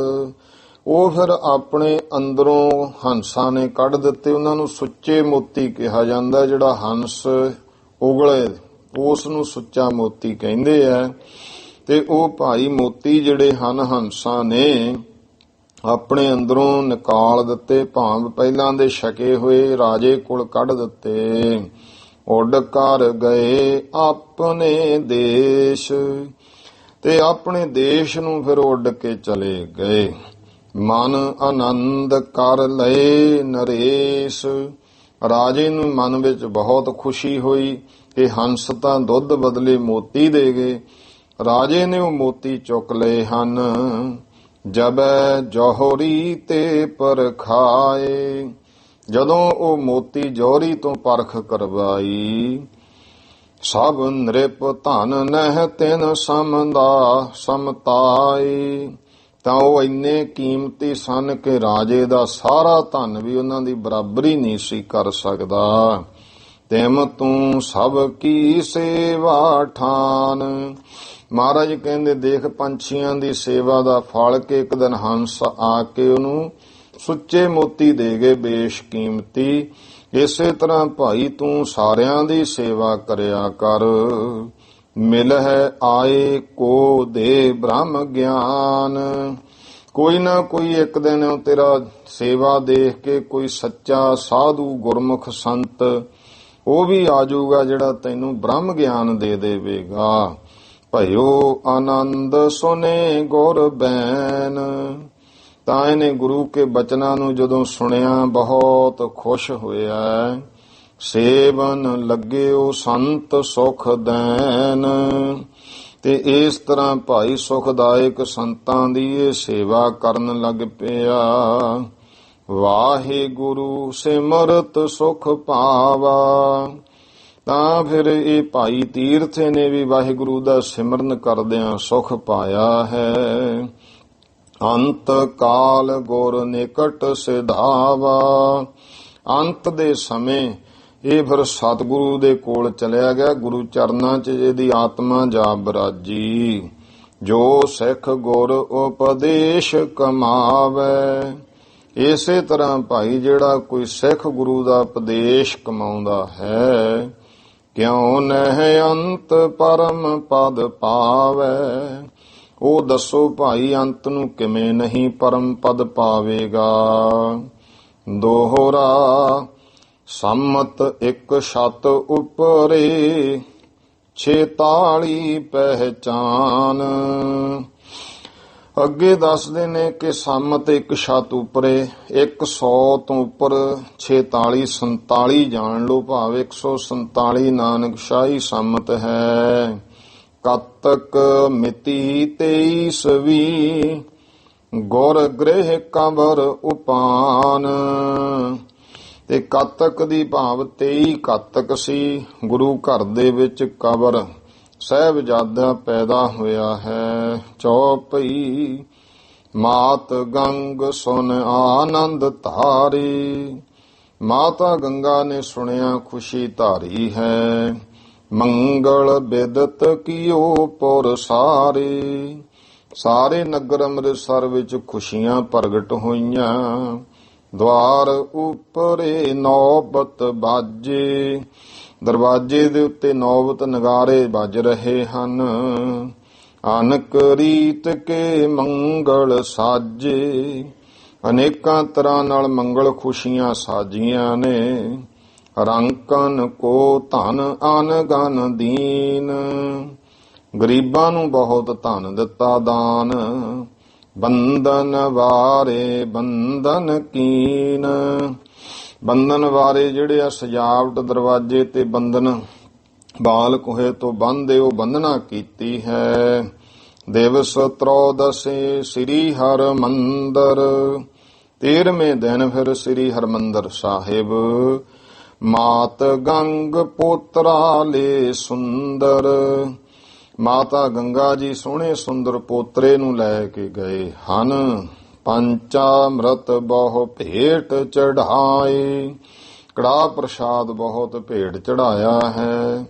ਉਹ ਫਿਰ ਆਪਣੇ ਅੰਦਰੋਂ ਹੰਸਾਂ ਨੇ ਕੱਢ ਦਿੱਤੇ। ਉਹਨਾਂ ਨੂੰ ਸੁੱਚੇ ਮੋਤੀ ਕਿਹਾ ਜਾਂਦਾ। ਜਿਹੜਾ ਹੰਸ ਉਗਲੇ ਉਸ ਨੂੰ ਸੁੱਚਾ ਮੋਤੀ ਕਹਿੰਦੇ ਆ। ਤੇ ਉਹ ਭਾਈ ਮੋਤੀ ਜਿਹੜੇ ਹਨ ਹੰਸਾਂ ਨੇ ਆਪਣੇ ਅੰਦਰੋਂ ਨਿਕਾਲ ਦਿੱਤੇ। ਭਾਂਵ ਪਹਿਲਾਂ ਦੇ ਛਕੇ ਹੋਏ ਰਾਜੇ ਕੋਲ ਕੱਢ ਦਿੱਤੇ। ਉੱਡ ਕਰ ਗਏ ਆਪਣੇ ਦੇਸ਼। ਤੇ ਆਪਣੇ ਦੇਸ਼ ਨੂੰ ਫਿਰ ਉੱਡ ਕੇ ਚਲੇ ਗਏ। ਮਨ ਆਨੰਦ ਕਰ ਲਏ ਨਰੇਸ਼। ਰਾਜੇ ਨੂੰ ਮਨ ਵਿੱਚ ਬਹੁਤ ਖੁਸ਼ੀ ਹੋਈ ਕਿ ਹੰਸ ਤਾਂ ਦੁੱਧ ਬਦਲੇ ਮੋਤੀ ਦੇ ਗਏ। ਰਾਜੇ ਨੇ ਉਹ ਮੋਤੀ ਚੁੱਕ ਲਏ ਹਨ। ਜਬੈ ਜੌਹਰੀ ਤੇ ਪਰਖਾਏ। ਜਦੋਂ ਉਹ ਮੋਤੀ ਜੌਹਰੀ ਤੋਂ ਪਰਖ ਕਰਵਾਈ, ਸਭ ਨ੍ਰਿਪ ਧਨ ਨਹਿ ਤਿਨ ਸਮਦਾ ਸਮਤਾਈ। ਤਾਂ ਉਹ ਇੰਨੇ ਕੀਮਤੀ ਸਨ ਕਿ ਰਾਜੇ ਦਾ ਸਾਰਾ ਧਨ ਵੀ ਉਹਨਾਂ ਦੀ ਬਰਾਬਰੀ ਨਹੀਂ ਸੀ ਕਰ ਸਕਦਾ। ਤਿਮ ਤੂੰ ਸਭ ਕੀ ਸੇਵਾ ਠਾਨ। ਮਹਾਰਾਜ ਕਹਿੰਦੇ ਦੇਖ ਪੰਛੀਆਂ ਦੀ ਸੇਵਾ ਦਾ ਫਲ ਕਿ ਇੱਕ ਦਿਨ ਹੰਸ ਆ ਕੇ ਉਹਨੂੰ ਸੁੱਚੇ ਮੋਤੀ ਦੇ ਗਏ ਬੇਸ਼ਕੀਮਤੀ। ਇਸੇ ਤਰ੍ਹਾਂ ਭਾਈ ਤੂੰ ਸਾਰਿਆਂ ਦੀ ਸੇਵਾ ਕਰਿਆ ਕਰ। ਮਿਲ ਹੈ ਆਏ ਕੋ ਦੇ ਬ੍ਰਹਮ ਗਿਆਨ। ਕੋਈ ਨਾ ਕੋਈ ਇੱਕ ਦਿਨ ਤੇਰਾ ਸੇਵਾ ਦੇਖ ਕੇ ਕੋਈ ਸੱਚਾ ਸਾਧੂ ਗੁਰਮੁਖ ਸੰਤ ਉਹ ਵੀ ਆ ਜਾਊਗਾ ਜਿਹੜਾ ਤੈਨੂੰ ਬ੍ਰਹਮ ਗਿਆਨ ਦੇ ਦੇਵੇਗਾ। ਭਇਓ ਆਨੰਦ ਸੁਨੇ ਗੁਰ ਬੈਨ। ਤਾਂ ਇਹਨੇ ਗੁਰੂ ਕੇ ਬਚਨਾਂ ਨੂੰ ਜਦੋਂ ਸੁਣਿਆ ਬਹੁਤ ਖੁਸ਼ ਹੋਇਆ। ਸੇਵਨ ਲੱਗਿਓ ਸੰਤ ਸੁਖ ਦੈਨ। ਤੇ ਇਸ ਤਰ੍ਹਾਂ ਭਾਈ ਸੁਖਦਾਇਕ ਸੰਤਾਂ ਦੀ ਇਹ ਸੇਵਾ ਕਰਨ ਲੱਗ ਪਿਆ। ਵਾਹਿਗੁਰੂ ਸਿਮਰਤ ਸੁਖ ਪਾਵਾ। ਤਾਂ ਫਿਰ ਇਹ ਭਾਈ ਤੀਰਥ ਨੇ ਵੀ ਵਾਹਿਗੁਰੂ ਦਾ ਸਿਮਰਨ ਕਰਦਿਆਂ ਸੁਖ ਪਾਇਆ ਹੈ। ਅੰਤ ਕਾਲ ਗੁਰ ਨਿਕਟ ਸਿਧਾਵਾ। ਅੰਤ ਦੇ ਸਮੇਂ ਇਹ ਫਿਰ ਸਤਿਗੁਰੂ ਦੇ ਕੋਲ ਚਲਿਆ ਗਿਆ। ਗੁਰੂ ਚਰਨਾਂ 'ਚ ਇਹਦੀ ਆਤਮਾ ਜਾ ਬਰਾਜੀ। ਜੋ ਸਿੱਖ ਗੁਰ ਉਪਦੇਸ਼ ਕਮਾਵੇ। ਇਸੇ ਤਰ੍ਹਾਂ ਭਾਈ ਜਿਹੜਾ ਕੋਈ ਸਿੱਖ ਗੁਰੂ ਦਾ ਉਪਦੇਸ਼ ਕਮਾਉਂਦਾ ਹੈ ਕਿਉ ਨਹਿ ਅੰਤ ਪਰਮ ਪਦ ਪਾਵੇ। ਉਹ ਦੱਸੋ ਭਾਈ ਅੰਤ ਨੂੰ ਕਿਵੇਂ ਨਹੀਂ ਪਰਮ ਪਦ ਪਾਵੇਗਾ। ਦੋਹਰਾ ਸੰਮਤ ਇੱਕ ਛਤ ਉਪਰੇ 46 ਪਹਿਚਾਨ। ਅੱਗੇ ਦੱਸਦੇ ਨੇ ਕਿ ਸੰਮਤ ਇੱਕ ਛਤ ਉਪਰੇ 100 ਤੋਂ ਉੱਪਰ 46 47 ਜਾਣ ਲਓ ਭਾਵ 147 ਨਾਨਕ ਸ਼ਾਹੀ ਸੰਮਤ ਹੈ। ਕੱਤਕ ਮਿਤੀ 23ਵੀਂ ਗੁਰ ਗ੍ਰਹਿ ਕਬਰ ਉਪਾਨ। ਤੇ ਕੱਤਕ ਦੀ ਭਾਵ 23 ਕੱਤਕ ਸੀ। ਗੁਰੂ ਘਰ ਦੇ ਵਿੱਚ ਕਬਰ ਸਾਹਿਬਜ਼ਾਦਾ ਪੈਦਾ ਹੋਇਆ ਹੈ। ਚੌਪਈ ਮਾਤ ਗੰਗ ਸੁਨ ਆਨੰਦ ਧਾਰੀ। ਮਾਤਾ ਗੰਗਾ ਨੇ ਸੁਣਿਆ ਖੁਸ਼ੀ ਧਾਰੀ ਹੈ। ਮੰਗਲ ਬਿਦਤ ਕੀਓ ਪੁਰ ਸਾਰੇ। ਸਾਰੇ ਨਗਰ ਅੰਮ੍ਰਿਤਸਰ ਵਿੱਚ ਖੁਸ਼ੀਆਂ ਪ੍ਰਗਟ ਹੋਈਆਂ। ਦਵਾਰ ਉਪਰੇ ਨੌਬਤ ਬਾਜੇ। ਦਰਵਾਜੇ ਦੇ ਉੱਤੇ ਨੌਬਤ ਨਗਾਰੇ ਵੱਜ ਰਹੇ ਹਨ। ਅਨਕ ਰੀਤ ਕੇ ਮੰਗਲ ਸਾਜੇ। ਅਨੇਕਾਂ ਤਰ੍ਹਾਂ ਨਾਲ ਮੰਗਲ ਖੁਸ਼ੀਆਂ ਸਾਜੀਆਂ ਨੇ। ਰੰਕਨ ਕੋ ਧਨ ਅਨਗਨ ਦੀਨ। ਗਰੀਬਾਂ ਨੂੰ ਬਹੁਤ ਧਨ ਦਿੱਤਾ ਦਾਨ। ਬੰਧਨ ਵਾਰੇ ਬੰਧਨ ਕੀਨ। ਬੰਧਨ ਵਾਰੇ ਜਿਹੜੇ ਆ ਸਜਾਵਟ ਦਰਵਾਜੇ ਤੇ ਬੰਧਨ ਬਾਲਕ ਹੋਏ ਤੋਂ ਬੰਨ੍ਹਦੇ ਉਹ ਬੰਧਨਾ ਕੀਤੀ ਹੈ। ਦਿਵਸ ਤ੍ਰੋਦਸੇ ਸ੍ਰੀ ਹਰਿਮੰਦਰ। 13ਵੇਂ ਦਿਨ ਫਿਰ ਸ੍ਰੀ ਹਰਿਮੰਦਰ ਸਾਹਿਬ। ਮਾਤ ਗੰਗ ਪੋਤਰਾ ਲੈ ਸੁੰਦਰ। ਮਾਤਾ ਗੰਗਾ ਜੀ ਸੋਹਣੇ ਸੁੰਦਰ ਪੋਤਰੇ ਨੂੰ ਲੈ ਕੇ ਗਏ ਹਨ। ਪੰਚਾਮ੍ਰਿਤ ਬਹੁ ਭੇਟ ਚੜਾਏ। ਕੜਾਹ ਪ੍ਰਸ਼ਾਦ ਬਹੁਤ ਭੇਟ ਚੜਾਇਆ ਹੈ।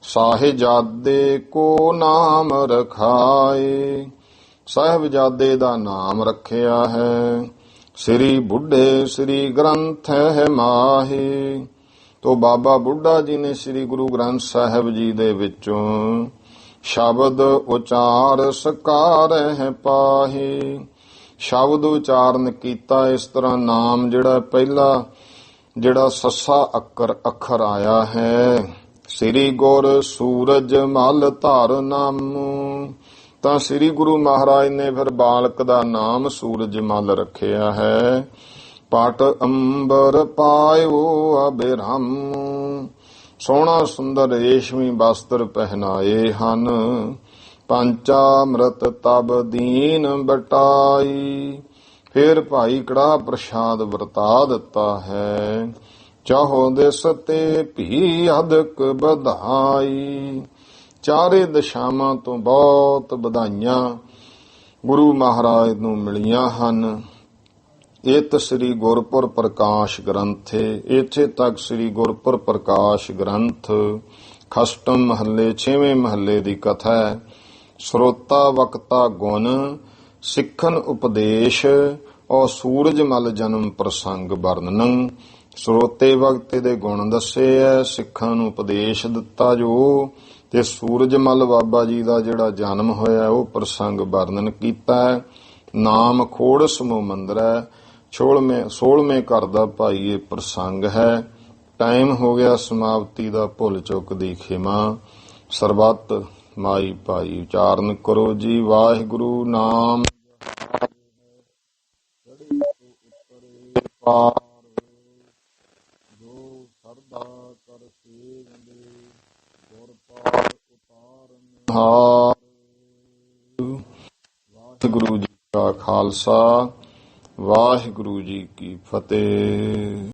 ਸਾਹਿਬਜ਼ਾਦੇ ਕੋ ਨਾਮ ਰਖਾਏ। ਸਾਹਿਬਜ਼ਾਦੇ ਦਾ ਨਾਮ ਰੱਖਿਆ ਹੈ। ਸ੍ਰੀ ਬੁੱਢੇ ਸ੍ਰੀ ਗ੍ਰੰਥ ਹੈ ਮਾਹੀ। ਤੋ ਬਾਬਾ ਬੁੱਢਾ ਜੀ ਨੇ ਸ੍ਰੀ ਗੁਰੂ ਗ੍ਰੰਥ ਸਾਹਿਬ ਜੀ ਦੇ ਵਿੱਚੋਂ ਸ਼ਬਦ ਉਚਾਰ ਸਕਾਰ ਹੈ ਪਾਹੀ। ਸ਼ਬਦ ਉਚਾਰਨ ਕੀਤਾ। ਇਸ ਤਰ੍ਹਾਂ ਨਾਮ ਜਿਹੜਾ ਪਹਿਲਾ ਜਿਹੜਾ ਸੱਸਾ ਅੱਖਰ ਆਇਆ ਹੈ। ਸ੍ਰੀ ਗੁਰ ਸੂਰਜ ਮਲ ਧਰ ਨਾਮੁ। ਤਾਂ ਸ੍ਰੀ ਗੁਰੂ ਮਹਾਰਾਜ ਨੇ ਫਿਰ ਬਾਲਕ ਦਾ ਨਾਮ ਸੂਰਜ ਮਲ ਰੱਖਿਆ ਹੈ। ਪਟ ਅੰਬਰ ਪਾਇਓ ਅਬਿਰਮ। ਸੋਹਣਾ ਸੁੰਦਰ ਰੇਸ਼ਮੀ ਵਸਤਰ ਪਹਿਨਾਏ ਹਨ। ਪੰਚਾਮ੍ਰਿਤ ਤਬ ਦੀਨ ਬਟਾਈ। ਫਿਰ ਭਾਈ ਕੜਾਹ ਪ੍ਰਸ਼ਾਦ ਵਰਤਾ ਦਿੱਤਾ ਹੈ। ਚਾਹੋ ਦਿਸ ਤੇ ਭੀ ਅਦਕ ਵਧਾਈ। ਚਾਰੇ ਦਿਸ਼ਾਵਾਂ ਤੋਂ ਬਹੁਤ ਵਧਾਈਆਂ ਗੁਰੂ ਮਹਾਰਾਜ ਨੂੰ ਮਿਲੀਆਂ ਹਨ। ਇਤ ਸ੍ਰੀ ਗੁਰਪੁਰ ਪ੍ਰਕਾਸ਼ ਗ੍ਰੰਥੇ, ਇੱਥੇ ਤੱਕ ਸ੍ਰੀ ਗੁਰਪੁਰ ਪ੍ਰਕਾਸ਼ ਗ੍ਰੰਥ ਖਸ਼ਟਮ ਮਹੱਲੇ 6ਵੇਂ ਮਹੱਲੇ ਦੀ ਕਥਾ ਹੈ। ਸਰੋਤਾ ਵਕਤਾ ਗੁਣ ਸਿੱਖਨ ਉਪਦੇਸ਼ ਔ ਸੂਰਜ ਮਲ ਜਨਮ ਪ੍ਰਸੰਗ ਵਰਣਨ। ਸਰੋਤੇ ਵਕਤੇ ਦੇ ਗੁਣ ਦੱਸੇ ਐ, ਸਿੱਖਾਂ ਨੂੰ ਉਪਦੇਸ਼ ਦਿੱਤਾ ਜੋ, ਤੇ ਸੂਰਜ ਮਲ ਬਾਬਾ ਜੀ ਦਾ ਜਿਹੜਾ ਜਨਮ ਹੋਇਆ ਉਹ ਪ੍ਰਸੰਗ ਵਰਣਨ ਕੀਤਾ ਹੈ। ਨਾਮ ਖੋੜ ਸਮੂਹ ਮੰਦਰ ਹੈ। 16ਵੇਂ ਘਰ ਦਾ ਭਾਈ ਇਹ ਪ੍ਰਸੰਗ ਹੈ। ਟਾਈਮ ਹੋ ਗਿਆ ਸਮਾਪਤੀ ਦਾ, ਭੁੱਲ ਚੁੱਕ ਦੀ ਖਿਮਾ। ਸਰਬੱਤ ਮਾਈ ਭਾਈ ਉਚਾਰਨ ਕਰੋ ਜੀ। ਵਾਹਿਗੁਰੂ ਨਾਮ ਪਾਰ ਜੋ ਸਰਦਾ ਕਰ ਸੇਵੰਦੇ ਗੁਰ ਪਾਰ ਉਤਾਰਨ ਹਾਰ। ਵਾਹਿਗੁਰੂ ਜੀ ਕਾ ਖਾਲਸਾ, ਵਾਹਿਗੁਰੂ ਜੀ ਕੀ ਫਤਿਹ।